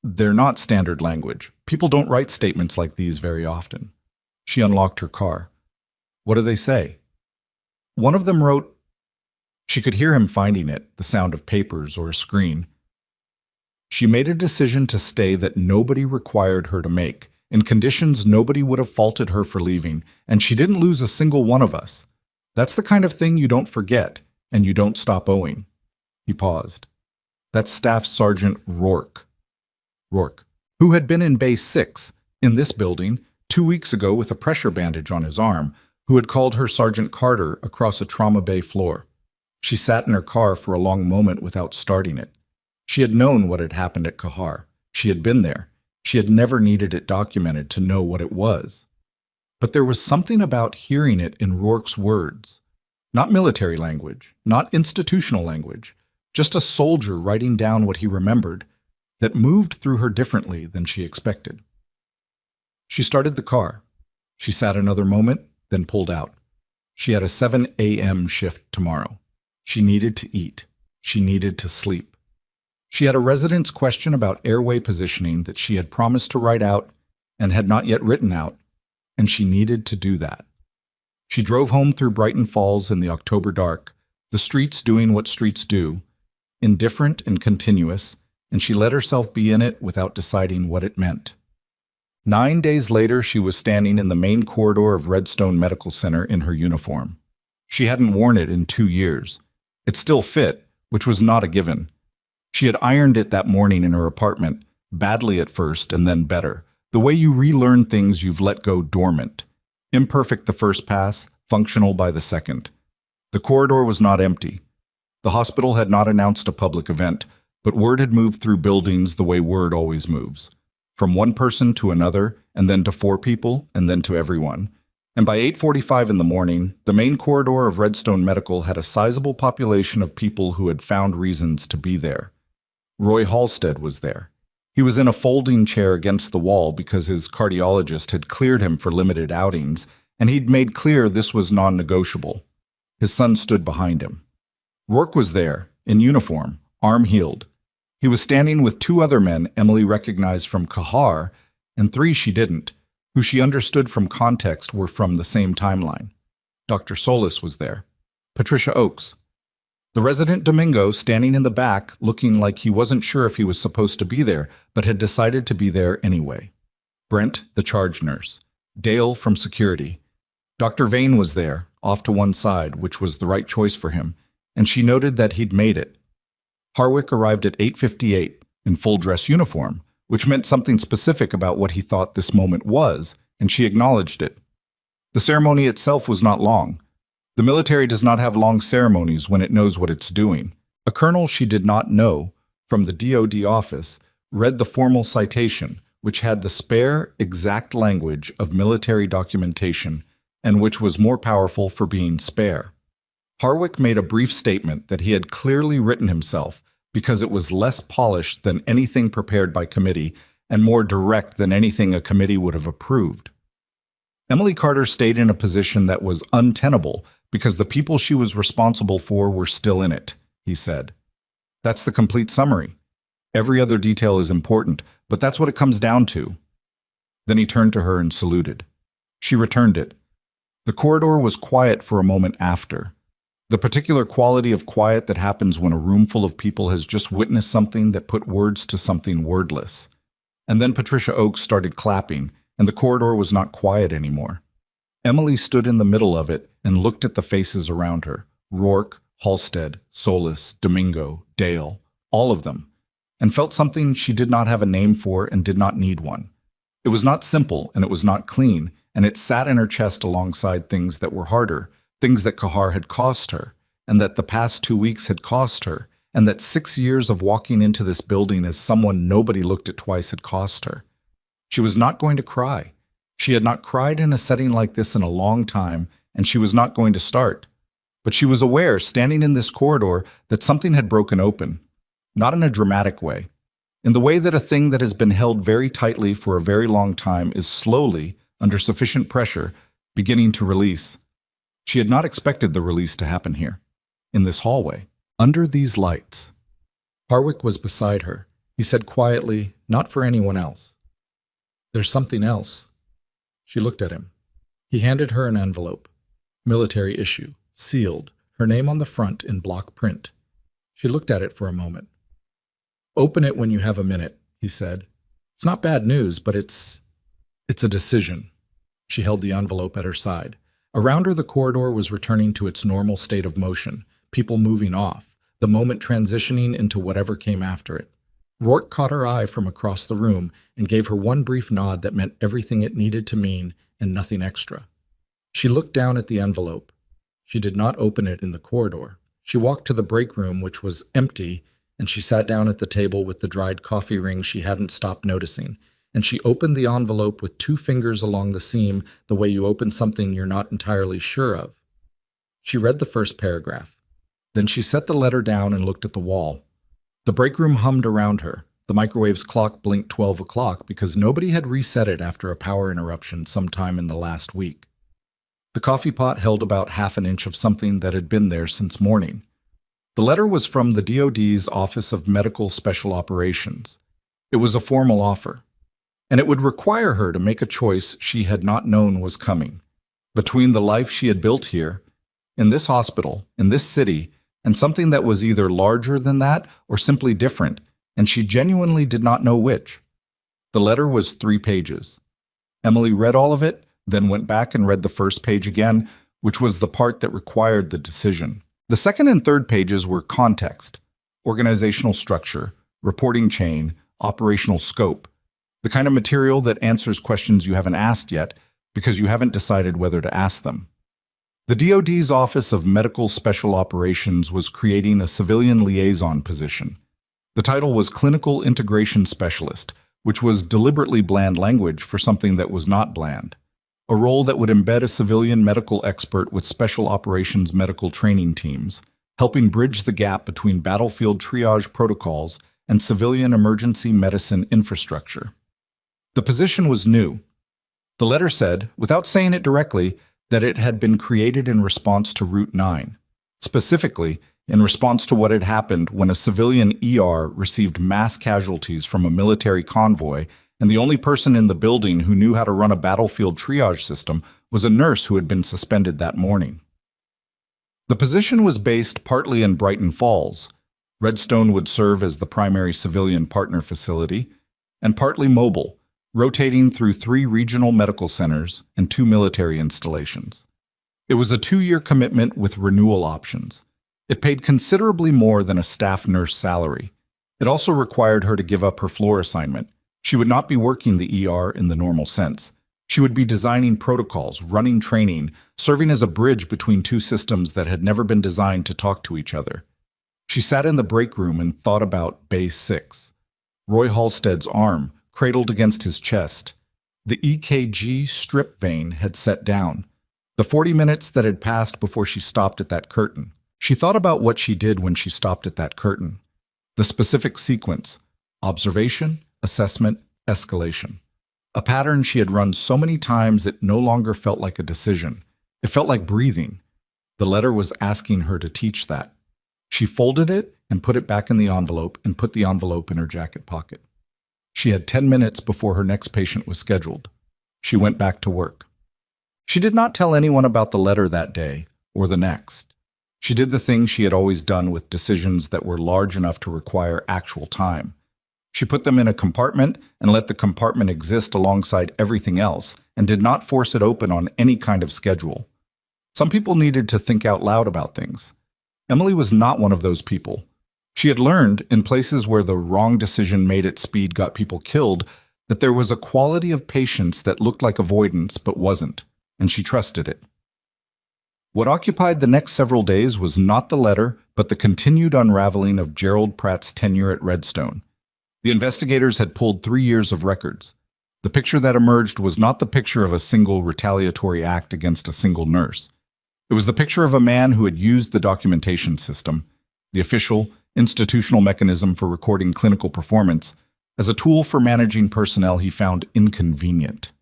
they're not standard language. People don't write statements like these very often." She unlocked her car. "What do they say?" "One of them wrote—" She could hear him finding it, the sound of papers or a screen. "She made a decision to stay that nobody required her to make, in conditions nobody would have faulted her for leaving, and she didn't lose a single one of us. That's the kind of thing you don't forget, and you don't stop owing." He paused. "That's Staff Sergeant Rourke, who had been in Base 6, in this building, 2 weeks ago with a pressure bandage on his arm, who had called her Sergeant Carter across a trauma bay floor." She sat in her car for a long moment without starting it. She had known what had happened at Kahar. She had been there. She had never needed it documented to know what it was. But there was something about hearing it in Rourke's words. Not military language, not institutional language, just a soldier writing down what he remembered, that moved through her differently than she expected. She started the car. She sat another moment, then pulled out. She had a 7 a.m. shift tomorrow. She needed to eat. She needed to sleep. She had a resident's question about airway positioning that she had promised to write out and had not yet written out, and she needed to do that. She drove home through Brighton Falls in the October dark, the streets doing what streets do, indifferent and continuous, and she let herself be in it without deciding what it meant. 9 days later, she was standing in the main corridor of Redstone Medical Center in her uniform. She hadn't worn it in 2 years. It still fit, which was not a given. She had ironed it that morning in her apartment, badly at first and then better. The way you relearn things you've let go dormant. Imperfect the first pass, functional by the second. The corridor was not empty. The hospital had not announced a public event, but word had moved through buildings the way word always moves. From one person to another, and then to 4 people, and then to everyone. And by 8:45 in the morning, the main corridor of Redstone Medical had a sizable population of people who had found reasons to be there. Roy Halstead was there. He was in a folding chair against the wall because his cardiologist had cleared him for limited outings, and he'd made clear this was non-negotiable. His son stood behind him. Rourke was there, in uniform, arm healed. He was standing with 2 other men Emily recognized from Kahar, and 3 she didn't, who she understood from context were from the same timeline. Dr. Solis was there. Patricia Oakes. The resident Domingo standing in the back, looking like he wasn't sure if he was supposed to be there, but had decided to be there anyway. Brent, the charge nurse. Dale from security. Dr. Vane was there, off to one side, which was the right choice for him, and she noted that he'd made it. Harwick arrived at 8:58, in full dress uniform, which meant something specific about what he thought this moment was, and she acknowledged it. The ceremony itself was not long. The military does not have long ceremonies when it knows what it's doing. A colonel she did not know, from the DoD office, read the formal citation, which had the spare, exact language of military documentation, and which was more powerful for being spare. Harwick made a brief statement that he had clearly written himself because it was less polished than anything prepared by committee and more direct than anything a committee would have approved. Emily Carter stayed in a position that was untenable because the people she was responsible for were still in it, he said. That's the complete summary. Every other detail is important, but that's what it comes down to. Then he turned to her and saluted. She returned it. The corridor was quiet for a moment after. The particular quality of quiet that happens when a room full of people has just witnessed something that put words to something wordless. And then Patricia Oakes started clapping, and the corridor was not quiet anymore. Emily stood in the middle of it and looked at the faces around her. Rourke, Halstead, Solis, Domingo, Dale, all of them, and felt something she did not have a name for and did not need one. It was not simple and it was not clean, and it sat in her chest alongside things that were harder, things that Kahar had cost her, and that the past 2 weeks had cost her, and that 6 years of walking into this building as someone nobody looked at twice had cost her. She was not going to cry. She had not cried in a setting like this in a long time, and she was not going to start. But she was aware, standing in this corridor, that something had broken open. Not in a dramatic way. In the way that a thing that has been held very tightly for a very long time is slowly, under sufficient pressure, beginning to release. She had not expected the release to happen here, in this hallway, under these lights. Harwick was beside her. He said quietly, not for anyone else. "There's something else." She looked at him. He handed her an envelope. Military issue, sealed, her name on the front in block print. She looked at it for a moment. "Open it when you have a minute," he said. "It's not bad news, but it's a decision." She held the envelope at her side. Around her, the corridor was returning to its normal state of motion, people moving off, the moment transitioning into whatever came after it. Rourke caught her eye from across the room and gave her one brief nod that meant everything it needed to mean and nothing extra. She looked down at the envelope. She did not open it in the corridor. She walked to the break room, which was empty, and she sat down at the table with the dried coffee rings she hadn't stopped noticing, and she opened the envelope with 2 fingers along the seam, the way you open something you're not entirely sure of. She read the first paragraph. Then she set the letter down and looked at the wall. The break room hummed around her. The microwave's clock blinked 12 o'clock because nobody had reset it after a power interruption sometime in the last week. The coffee pot held about half an inch of something that had been there since morning. The letter was from the DoD's Office of Medical Special Operations. It was a formal offer, and it would require her to make a choice she had not known was coming, between the life she had built here, in this hospital, in this city, and something that was either larger than that or simply different, and she genuinely did not know which. The letter was 3 pages. Emily read all of it, then went back and read the first page again, which was the part that required the decision. The second and third pages were context, organizational structure, reporting chain, operational scope, the kind of material that answers questions you haven't asked yet because you haven't decided whether to ask them. The DoD's Office of Medical Special Operations was creating a civilian liaison position. The title was Clinical Integration Specialist, which was deliberately bland language for something that was not bland. A role that would embed a civilian medical expert with special operations medical training teams, helping bridge the gap between battlefield triage protocols and civilian emergency medicine infrastructure. The position was new. The letter said, without saying it directly, that it had been created in response to Route 9, specifically in response to what had happened when a civilian ER received mass casualties from a military convoy, and the only person in the building who knew how to run a battlefield triage system was a nurse who had been suspended that morning. The position was based partly in Brighton Falls. Redstone would serve as the primary civilian partner facility, and partly mobile, rotating through 3 regional medical centers and 2 military installations. It was a 2-year commitment with renewal options. It paid considerably more than a staff nurse salary. It also required her to give up her floor assignment. She would not be working the ER in the normal sense. She would be designing protocols, running training, serving as a bridge between 2 systems that had never been designed to talk to each other. She sat in the break room and thought about Bay 6. Roy Halstead's arm, cradled against his chest. The EKG strip vein had set down. The 40 minutes that had passed before she stopped at that curtain. She thought about what she did when she stopped at that curtain. The specific sequence: observation, assessment, escalation. A pattern she had run so many times it no longer felt like a decision. It felt like breathing. The letter was asking her to teach that. She folded it and put it back in the envelope and put the envelope in her jacket pocket. She had 10 minutes before her next patient was scheduled. She went back to work. She did not tell anyone about the letter that day or the next. She did the thing she had always done with decisions that were large enough to require actual time. She put them in a compartment and let the compartment exist alongside everything else and did not force it open on any kind of schedule. Some people needed to think out loud about things. Emily was not one of those people. She had learned, in places where the wrong decision made at speed got people killed, that there was a quality of patience that looked like avoidance but wasn't, and she trusted it. What occupied the next several days was not the letter, but the continued unraveling of Gerald Pratt's tenure at Redstone. The investigators had pulled 3 years of records. The picture that emerged was not the picture of a single retaliatory act against a single nurse. It was the picture of a man who had used the documentation system, the official, institutional mechanism for recording clinical performance, as a tool for managing personnel he found inconvenient.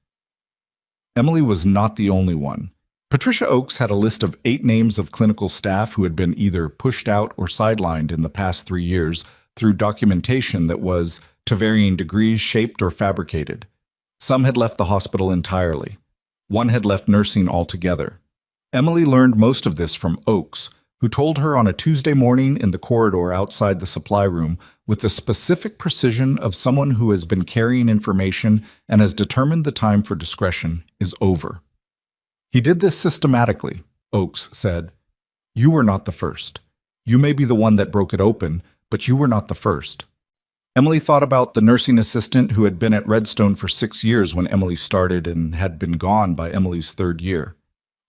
Emily was not the only one. Patricia Oakes had a list of 8 names of clinical staff who had been either pushed out or sidelined in the past 3 years through documentation that was, to varying degrees, shaped or fabricated. Some had left the hospital entirely. One had left nursing altogether. Emily learned most of this from Oakes, who told her on a Tuesday morning in the corridor outside the supply room with the specific precision of someone who has been carrying information and has determined the time for discretion is over. He did this systematically, Oakes said. You were not the first. You may be the one that broke it open, but you were not the first. Emily thought about the nursing assistant who had been at Redstone for 6 years when Emily started and had been gone by Emily's 3rd year.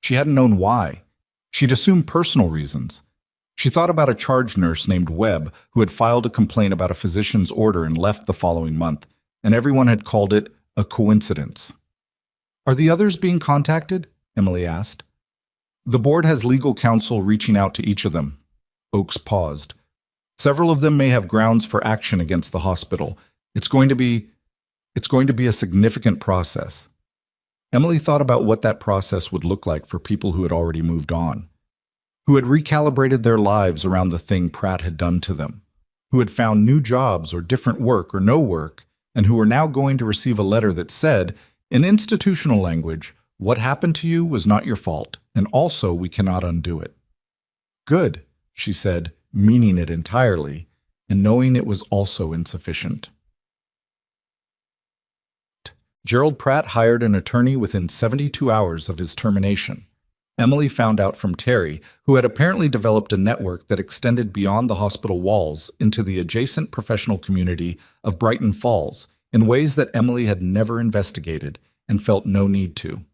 She hadn't known why. She'd assumed personal reasons. She thought about a charge nurse named Webb who had filed a complaint about a physician's order and left the following month, and everyone had called it a coincidence. Are the others being contacted? Emily asked. The board has legal counsel reaching out to each of them. Oakes paused. Several of them may have grounds for action against the hospital. It's going to be a significant process. Emily thought about what that process would look like for people who had already moved on, who had recalibrated their lives around the thing Pratt had done to them, who had found new jobs or different work or no work, and who were now going to receive a letter that said, in institutional language, what happened to you was not your fault, and also we cannot undo it. Good, she said, meaning it entirely, and knowing it was also insufficient. Gerald Pratt hired an attorney within 72 hours of his termination. Emily found out from Terry, who had apparently developed a network that extended beyond the hospital walls into the adjacent professional community of Brighton Falls in ways that Emily had never investigated and felt no need to.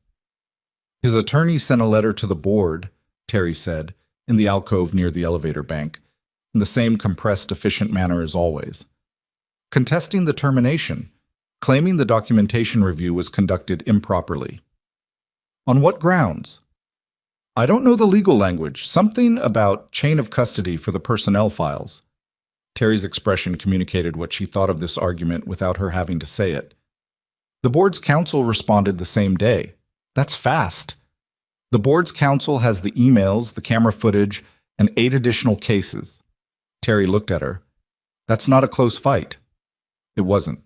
His attorney sent a letter to the board, Terry said, in the alcove near the elevator bank, in the same compressed, efficient manner as always, contesting the termination, claiming the documentation review was conducted improperly. On what grounds? I don't know the legal language. Something about chain of custody for the personnel files. Terry's expression communicated what she thought of this argument without her having to say it. The board's counsel responded the same day. That's fast. The board's counsel has the emails, the camera footage, and 8 additional cases. Terry looked at her. That's not a close fight. It wasn't.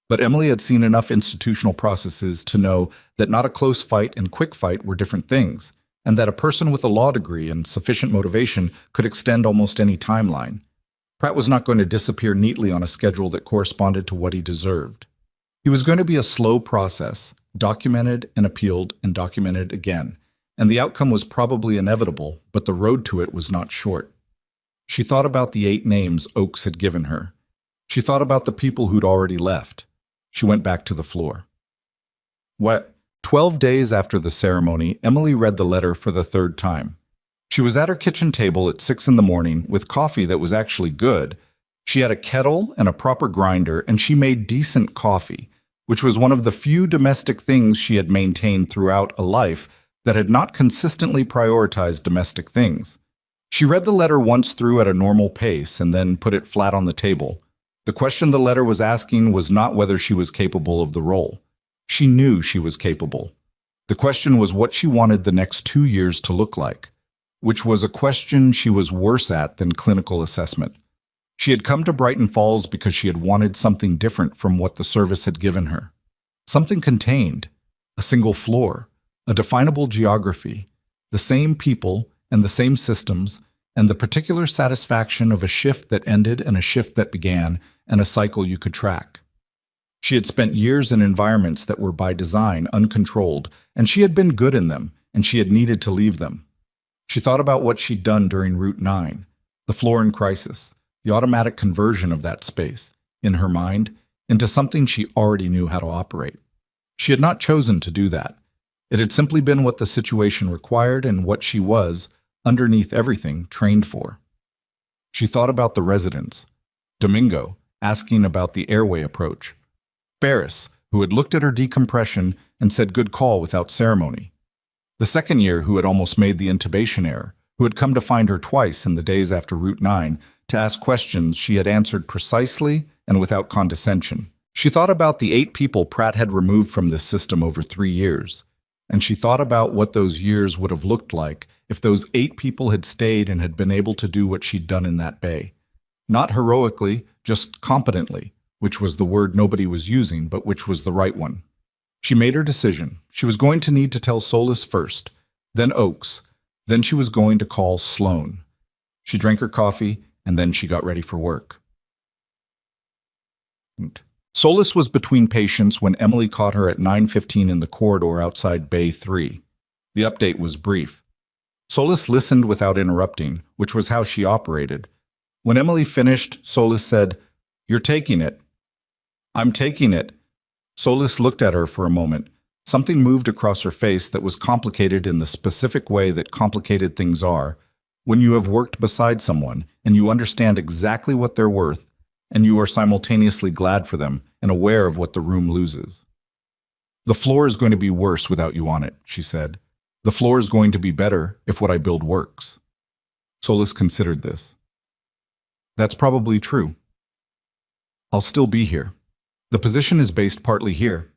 But Emily had seen enough institutional processes to know that not a close fight and quick fight were different things, and that a person with a law degree and sufficient motivation could extend almost any timeline. Pratt was not going to disappear neatly on a schedule that corresponded to what he deserved. He was going to be a slow process, documented and appealed and documented again, and the outcome was probably inevitable, but the road to it was not short. She thought about the 8 names Oakes had given her. She thought about the people who'd already left. She went back to the floor. 12 days after the ceremony, Emily read the letter for the 3rd time. She was at her kitchen table at 6 in the morning with coffee that was actually good. She had a kettle and a proper grinder, and she made decent coffee, which was one of the few domestic things she had maintained throughout a life that had not consistently prioritized domestic things. She read the letter once through at a normal pace and then put it flat on the table. The question the letter was asking was not whether she was capable of the role. She knew she was capable. The question was what she wanted the next 2 years to look like, which was a question she was worse at than clinical assessment. She had come to Brighton Falls because she had wanted something different from what the service had given her. Something contained, a single floor, a definable geography, the same people and the same systems, and the particular satisfaction of a shift that ended and a shift that began, and a cycle you could track. She had spent years in environments that were by design uncontrolled, and she had been good in them, and she had needed to leave them. She thought about what she'd done during Route 9, the floor in crisis, the automatic conversion of that space, in her mind, into something she already knew how to operate. She had not chosen to do that. It had simply been what the situation required and what she was, underneath everything, trained for. She thought about the residents. Domingo, asking about the airway approach. Ferris, who had looked at her decompression and said good call without ceremony. The second year who had almost made the intubation error, who had come to find her twice in the days after Route 9 to ask questions she had answered precisely and without condescension. She thought about the 8 people Pratt had removed from this system over 3 years, and she thought about what those years would have looked like if those 8 people had stayed and had been able to do what she'd done in that bay. Not heroically, just competently, which was the word nobody was using, but which was the right one. She made her decision. She was going to need to tell Solis first, then Oakes, then she was going to call Sloan. She drank her coffee, and then she got ready for work. Solis was between patients when Emily caught her at 9:15 in the corridor outside Bay 3. The update was brief. Solis listened without interrupting, which was how she operated. When Emily finished, Solis said, "You're taking it." "I'm taking it." Solis looked at her for a moment. Something moved across her face that was complicated in the specific way that complicated things are, when you have worked beside someone and you understand exactly what they're worth, and you are simultaneously glad for them and aware of what the room loses. "The floor is going to be worse without you on it," she said. "The floor is going to be better if what I build works." Solis considered this. "That's probably true. I'll still be here. The position is based partly here.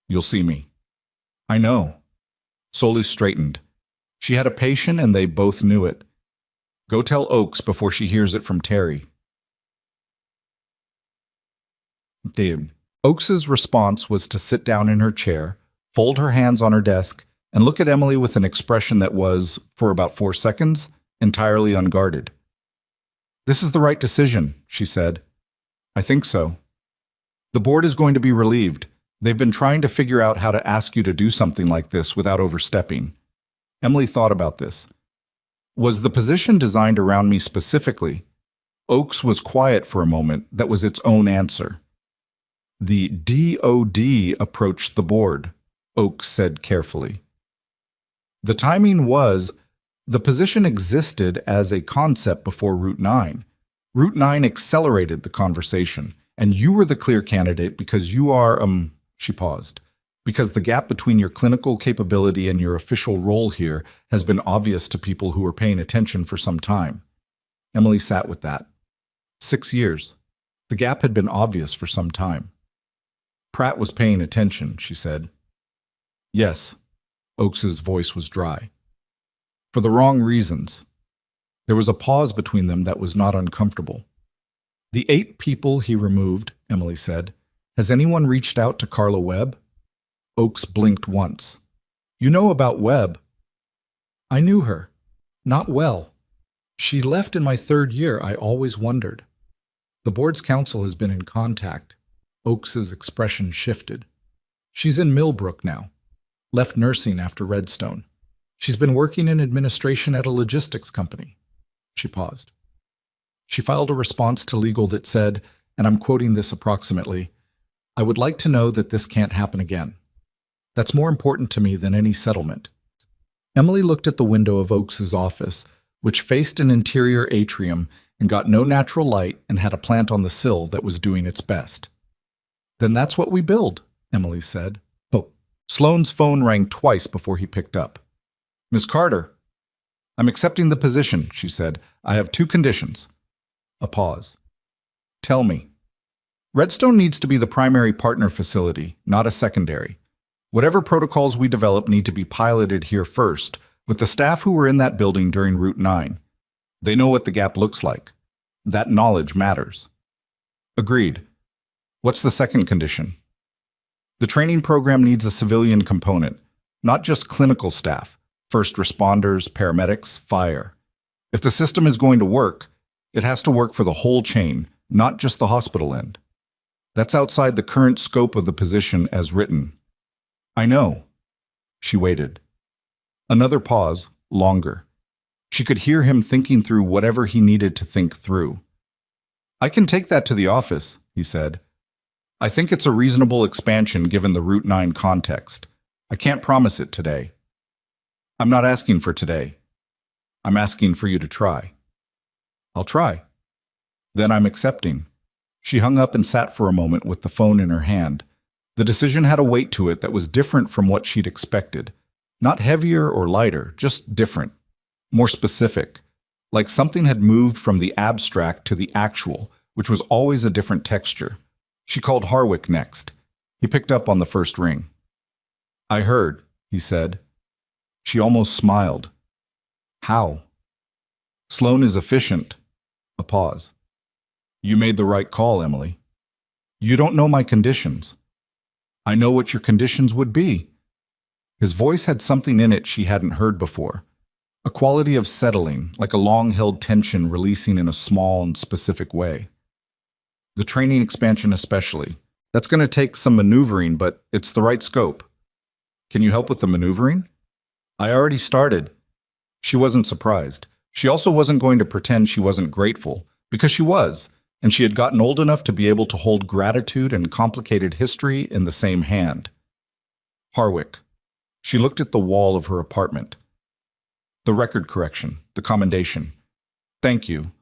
You'll see me." "I know." Solis straightened. She had a patient and they both knew it. "Go tell Oakes before she hears it from Terry." Oakes's response was to sit down in her chair, fold her hands on her desk, and look at Emily with an expression that was, for about 4 seconds, entirely unguarded. "This is the right decision," she said. "I think so. The board is going to be relieved. They've been trying to figure out how to ask you to do something like this without overstepping." Emily thought about this. Was the position designed around me specifically? Oakes was quiet for a moment. That was its own answer. The DOD approached the board, Oakes said carefully. The timing was, the position existed as a concept before Route 9. Route 9 accelerated the conversation, and you were the clear candidate because you are, she paused, because the gap between your clinical capability and your official role here has been obvious to people who were paying attention for some time. Emily sat with that. 6 years. The gap had been obvious for some time. Pratt was paying attention, she said. Yes. Oakes's voice was dry. For the wrong reasons. There was a pause between them that was not uncomfortable. The 8 people he removed, Emily said. Has anyone reached out to Carla Webb? Oakes blinked once. You know about Webb? I knew her. Not well. She left in my 3rd year. I always wondered. The board's counsel has been in contact. Oakes's expression shifted. She's in Millbrook now. Left nursing after Redstone. She's been working in administration at a logistics company. She paused. She filed a response to legal that said, and I'm quoting this approximately, I would like to know that this can't happen again. That's more important to me than any settlement. Emily looked at the window of Oakes's office, which faced an interior atrium and got no natural light and had a plant on the sill that was doing its best. Then that's what we build, Emily said. Oh, Sloane's phone rang twice before he picked up. Miss Carter. I'm accepting the position, she said. I have 2 conditions. A pause. Tell me. Redstone needs to be the primary partner facility, not a secondary. Whatever protocols we develop need to be piloted here first, with the staff who were in that building during Route 9. They know what the gap looks like. That knowledge matters. Agreed. What's the second condition? The training program needs a civilian component, not just clinical staff, first responders, paramedics, fire. If the system is going to work, it has to work for the whole chain, not just the hospital end. That's outside the current scope of the position as written. I know. She waited. Another pause, longer. She could hear him thinking through whatever he needed to think through. I can take that to the office, he said. I think it's a reasonable expansion given the Route 9 context. I can't promise it today. I'm not asking for today. I'm asking for you to try. I'll try. Then I'm accepting. She hung up and sat for a moment with the phone in her hand. The decision had a weight to it that was different from what she'd expected. Not heavier or lighter, just different. More specific. Like something had moved from the abstract to the actual, which was always a different texture. She called Harwick next. He picked up on the first ring. I heard, he said. She almost smiled. How? Sloane is efficient. A pause. You made the right call, Emily. You don't know my conditions. I know what your conditions would be. His voice had something in it she hadn't heard before. A quality of settling, like a long-held tension releasing in a small and specific way. The training expansion especially. That's going to take some maneuvering, but it's the right scope. Can you help with the maneuvering? I already started. She wasn't surprised. She also wasn't going to pretend she wasn't grateful, because she was, and she had gotten old enough to be able to hold gratitude and complicated history in the same hand. Harwick. She looked at the wall of her apartment. The record correction, the commendation. Thank you.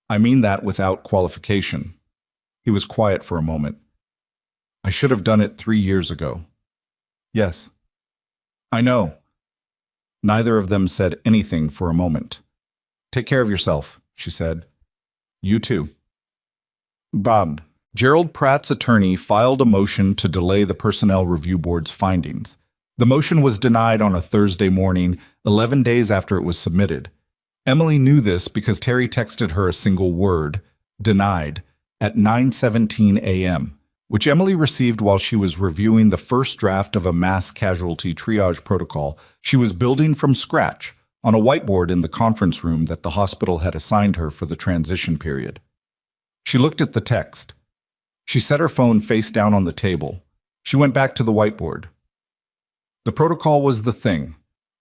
I mean that without qualification. He was quiet for a moment. I should have done it 3 years ago. Yes. I know. Neither of them said anything for a moment. Take care of yourself, she said. You too. Bob. Gerald Pratt's attorney filed a motion to delay the Personnel Review Board's findings. The motion was denied on a Thursday morning, 11 days after it was submitted. Emily knew this because Terry texted her a single word, denied, at 9:17 a.m., which Emily received while she was reviewing the first draft of a mass casualty triage protocol she was building from scratch on a whiteboard in the conference room that the hospital had assigned her for the transition period. She looked at the text. She set her phone face down on the table. She went back to the whiteboard. The protocol was the thing.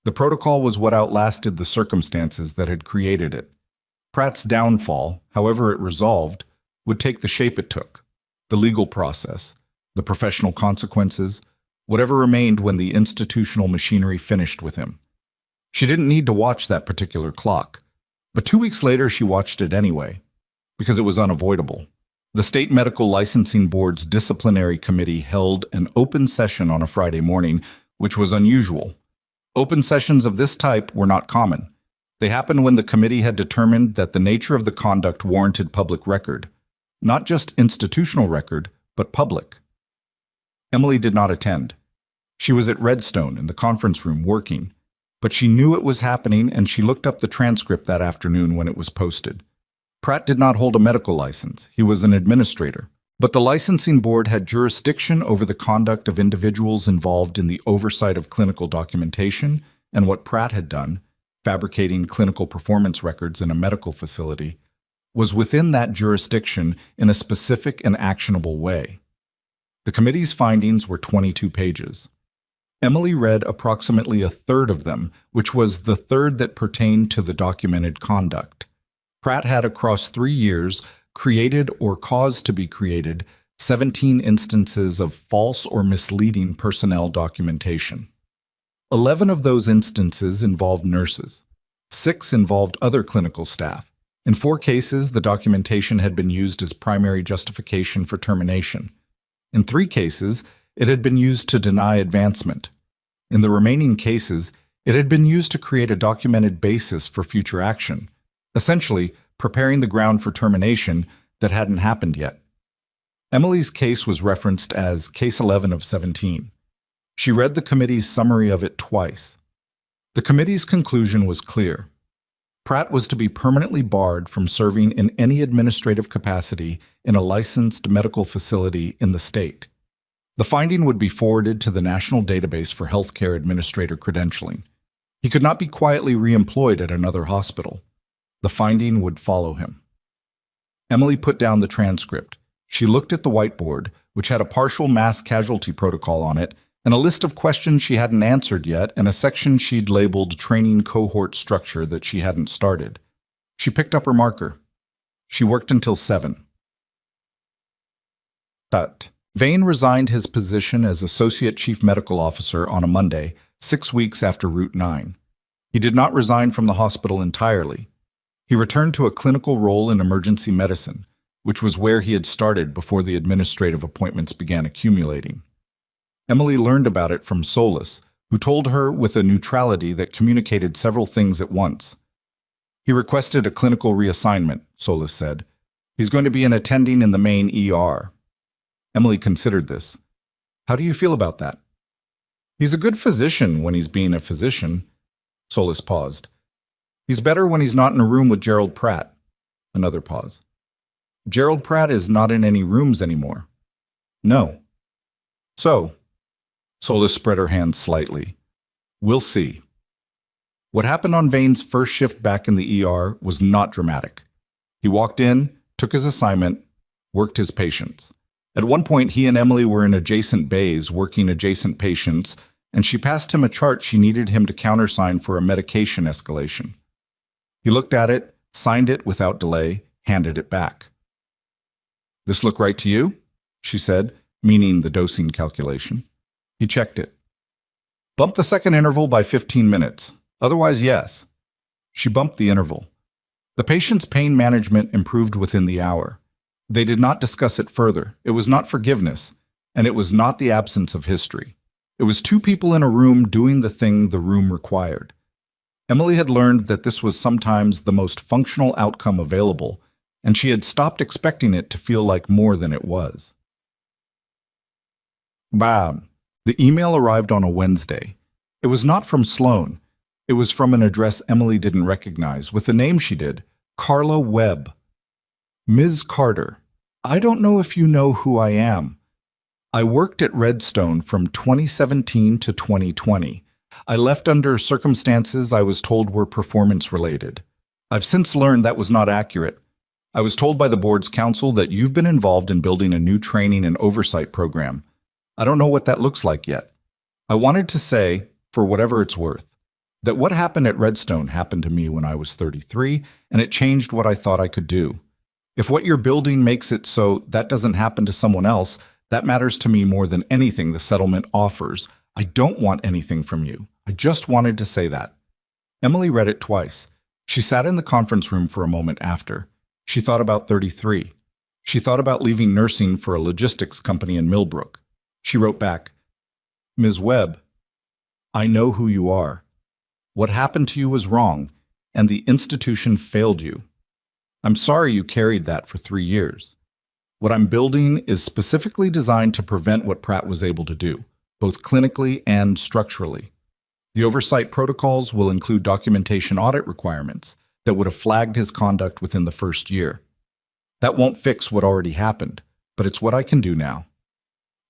The protocol was what outlasted the circumstances that had created it. Pratt's downfall, however it resolved, would take the shape it took. The legal process, the professional consequences, whatever remained when the institutional machinery finished with him. She didn't need to watch that particular clock, but 2 weeks later she watched it anyway, because it was unavoidable. The State Medical Licensing Board's disciplinary committee held an open session on a Friday morning, which was unusual. Open sessions of this type were not common. They happened when the committee had determined that the nature of the conduct warranted public record. Not just institutional record, but public. Emily did not attend. She was at Redstone in the conference room working, but she knew it was happening and she looked up the transcript that afternoon when it was posted. Pratt did not hold a medical license. He was an administrator. But the licensing board had jurisdiction over the conduct of individuals involved in the oversight of clinical documentation, and what Pratt had done, fabricating clinical performance records in a medical facility, was within that jurisdiction in a specific and actionable way. The committee's findings were 22 pages. Emily read approximately a third of them, which was the third that pertained to the documented conduct. Pratt had, across 3 years, created or caused to be created 17 instances of false or misleading personnel documentation. 11 of those instances involved nurses. 6 involved other clinical staff. In 4 cases, the documentation had been used as primary justification for termination. In 3 cases, it had been used to deny advancement. In the remaining cases, it had been used to create a documented basis for future action, essentially preparing the ground for termination that hadn't happened yet. Emily's case was referenced as Case 11 of 17. She read the committee's summary of it twice. The committee's conclusion was clear. Pratt was to be permanently barred from serving in any administrative capacity in a licensed medical facility in the state. The finding would be forwarded to the National Database for Healthcare Administrator Credentialing. He could not be quietly reemployed at another hospital. The finding would follow him. Emily put down the transcript. She looked at the whiteboard, which had a partial mass casualty protocol on it, and a list of questions she hadn't answered yet, and a section she'd labeled training cohort structure that she hadn't started. She picked up her marker. She worked until 7. Vane resigned his position as Associate Chief Medical Officer on a Monday, 6 weeks after Route 9. He did not resign from the hospital entirely. He returned to a clinical role in emergency medicine, which was where he had started before the administrative appointments began accumulating. Emily learned about it from Solis, who told her with a neutrality that communicated several things at once. He requested a clinical reassignment, Solis said. He's going to be an attending in the main ER. Emily considered this. How do you feel about that? He's a good physician when he's being a physician. Solis paused. He's better when he's not in a room with Gerald Pratt. Another pause. Gerald Pratt is not in any rooms anymore. No. So, Solis spread her hands slightly. We'll see. What happened on Vane's first shift back in the ER was not dramatic. He walked in, took his assignment, worked his patients. At one point, he and Emily were in adjacent bays working adjacent patients, and she passed him a chart she needed him to countersign for a medication escalation. He looked at it, signed it without delay, handed it back. This look right to you? She said, meaning the dosing calculation. He checked it. Bump the second interval by 15 minutes. Otherwise, yes. She bumped the interval. The patient's pain management improved within the hour. They did not discuss it further. It was not forgiveness, and it was not the absence of history. It was 2 people in a room doing the thing the room required. Emily had learned that this was sometimes the most functional outcome available, and she had stopped expecting it to feel like more than it was. Bam! The email arrived on a Wednesday. It was not from Sloan. It was from an address Emily didn't recognize, with the name she did, Carla Webb. Ms. Carter, I don't know if you know who I am. I worked at Redstone from 2017 to 2020. I left under circumstances I was told were performance-related. I've since learned that was not accurate. I was told by the board's counsel that you've been involved in building a new training and oversight program. I don't know what that looks like yet. I wanted to say, for whatever it's worth, That what happened at Redstone happened to me when I was 33, and it changed what I thought I could do. If what you're building makes it so that doesn't happen to someone else, that matters to me more than anything the settlement offers. I don't want anything from you. I just wanted to say that. Emily read it twice. She sat in the conference room for a moment after. She thought about 33. She thought about leaving nursing for a logistics company in Millbrook. She wrote back, Ms. Webb, I know who you are. What happened to you was wrong, and the institution failed you. I'm sorry you carried that for 3 years. What I'm building is specifically designed to prevent what Pratt was able to do, both clinically and structurally. The oversight protocols will include documentation audit requirements that would have flagged his conduct within the first year. That won't fix what already happened, but it's what I can do now.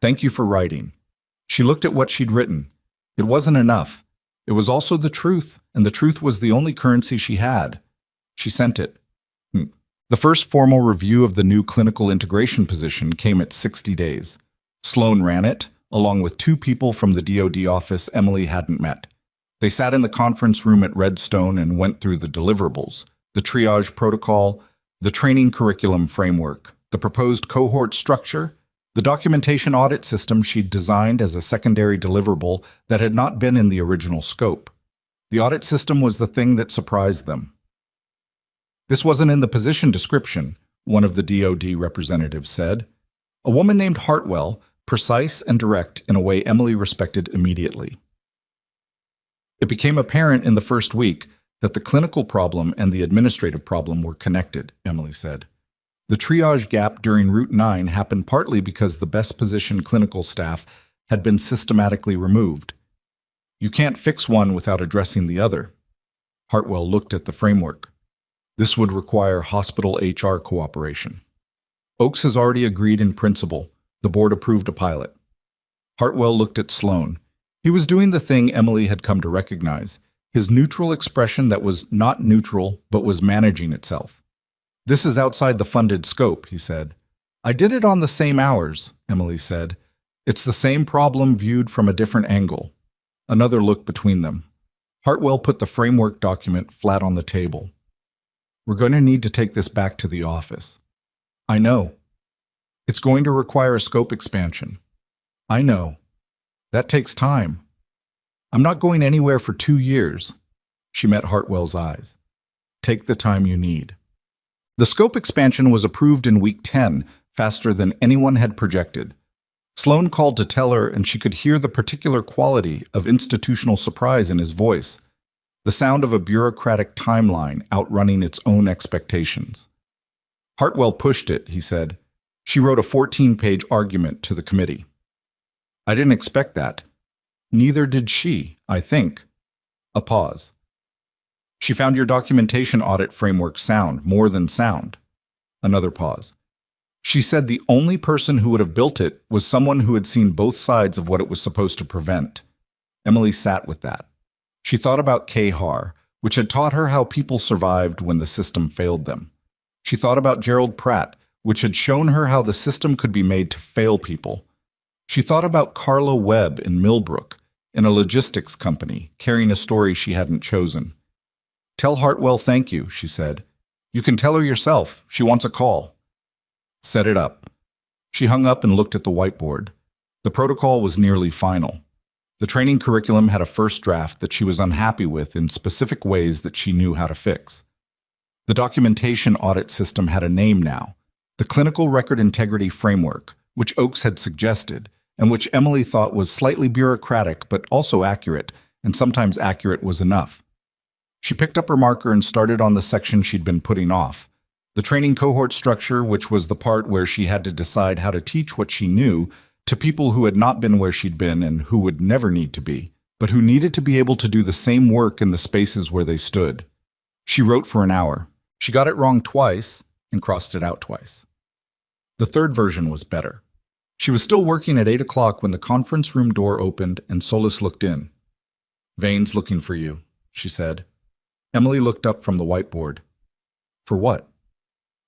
Thank you for writing. She looked at what she'd written. It wasn't enough. It was also the truth, and the truth was the only currency she had. She sent it. The first formal review of the new clinical integration position came at 60 days. Sloan ran it, along with 2 people from the DoD office Emily hadn't met. They sat in the conference room at Redstone and went through the deliverables, the triage protocol, the training curriculum framework, the proposed cohort structure, the documentation audit system she'd designed as a secondary deliverable that had not been in the original scope. The audit system was the thing that surprised them. This wasn't in the position description, one of the DoD representatives said. A woman named Hartwell, precise and direct in a way Emily respected immediately. It became apparent in the first week that the clinical problem and the administrative problem were connected, Emily said. The triage gap during Route 9 happened partly because the best-positioned clinical staff had been systematically removed. You can't fix one without addressing the other. Hartwell looked at the framework. This would require hospital HR cooperation. Oakes has already agreed in principle. The board approved a pilot. Hartwell looked at Sloan. He was doing the thing Emily had come to recognize, his neutral expression that was not neutral but was managing itself. This is outside the funded scope, he said. I did it on the same hours, Emily said. It's the same problem viewed from a different angle. Another look between them. Hartwell put the framework document flat on the table. We're going to need to take this back to the office. I know. It's going to require a scope expansion. I know. That takes time. I'm not going anywhere for 2 years. She met Hartwell's eyes. Take the time you need. The scope expansion was approved in week 10, faster than anyone had projected. Sloan called to tell her, and she could hear the particular quality of institutional surprise in his voice, the sound of a bureaucratic timeline outrunning its own expectations. Hartwell pushed it, he said. She wrote a 14-page argument to the committee. I didn't expect that. Neither did she, I think. A pause. She found your documentation audit framework sound, more than sound. Another pause. She said the only person who would have built it was someone who had seen both sides of what it was supposed to prevent. Emily sat with that. She thought about KHAR, which had taught her how people survived when the system failed them. She thought about Gerald Pratt, which had shown her how the system could be made to fail people. She thought about Carla Webb in Millbrook, in a logistics company, carrying a story she hadn't chosen. Tell Hartwell thank you, she said. You can tell her yourself. She wants a call. Set it up. She hung up and looked at the whiteboard. The protocol was nearly final. The training curriculum had a first draft that she was unhappy with in specific ways that she knew how to fix. The documentation audit system had a name now, the Clinical Record Integrity Framework, which Oakes had suggested, and which Emily thought was slightly bureaucratic but also accurate, and sometimes accurate was enough. She picked up her marker and started on the section she'd been putting off. The training cohort structure, which was the part where she had to decide how to teach what she knew to people who had not been where she'd been and who would never need to be, but who needed to be able to do the same work in the spaces where they stood. She wrote for an hour. She got it wrong twice and crossed it out twice. The third version was better. She was still working at 8 o'clock when the conference room door opened and Solis looked in. Vane's looking for you, she said. Emily looked up from the whiteboard. For what?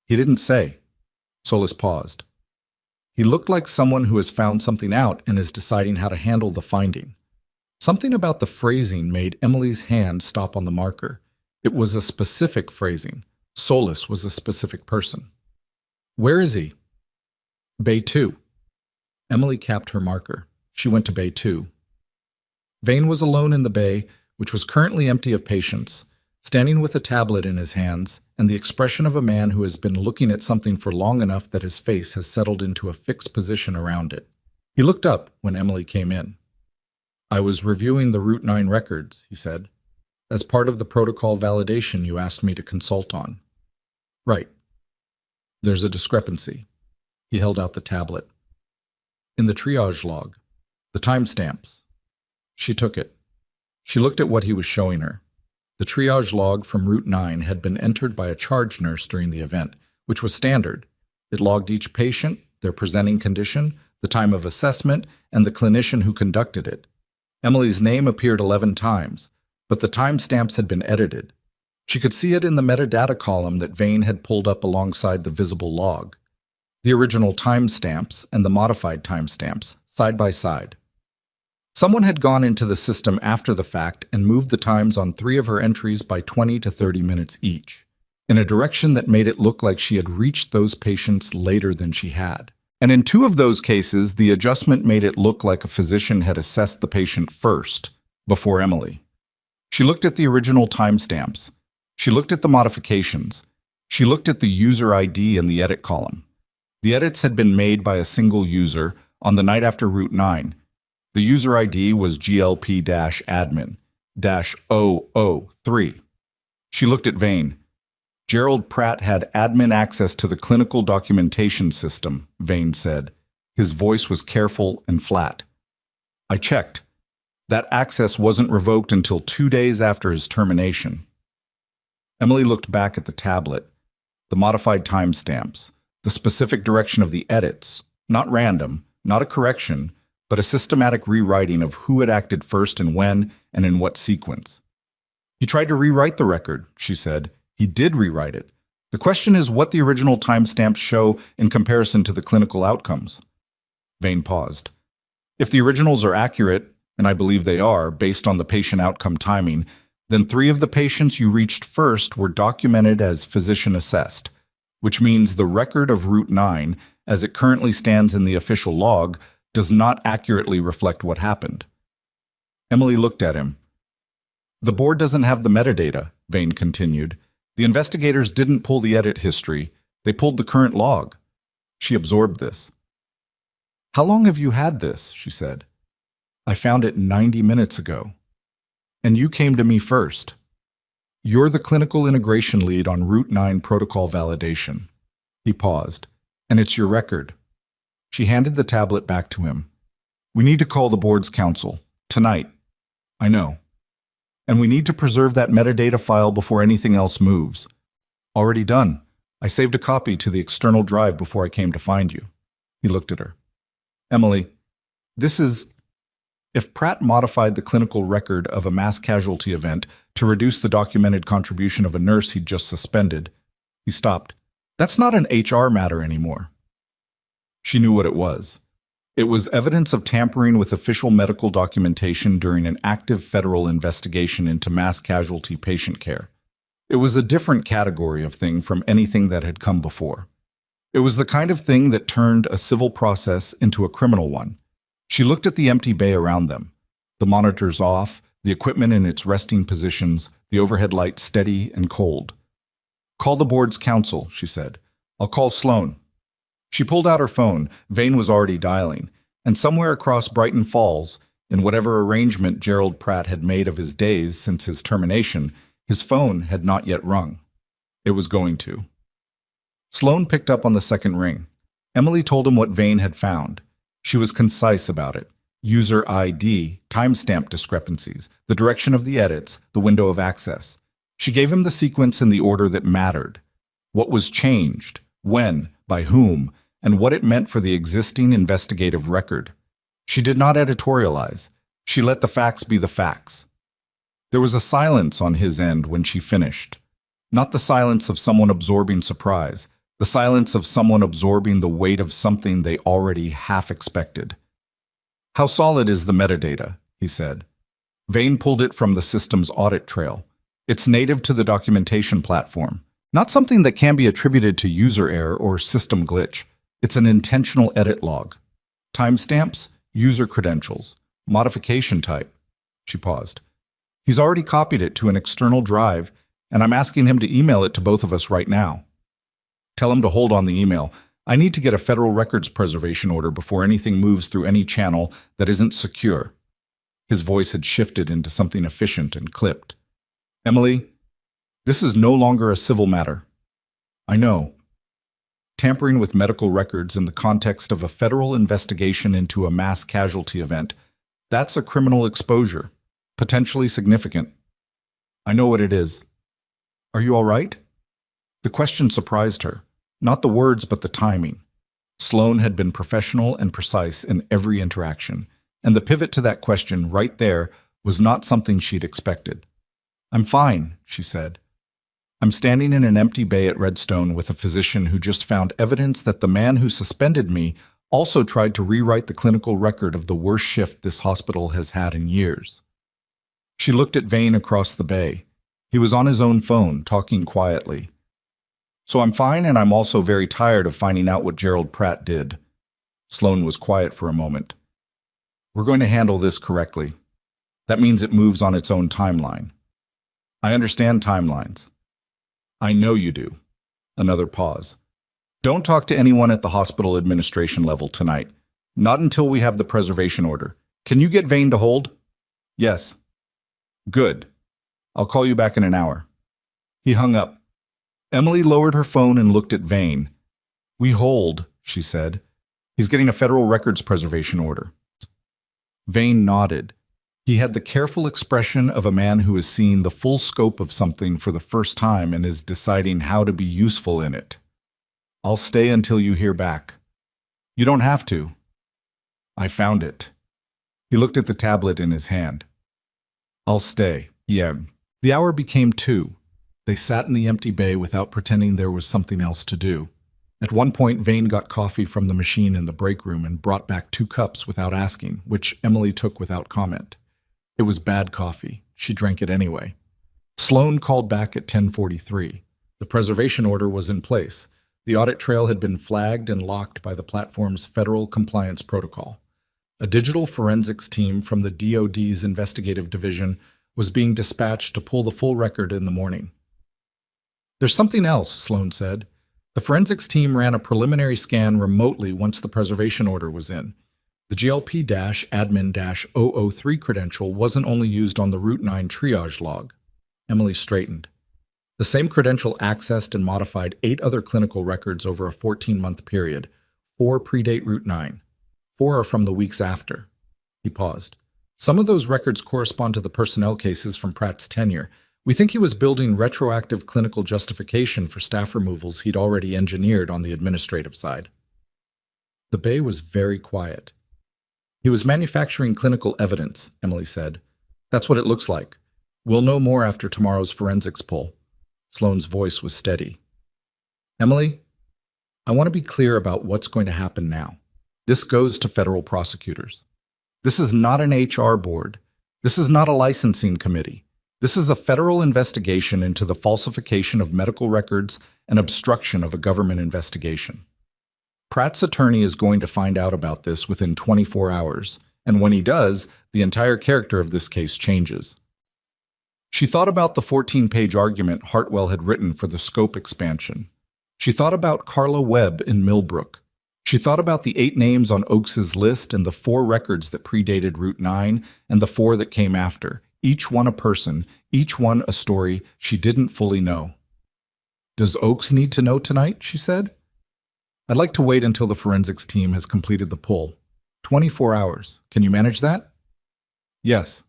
He didn't say. Solis paused. He looked like someone who has found something out and is deciding how to handle the finding. Something about the phrasing made Emily's hand stop on the marker. It was a specific phrasing. Solus was a specific person. Where is he? Bay 2. Emily capped her marker. She went to Bay 2. Vane was alone in the bay, which was currently empty of patients, standing with a tablet in his hands and the expression of a man who has been looking at something for long enough that his face has settled into a fixed position around it. He looked up when Emily came in. "I was reviewing the Route 9 records," he said, "as part of the protocol validation you asked me to consult on." "Right. There's a discrepancy." He held out the tablet. "In the triage log, the timestamps." She took it. She looked at what he was showing her. The triage log from Route 9 had been entered by a charge nurse during the event, which was standard. It logged each patient, their presenting condition, the time of assessment, and the clinician who conducted it. Emily's name appeared 11 times, but the timestamps had been edited. She could see it in the metadata column that Vane had pulled up alongside the visible log. The original timestamps and the modified timestamps, side by side. Someone had gone into the system after the fact and moved the times on 3 of her entries by 20 to 30 minutes each, in a direction that made it look like she had reached those patients later than she had. And in 2 of those cases, the adjustment made it look like a physician had assessed the patient first, before Emily. She looked at the original timestamps. She looked at the modifications. She looked at the user ID in the edit column. The edits had been made by a single user on the night after Route 9. The user ID was GLP-admin-003. She looked at Vane. Gerald Pratt had admin access to the clinical documentation system, Vane said. His voice was careful and flat. "I checked. That access wasn't revoked until 2 days after his termination." Emily looked back at the tablet, the modified timestamps, the specific direction of the edits, not random, not a correction, but a systematic rewriting of who had acted first and when and in what sequence. "He tried to rewrite the record," she said. "He did rewrite it. The question is what the original timestamps show in comparison to the clinical outcomes." Vane paused. "If the originals are accurate, and I believe they are, based on the patient outcome timing, then 3 of the patients you reached first were documented as physician-assessed, which means the record of Route 9, as it currently stands in the official log, does not accurately reflect what happened." Emily looked at him. "The board doesn't have the metadata," Vane continued. "The investigators didn't pull the edit history. They pulled the current log." She absorbed this. "How long have you had this?" she said. "I found it 90 minutes ago. And you came to me first. You're the clinical integration lead on Route 9 protocol validation." He paused. "And it's your record." She handed the tablet back to him. "We need to call the board's counsel. Tonight." "I know. And we need to preserve that metadata file before anything else moves." "Already done. I saved a copy to the external drive before I came to find you." He looked at her. "Emily, this is... If Pratt modified the clinical record of a mass casualty event to reduce the documented contribution of a nurse he'd just suspended," he stopped. "That's not an HR matter anymore." She knew what it was. It was evidence of tampering with official medical documentation during an active federal investigation into mass casualty patient care. It was a different category of thing from anything that had come before. It was the kind of thing that turned a civil process into a criminal one. She looked at the empty bay around them, the monitors off, the equipment in its resting positions, the overhead lights steady and cold. "Call the board's counsel," she said. "I'll call Sloan." She pulled out her phone. Vane was already dialing, and somewhere across Brighton Falls, in whatever arrangement Gerald Pratt had made of his days since his termination, his phone had not yet rung. It was going to. Sloan picked up on the second ring. Emily told him what Vane had found. She was concise about it. User ID, timestamp discrepancies, the direction of the edits, the window of access. She gave him the sequence in the order that mattered. What was changed, when, by whom, and what it meant for the existing investigative record. She did not editorialize. She let the facts be the facts. There was a silence on his end when she finished. Not the silence of someone absorbing surprise, the silence of someone absorbing the weight of something they already half expected. "How solid is the metadata?" he said. Vane pulled it from the system's audit trail. It's native to the documentation platform, not something that can be attributed to user error or system glitch. It's an intentional edit log. Timestamps, user credentials, modification type. She paused. He's already copied it to an external drive, and I'm asking him to email it to both of us right now. Tell him to hold on the email. I need to get a federal records preservation order before anything moves through any channel that isn't secure. His voice had shifted into something efficient and clipped. Emily, this is no longer a civil matter. I know. Tampering with medical records in the context of a federal investigation into a mass casualty event, that's a criminal exposure, potentially significant. I know what it is. Are you all right? The question surprised her. Not the words, but the timing. Sloan had been professional and precise in every interaction, and the pivot to that question right there was not something she'd expected. I'm fine, she said. I'm standing in an empty bay at Redstone with a physician who just found evidence that the man who suspended me also tried to rewrite the clinical record of the worst shift this hospital has had in years. She looked at Vane across the bay. He was on his own phone, talking quietly. So I'm fine, and I'm also very tired of finding out what Gerald Pratt did. Sloan was quiet for a moment. We're going to handle this correctly. That means it moves on its own timeline. I understand timelines. I know you do. Another pause. Don't talk to anyone at the hospital administration level tonight. Not until we have the preservation order. Can you get Vane to hold? Yes. Good. I'll call you back in an hour. He hung up. Emily lowered her phone and looked at Vane. We hold, she said. He's getting a federal records preservation order. Vane nodded. He had the careful expression of a man who is seeing the full scope of something for the first time and is deciding how to be useful in it. I'll stay until you hear back. You don't have to. I found it. He looked at the tablet in his hand. I'll stay. Yeah. The hour became 2. They sat in the empty bay without pretending there was something else to do. At one point, Vane got coffee from the machine in the break room and brought back 2 cups without asking, which Emily took without comment. It was bad coffee. She drank it anyway. Sloan called back at 10:43. The preservation order was in place. The audit trail had been flagged and locked by the platform's federal compliance protocol. A digital forensics team from the DoD's investigative division was being dispatched to pull the full record in the morning. There's something else, Sloan said. The forensics team ran a preliminary scan remotely once the preservation order was in. The GLP-admin-003 credential wasn't only used on the Route 9 triage log. Emily straightened. The same credential accessed and modified 8 other clinical records over a 14-month period. 4 predate Route 9. 4 are from the weeks after. He paused. Some of those records correspond to the personnel cases from Pratt's tenure. We think he was building retroactive clinical justification for staff removals he'd already engineered on the administrative side. The bay was very quiet. He was manufacturing clinical evidence, Emily said. That's what it looks like. We'll know more after tomorrow's forensics poll. Sloan's voice was steady. Emily, I want to be clear about what's going to happen now. This goes to federal prosecutors. This is not an HR board. This is not a licensing committee. This is a federal investigation into the falsification of medical records and obstruction of a government investigation. Pratt's attorney is going to find out about this within 24 hours, and when he does, the entire character of this case changes. She thought about the 14-page argument Hartwell had written for the scope expansion. She thought about Carla Webb in Millbrook. She thought about the 8 names on Oakes's list and the 4 records that predated Route 9 and the 4 that came after, each one a person, each one a story she didn't fully know. Does Oakes need to know tonight? She said. I'd like to wait until the forensics team has completed the pull. 24 hours. Can you manage that? Yes.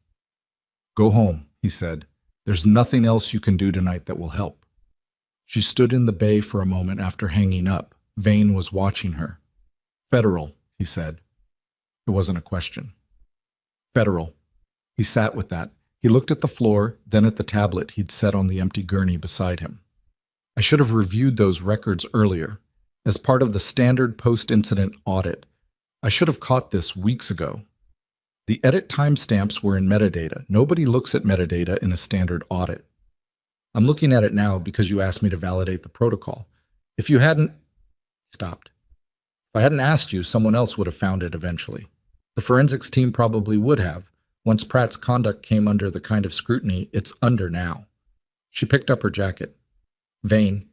Go home, he said. There's nothing else you can do tonight that will help. She stood in the bay for a moment after hanging up. Vane was watching her. Federal, he said. It wasn't a question. Federal. He sat with that. He looked at the floor, then at the tablet he'd set on the empty gurney beside him. I should have reviewed those records earlier. As part of the standard post-incident audit, I should have caught this weeks ago. The edit timestamps were in metadata. Nobody looks at metadata in a standard audit. I'm looking at it now because you asked me to validate the protocol. If you hadn't stopped. If I hadn't asked you, someone else would have found it eventually. The forensics team probably would have, once Pratt's conduct came under the kind of scrutiny it's under now. She picked up her jacket. Vane,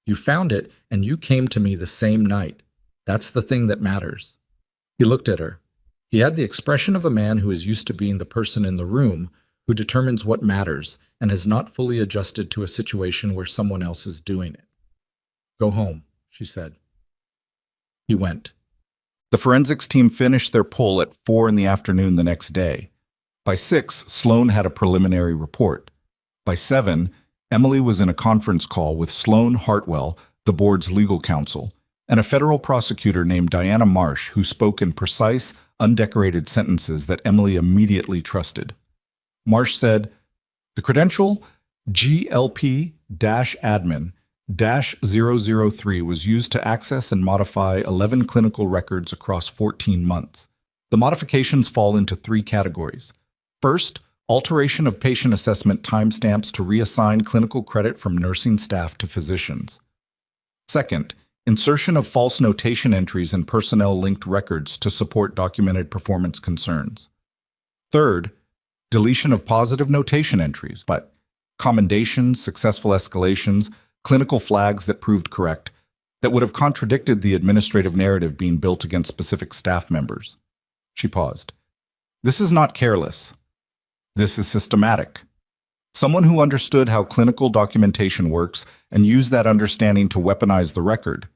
you found it, and you came to me the same night. That's the thing that matters. He looked at her. He had the expression of a man who is used to being the person in the room who determines what matters and has not fully adjusted to a situation where someone else is doing it. Go home, she said. He went. The forensics team finished their pull at 4 in the afternoon the next day. By 6, Sloan had a preliminary report. By 7, Emily was in a conference call with Sloan Hartwell, the board's legal counsel, and a federal prosecutor named Diana Marsh, who spoke in precise, undecorated sentences that Emily immediately trusted. Marsh said, "The credential GLP-admin-003 was used to access and modify 11 clinical records across 14 months. The modifications fall into 3 categories. First, alteration of patient assessment timestamps to reassign clinical credit from nursing staff to physicians. Second, insertion of false notation entries in personnel-linked records to support documented performance concerns. Third, deletion of positive notation entries, but commendations, successful escalations, clinical flags that proved correct, that would have contradicted the administrative narrative being built against specific staff members." She paused. "This is not careless. This is systematic. Someone who understood how clinical documentation works and used that understanding to weaponize the record."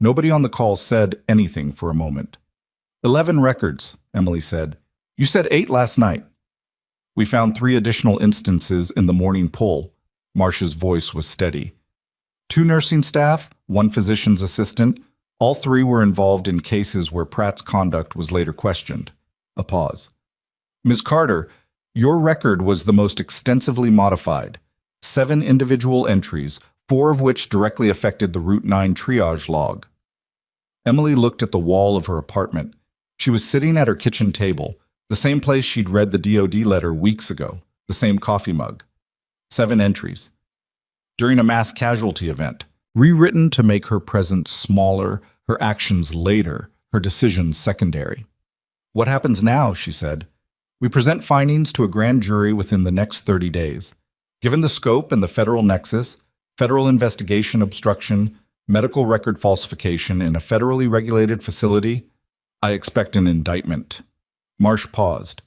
Nobody on the call said anything for a moment. 11 records, Emily said. "You said 8 last night." "We found 3 additional instances in the morning poll." Marsh's voice was steady. 2 nursing staff, 1 physician's assistant. All 3 were involved in cases where Pratt's conduct was later questioned. A pause. "Ms. Carter, your record was the most extensively modified. 7 individual entries, 4 of which directly affected the Route 9 triage log." Emily looked at the wall of her apartment. She was sitting at her kitchen table, the same place she'd read the DOD letter weeks ago, the same coffee mug. 7 entries. During a mass casualty event, rewritten to make her presence smaller, her actions later, her decisions secondary. "What happens now?" she said. "We present findings to a grand jury within the next 30 days. Given the scope and the federal nexus, federal investigation obstruction, medical record falsification in a federally regulated facility, I expect an indictment." Marsh paused.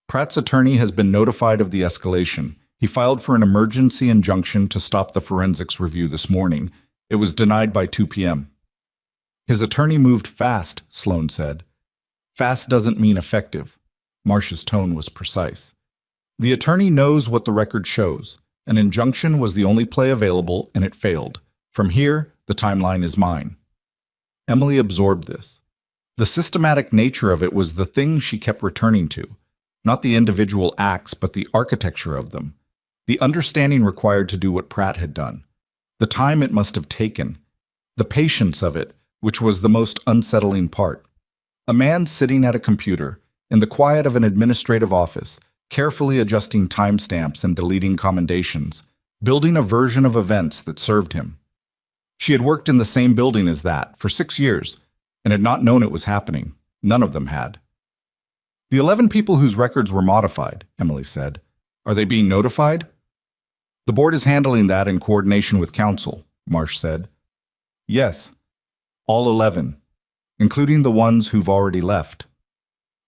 "Pratt's attorney has been notified of the escalation. He filed for an emergency injunction to stop the forensics review this morning. It was denied by 2 p.m. "His attorney moved fast," Sloan said. "Fast doesn't mean effective." Marsh's tone was precise. "The attorney knows what the record shows. An injunction was the only play available, and it failed. From here, the timeline is mine." Emily absorbed this. The systematic nature of it was the thing she kept returning to, not the individual acts, but the architecture of them, the understanding required to do what Pratt had done, the time it must have taken, the patience of it, which was the most unsettling part. A man sitting at a computer, in the quiet of an administrative office, carefully adjusting timestamps and deleting commendations, building a version of events that served him. She had worked in the same building as that for 6 years and had not known it was happening. None of them had. "The 11 people whose records were modified," Emily said. "Are they being notified?" "The board is handling that in coordination with counsel," Marsh said. "Yes, all 11, including the ones who've already left."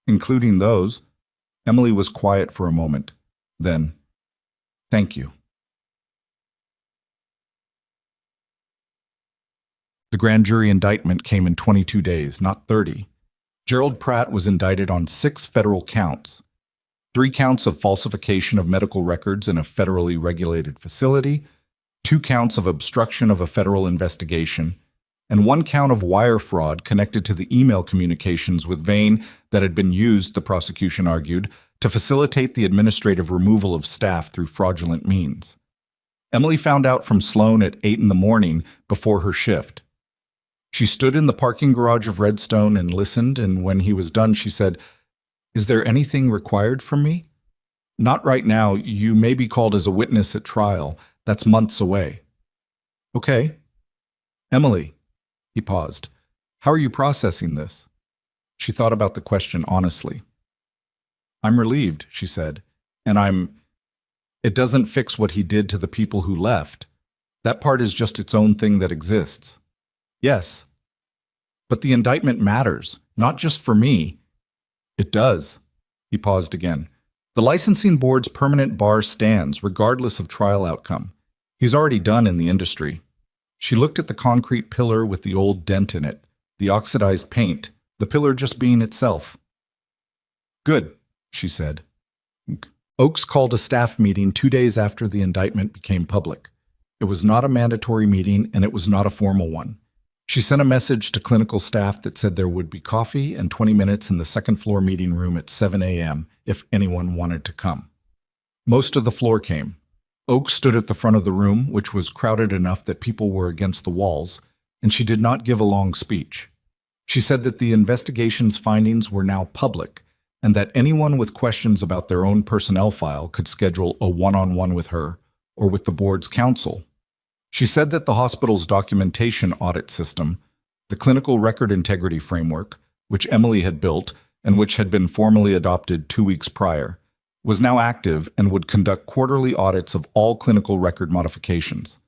"Including those?" Emily was quiet for a moment. Then, "Thank you." The grand jury indictment came in 22 days, not 30. Gerald Pratt was indicted on 6 federal counts. 3 counts of falsification of medical records in a federally regulated facility, 2 counts of obstruction of a federal investigation, and 1 count of wire fraud connected to the email communications with Vane that had been used, the prosecution argued, to facilitate the administrative removal of staff through fraudulent means. Emily found out from Sloan at 8 in the morning before her shift. She stood in the parking garage of Redstone and listened, and when he was done, she said, Is there anything required from me? Not right now. You may be called as a witness at trial. That's months away. Okay. Emily, he paused. How are you processing this? She thought about the question honestly. I'm relieved, she said, and it doesn't fix what he did to the people who left. That part is just its own thing that exists. Yes. But the indictment matters, not just for me. It does. He paused again. The licensing board's permanent bar stands, regardless of trial outcome. He's already done in the industry. She looked at the concrete pillar with the old dent in it, the oxidized paint, the pillar just being itself. Good, she said. Oakes called a staff meeting 2 days after the indictment became public. It was not a mandatory meeting, and it was not a formal one. She sent a message to clinical staff that said there would be coffee and 20 minutes in the second-floor meeting room at 7 a.m. if anyone wanted to come. Most of the floor came. Oakes stood at the front of the room, which was crowded enough that people were against the walls, and she did not give a long speech. She said that the investigation's findings were now public, and that anyone with questions about their own personnel file could schedule a one-on-one with her or with the board's counsel. She said that the hospital's documentation audit system, the clinical record integrity framework, which Emily had built and which had been formally adopted 2 weeks prior, was now active and would conduct quarterly audits of all clinical record modifications.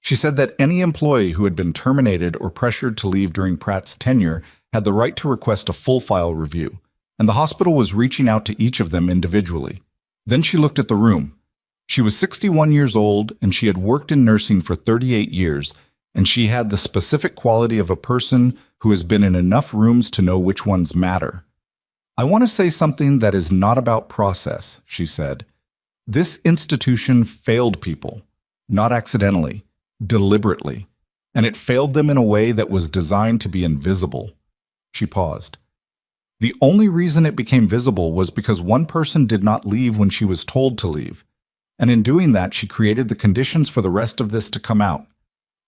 She said that any employee who had been terminated or pressured to leave during Pratt's tenure had the right to request a full file review, and the hospital was reaching out to each of them individually. Then she looked at the room. She was 61 years old, and she had worked in nursing for 38 years, and she had the specific quality of a person who has been in enough rooms to know which ones matter. I want to say something that is not about process, she said. This institution failed people, not accidentally, deliberately, and it failed them in a way that was designed to be invisible. She paused. The only reason it became visible was because one person did not leave when she was told to leave. And in doing that, she created the conditions for the rest of this to come out.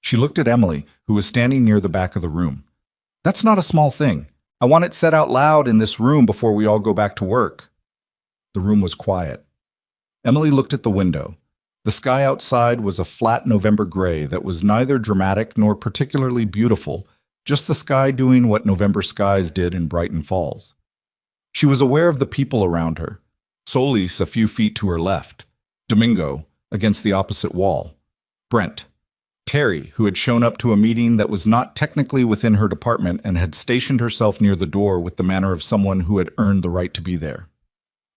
She looked at Emily, who was standing near the back of the room. That's not a small thing. I want it said out loud in this room before we all go back to work. The room was quiet. Emily looked at the window. The sky outside was a flat November gray that was neither dramatic nor particularly beautiful, just the sky doing what November skies did in Brighton Falls. She was aware of the people around her. Solis a few feet to her left. Domingo, against the opposite wall. Brent. Terry, who had shown up to a meeting that was not technically within her department and had stationed herself near the door with the manner of someone who had earned the right to be there.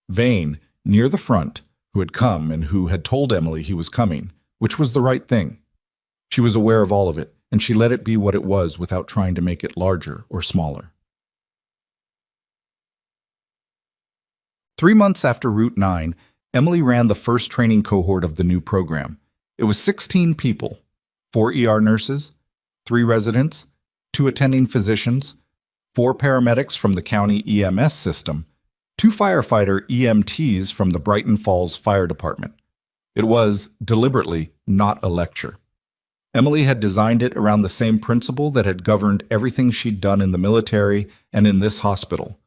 Vane, near the front, who had come and who had told Emily he was coming, which was the right thing. She was aware of all of it, and she let it be what it was without trying to make it larger or smaller. 3 months after Route 9, Emily ran the first training cohort of the new program. It was 16 people, 4 ER nurses, 3 residents, 2 attending physicians, 4 paramedics from the county EMS system, 2 firefighter EMTs from the Brighton Falls Fire Department. It was, deliberately, not a lecture. Emily had designed it around the same principle that had governed everything she'd done in the military and in this hospital.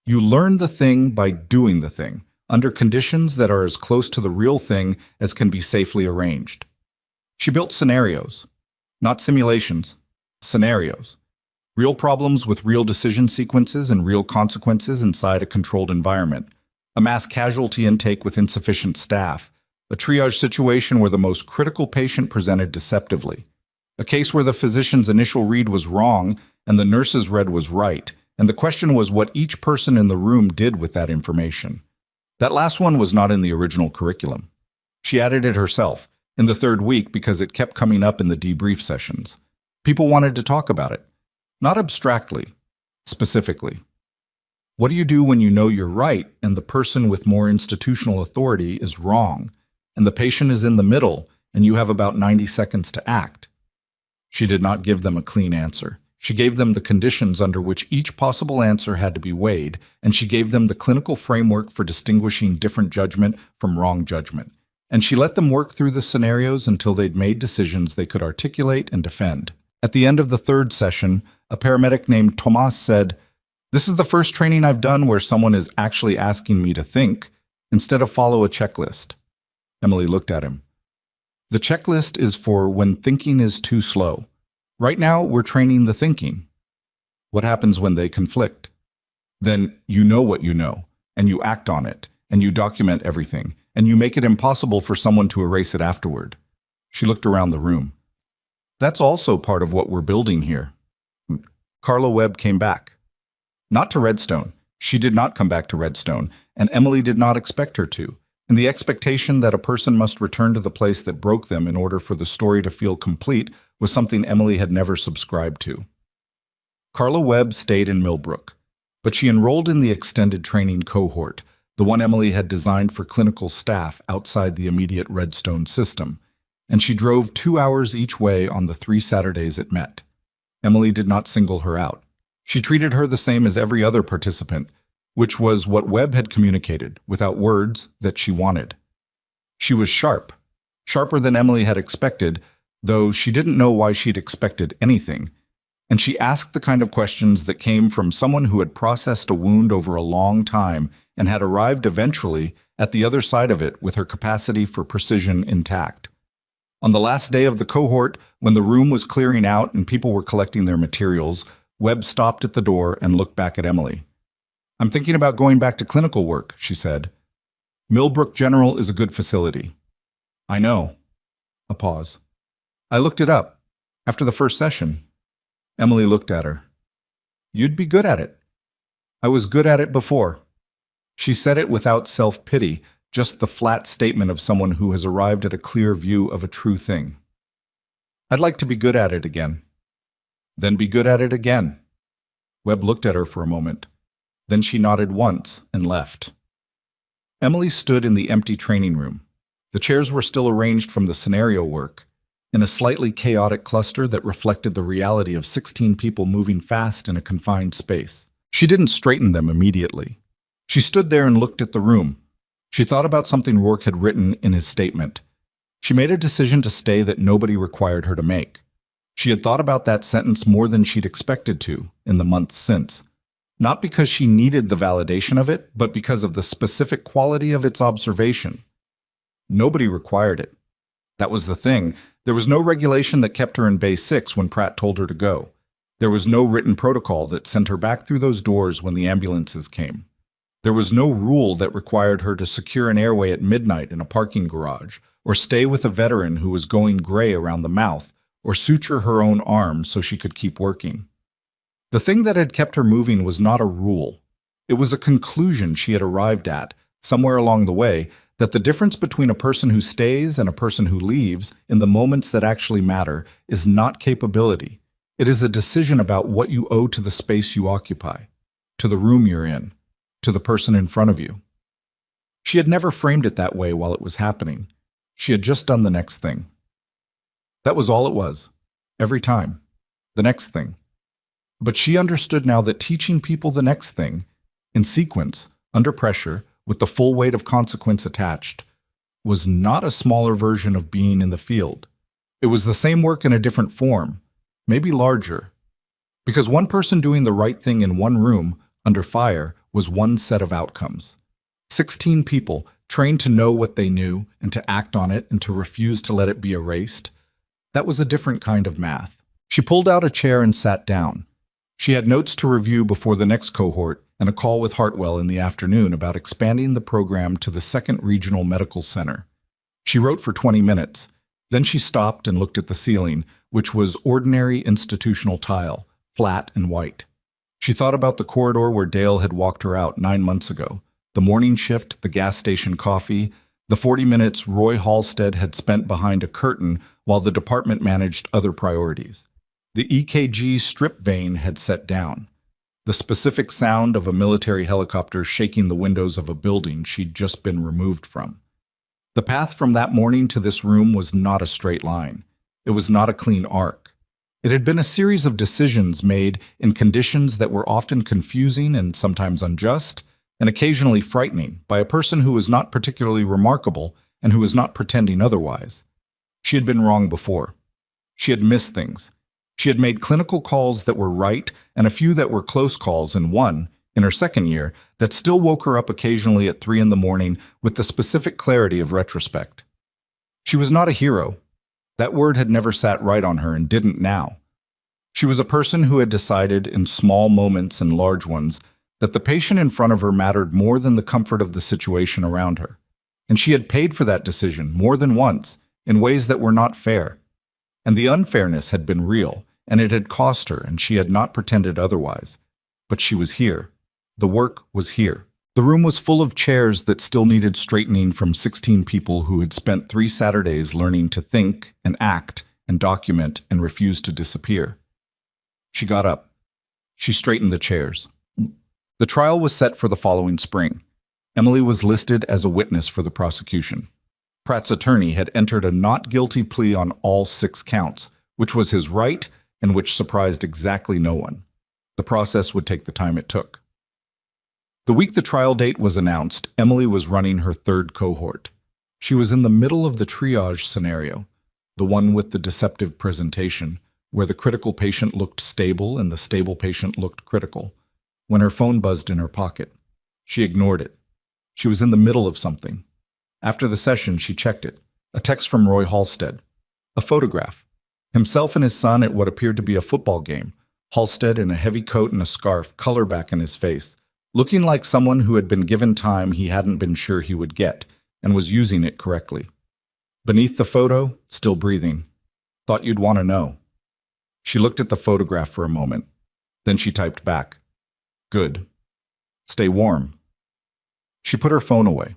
You learn the thing by doing the thing, under conditions that are as close to the real thing as can be safely arranged. She built scenarios, not simulations, scenarios. Real problems with real decision sequences and real consequences inside a controlled environment. A mass casualty intake with insufficient staff. A triage situation where the most critical patient presented deceptively. A case where the physician's initial read was wrong and the nurse's read was right, and the question was what each person in the room did with that information. That last one was not in the original curriculum. She added it herself, in the 3rd week because it kept coming up in the debrief sessions. People wanted to talk about it. Not abstractly, specifically. What do you do when you know you're right and the person with more institutional authority is wrong, and the patient is in the middle and you have about 90 seconds to act? She did not give them a clean answer. She gave them the conditions under which each possible answer had to be weighed, and she gave them the clinical framework for distinguishing different judgment from wrong judgment. And she let them work through the scenarios until they'd made decisions they could articulate and defend. At the end of the 3rd session, a paramedic named Tomas said, This is the first training I've done where someone is actually asking me to think instead of follow a checklist. Emily looked at him. The checklist is for when thinking is too slow. Right now, we're training the thinking. What happens when they conflict? Then you know what you know, and you act on it, and you document everything, and you make it impossible for someone to erase it afterward. She looked around the room. That's also part of what we're building here. Carla Webb came back. Not to Redstone. She did not come back to Redstone, and Emily did not expect her to. And the expectation that a person must return to the place that broke them in order for the story to feel complete was something Emily had never subscribed to. Carla Webb stayed in Millbrook, but she enrolled in the extended training cohort, the one Emily had designed for clinical staff outside the immediate Redstone system, and she drove 2 hours each way on the 3 Saturdays it met. Emily did not single her out. She treated her the same as every other participant, which was what Webb had communicated, without words, that she wanted. She was sharp, sharper than Emily had expected, though she didn't know why she'd expected anything, and she asked the kind of questions that came from someone who had processed a wound over a long time and had arrived eventually at the other side of it with her capacity for precision intact. On the last day of the cohort, when the room was clearing out and people were collecting their materials, Webb stopped at the door and looked back at Emily. "I'm thinking about going back to clinical work," she said. "Millbrook General is a good facility." "I know." A pause. "I looked it up. After the first session." Emily looked at her. "You'd be good at it." "I was good at it before." She said it without self-pity, just the flat statement of someone who has arrived at a clear view of a true thing. "I'd like to be good at it again." "Then be good at it again." Webb looked at her for a moment. Then she nodded once and left. Emily stood in the empty training room. The chairs were still arranged from the scenario work, in a slightly chaotic cluster that reflected the reality of 16 people moving fast in a confined space. She didn't straighten them immediately. She stood there and looked at the room. She thought about something Rourke had written in his statement. She made a decision to stay that nobody required her to make. She had thought about that sentence more than she'd expected to in the months since. Not because she needed the validation of it, but because of the specific quality of its observation. Nobody required it. That was the thing. There was no regulation that kept her in Bay 6 when Pratt told her to go. There was no written protocol that sent her back through those doors when the ambulances came. There was no rule that required her to secure an airway at midnight in a parking garage, or stay with a veteran who was going gray around the mouth, or suture her own arm so she could keep working. The thing that had kept her moving was not a rule. It was a conclusion she had arrived at, somewhere along the way, that the difference between a person who stays and a person who leaves, in the moments that actually matter, is not capability. It is a decision about what you owe to the space you occupy, to the room you're in, to the person in front of you. She had never framed it that way while it was happening. She had just done the next thing. That was all it was. Every time. The next thing. But she understood now that teaching people the next thing, in sequence, under pressure, with the full weight of consequence attached, was not a smaller version of being in the field. It was the same work in a different form, maybe larger. Because one person doing the right thing in one room, under fire, was one set of outcomes. 16 people, trained to know what they knew and to act on it and to refuse to let it be erased. That was a different kind of math. She pulled out a chair and sat down. She had notes to review before the next cohort and a call with Hartwell in the afternoon about expanding the program to the 2nd Regional Medical Center. She wrote for 20 minutes. Then she stopped and looked at the ceiling, which was ordinary institutional tile, flat and white. She thought about the corridor where Dale had walked her out 9 months ago, the morning shift, the gas station coffee, the 40 minutes Roy Halstead had spent behind a curtain while the department managed other priorities. The EKG strip vane had set down. The specific sound of a military helicopter shaking the windows of a building she'd just been removed from. The path from that morning to this room was not a straight line. It was not a clean arc. It had been a series of decisions made in conditions that were often confusing and sometimes unjust, and occasionally frightening by a person who was not particularly remarkable and who was not pretending otherwise. She had been wrong before. She had missed things. She had made clinical calls that were right and a few that were close calls, and one, in her second year, that still woke her up occasionally at 3 in the morning with the specific clarity of retrospect. She was not a hero. That word had never sat right on her and didn't now. She was a person who had decided in small moments and large ones that the patient in front of her mattered more than the comfort of the situation around her. And she had paid for that decision more than once in ways that were not fair. And the unfairness had been real, and it had cost her, and she had not pretended otherwise. But she was here. The work was here. The room was full of chairs that still needed straightening from 16 people who had spent 3 Saturdays learning to think and act and document and refuse to disappear. She got up. She straightened the chairs. The trial was set for the following spring. Emily was listed as a witness for the prosecution. Pratt's attorney had entered a not guilty plea on all 6 counts, which was his right and which surprised exactly no one. The process would take the time it took. The week the trial date was announced, Emily was running her 3rd cohort. She was in the middle of the triage scenario, the one with the deceptive presentation, where the critical patient looked stable and the stable patient looked critical, when her phone buzzed in her pocket. She ignored it. She was in the middle of something. After the session, she checked it. A text from Roy Halstead. A photograph. Himself and his son at what appeared to be a football game. Halstead in a heavy coat and a scarf, color back in his face, looking like someone who had been given time he hadn't been sure he would get, and was using it correctly. Beneath the photo, still breathing. Thought you'd want to know. She looked at the photograph for a moment. Then she typed back. Good. Stay warm. She put her phone away.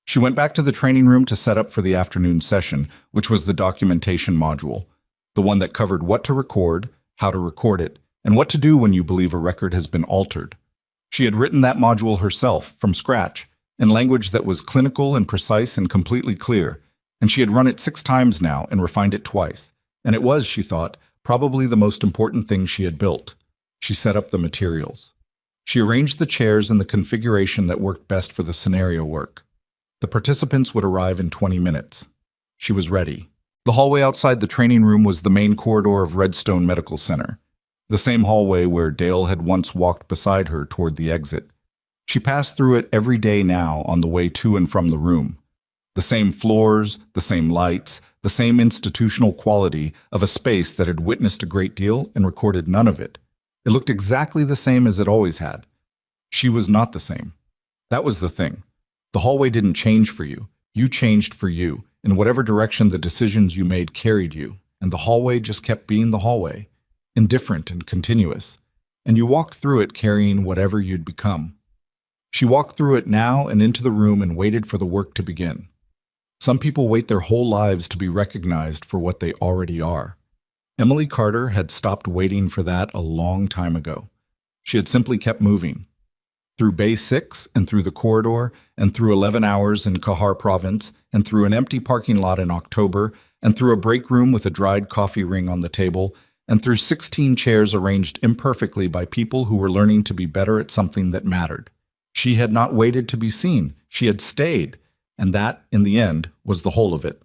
She went back to the training room to set up for the afternoon session, which was the documentation module, the one that covered what to record, how to record it, and what to do when you believe a record has been altered. She had written that module herself, from scratch, in language that was clinical and precise and completely clear, and she had run it 6 times now and refined it twice, and it was, she thought, probably the most important thing she had built. She set up the materials. She arranged the chairs in the configuration that worked best for the scenario work. The participants would arrive in 20 minutes. She was ready. The hallway outside the training room was the main corridor of Redstone Medical Center, the same hallway where Dale had once walked beside her toward the exit. She passed through it every day now on the way to and from the room. The same floors, the same lights, the same institutional quality of a space that had witnessed a great deal and recorded none of it. It looked exactly the same as it always had. She was not the same. That was the thing. The hallway didn't change for you. You changed for you, in whatever direction the decisions you made carried you, and the hallway just kept being the hallway, indifferent and continuous, and you walked through it carrying whatever you'd become. She walked through it now and into the room and waited for the work to begin. Some people wait their whole lives to be recognized for what they already are. Emily Carter had stopped waiting for that a long time ago. She had simply kept moving. Through Bay 6 and through the corridor and through 11 hours in Kahar Province and through an empty parking lot in October and through a break room with a dried coffee ring on the table and through 16 chairs arranged imperfectly by people who were learning to be better at something that mattered. She had not waited to be seen. She had stayed. And that, in the end, was the whole of it.